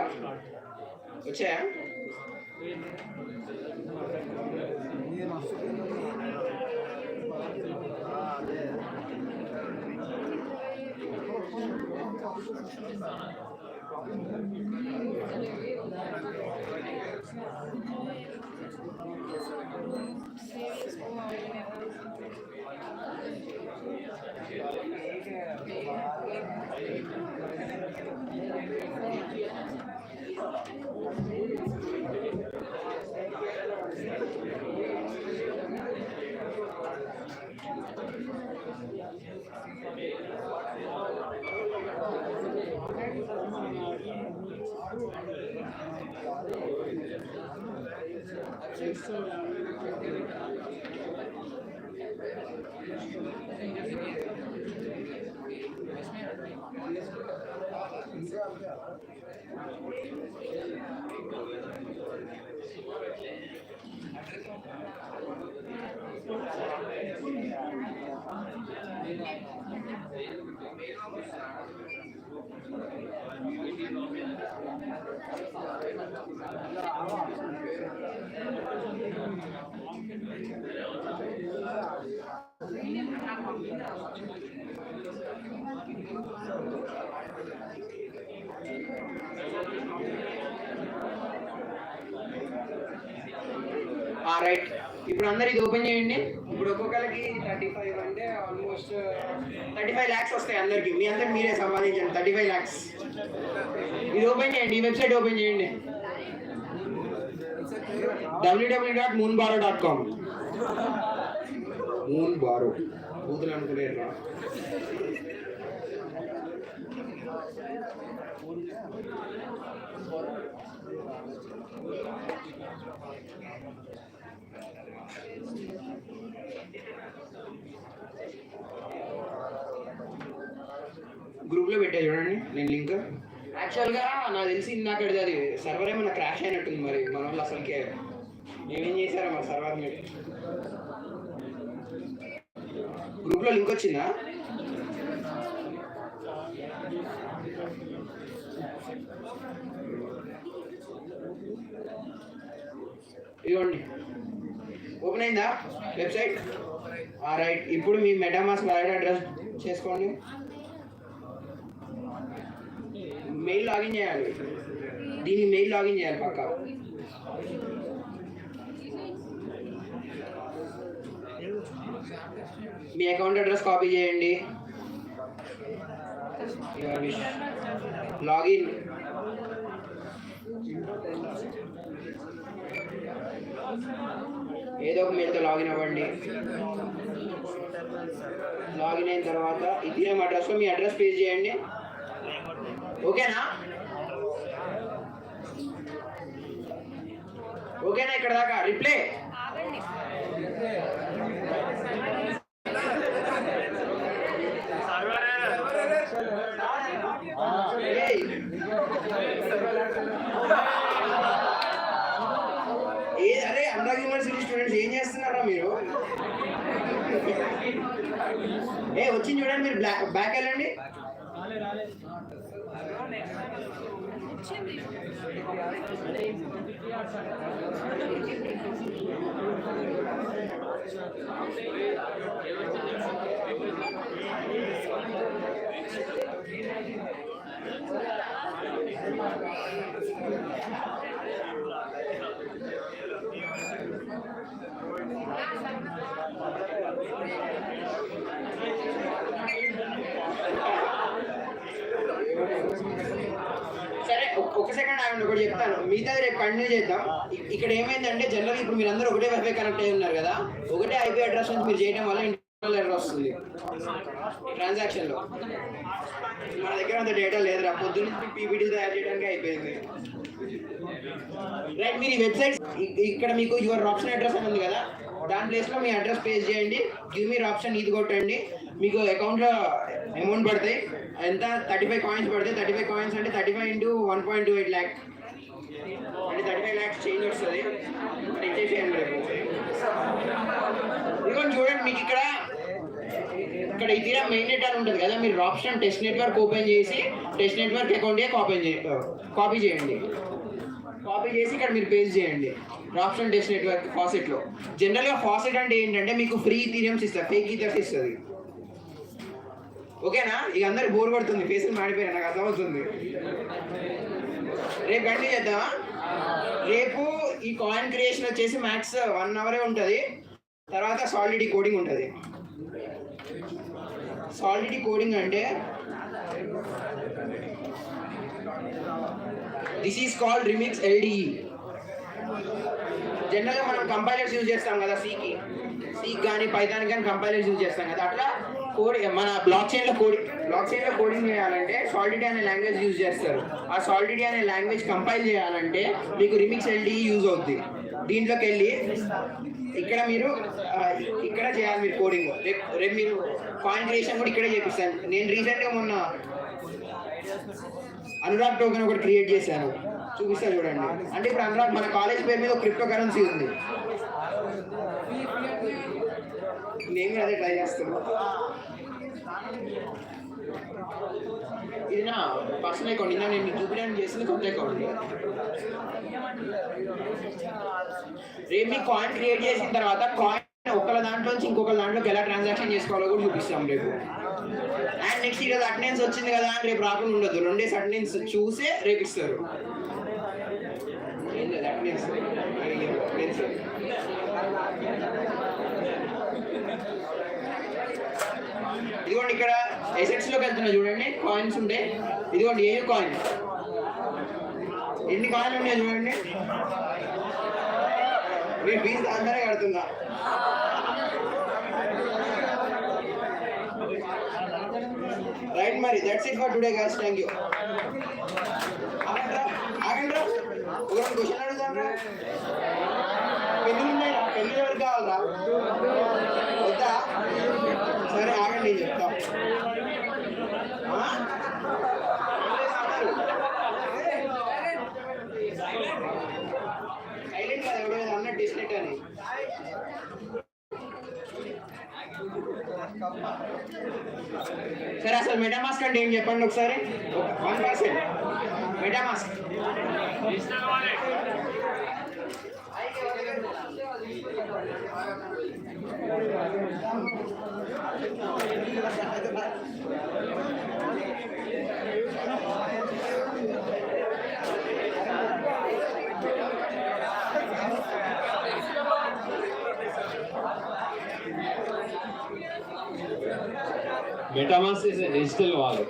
వచ్చాయా? రైట్. ఇప్పుడు అందరు ఇది ఓపెన్ చేయండి. ఇప్పుడు ఒక్కొక్కరికి 35 అంటే ఆల్మోస్ట్ 35 lakhs వస్తాయి అందరికి. మీ అందరికి మీరే సంపాదించండి 35 lakhs. ఇది ఓపెన్ చేయండి, ఈ వెబ్సైట్ ఓపెన్ చేయండి, www.moonbaro.com. moonbaro బూతులు అనుకునేరు. గ్రూప్లో పెట్టా చూడండి నేను లింక్. యాక్చువల్గా నాకు తెలిసి ఇందాక అది సర్వర్ ఏమైనా క్రాష్ అయినట్టుంది. మరి మన వాళ్ళు అసలుకే ఏమేం చేశారో మా సర్వర్ మీద. గ్రూప్లో లింక్ వచ్చిందా? ఇదిగోండి ఓపెన్ అయిందా వెబ్సైట్? రైట్. ఇప్పుడు మీ మెటామాస్క్ వాలెట్ అడ్రస్ చేసుకోండి. మెయిల్ లాగిన్ చేయాలి, దీన్ని మెయిల్ లాగిన్ చేయాలి పక్కా. మీ అకౌంట్ అడ్రస్ కాపీ చేయండి, లాగిన్. ఏదో ఒక మెయిల్తో లాగిన్ అవ్వండి. లాగిన్ అయిన తర్వాత ఇథీరియం అడ్రస్లో మీ అడ్రస్ పేజ్ చేయండి. ఓకేనా? ఓకేనా ఇక్కడ దాకా? రిప్లై అరే అనురాగ్ యూనివర్సిటీ స్టూడెంట్స్ ఏం చేస్తున్నారా మీరు? వచ్చింది చూడండి, మీరు బ్యాక్ వెళ్ళండి. సరే ఒక సెకండ్ ఆగండి, ఒకటి చెప్తాను, మిగతాది రేపు కంటిన్యూ చేద్దాం. ఇక్కడ ఏమైందంటే జనరల్ ఇప్పుడు మీరు అందరూ ఒకటే వైఫై కనెక్ట్ అయి ఉన్నారు కదా, ఒకటే ఐపీ అడ్రస్ నుంచి మీరు చేయడం వల్ల ఇంటర్నల్ ఎర్రర్ వస్తుంది ట్రాన్సాక్షన్లో. మన దగ్గర అంత డేటా లేదురా, పొద్దున్న పీపీటీ తయారు చేయడానికి అయిపోయింది. రైట్, మీరు ఈ వెబ్సైట్ ఇక్కడ మీకు యువర్ ఆప్షన్ అడ్రస్ అని ఉంది కదా, దాని ప్లేస్లో మీ అడ్రస్ పేస్ట్ చేయండి, గివ్ మీరు ఆప్షన్ ఇది కొట్టండి, మీకు అకౌంట్లో అమౌంట్ పడతాయి. ఎంత 35 కాయిన్స్ పడతాయి. 35 కాయిన్స్ అంటే 35 into 1.28 lakh అంటే 35 lakhs చేంజ్ వస్తుంది. ఇచ్చేసేయండి రేపు. ఇదిగోండి చూడండి, మీకు ఇక్కడ ఈ తీరా మెయిన్ నెట్ అని ఉంటుంది కదా, మీరు ఆప్షన్ టెస్ట్ నెట్వర్క్ ఓపెన్ చేసి టెస్ట్ నెట్వర్క్ అకౌంట్ కాపీ చేయండి. కాపీ చేసి ఇక్కడ మీరు పేస్ట్ చేయండి ఆప్షన్ టెస్ట్ నెట్వర్క్ ఫాసెట్లో. జనరల్గా ఫాసెట్ అంటే ఏంటంటే మీకు ఫ్రీ ఈథీరియంస్ ఇస్తారు, ఫేక్ ఈథర్స్ ఇస్తుంది. ఓకేనా? ఇక అందరికి బోర్ పడుతుంది, ఫేసులు మాడిపోయారు, నాకు అర్థమవుతుంది. రేపు కంటిన్యూ చేద్దామా? రేపు ఈ కాయిన్ క్రియేషన్ వచ్చేసి మ్యాక్స్ 1 hour ఉంటుంది. తర్వాత సాలిడిటీ కోడింగ్ ఉంటుంది. సాలిడిటీ కోడింగ్ అంటే this is called remix LDE. జనరల్గా మనం కంపైలర్స్ యూజ్ చేస్తాం కదా, సీకి కానీ పైథాన్ కానీ కంపైలర్స్ యూజ్ చేస్తాం కదా, అట్లా కోడ్ మన బ్లాక్ చైన్లో కోడింగ్ చేయాలంటే సాలిడిటీ అనే లాంగ్వేజ్ యూజ్ చేస్తారు. ఆ సాలిడిటీ అనే లాంగ్వేజ్ కంపైల్ చేయాలంటే మీకు రిమిక్స్ LDE యూజ్ అవుద్ది. దీంట్లోకి వెళ్ళి ఇక్కడ చేయాలి మీరు కోడింగ్. రేపు మీరు కాయిన్ క్రియేషన్ కూడా ఇక్కడే చేపిస్తాను. నేను రీసెంట్గా మొన్న అనురాగ్ టోకెన్ ఒకటి క్రియేట్ చేశాను, చూపిస్తాను చూడండి. అంటే ఇప్పుడు అనురాగ్ మన కాలేజ్ పేరు మీద ఒక క్రిప్టో కరెన్సీ ఉంది, నేను అదే ట్రై చేస్తాను. ఇది నా పర్సనల్ అకౌంట్, ఇందా నేను చూపించడానికి చేసింది కొత్త అకౌంట్. రేపు మీ కాయిన్ క్రియేట్ చేసిన తర్వాత కాయిన్ ఒకళ్ళ దాంట్లో నుంచి ఇంకొక దాంట్లోకి ఎలా ట్రాన్సాక్షన్ చేసుకోవాలో కూడా చూపిస్తాం రేపు. అండ్ నెక్స్ట్ ఈరోజు అటెండెన్స్ వచ్చింది కదా అని రేపు రాకుండా ఉండదు, 2 days అటెండెన్స్ చూసే రేపు ఇస్తారు. ఇదిగోండి ఇక్కడ ఎసెట్స్లోకి వెళ్తున్నా చూడండి, కాయిన్స్ ఉంటాయి. ఇదిగోండి ఏ కాయిన్, ఎన్ని కాయిన్లు ఉన్నాయో చూడండి. మీరు ఫీజు అందరే కడుతుందా? రైట్, మరి that's it for today guys, thank you. ఆగండ్రా, ఒక క్వశ్చన్ అడుగుతాంరా. పెళ్ళిళ్ళు ఉన్నాయా? పెళ్ళి ఎవరికి కావాలరా? వద్దా? సరే ఆగండి, నేను చెప్తా. సైలెంట్ కదా, ఎవడో అన్నట్టు డిస్నెట్ అని. సరే అసలు మెటామాస్క్ అంటే ఏం చెప్పండి ఒకసారి, 1%. MetaMask MetaMask is a digital wallet.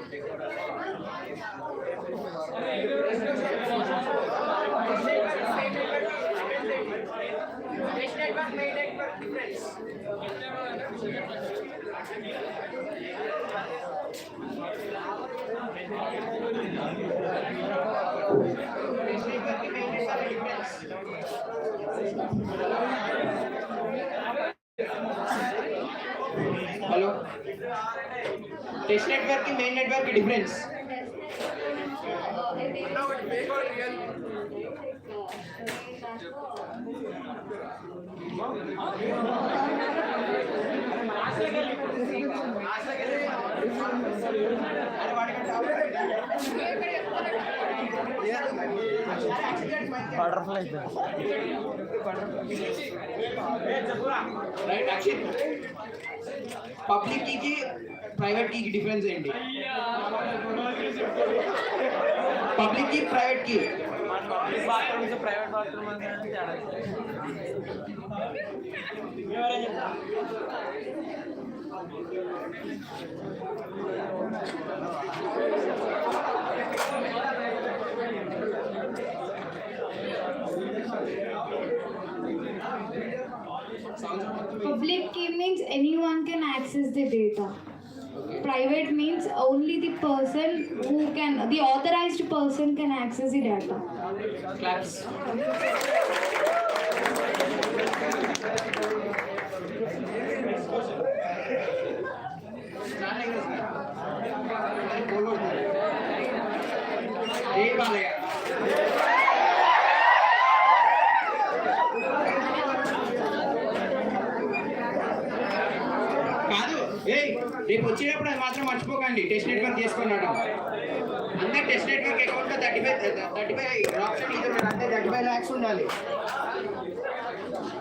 Hello, test network की मेन नेटवर्क की डिफरेंस. రైట్ అక్షిత్, పబ్లిక్ కీకి ప్రైవేట్ కీకి డిఫరెన్స్ ఏంటి? Public key private key private bathroom Public key means anyone can access the data. Private means only the person who can, the authorized person can access the data. Claps. Hey, Balaya. కాదు, రేపు వచ్చేటప్పుడు అది మాత్రం మర్చిపోకండి, test network చేసుకున్నాడు. అంటే test network account లో 35 option ఇది అంటే 35 lakhs ఉండాలి.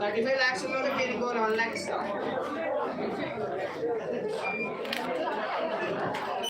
35 lakhs లోనే మీరు ఇంకో 1 lakh ఇస్తాం.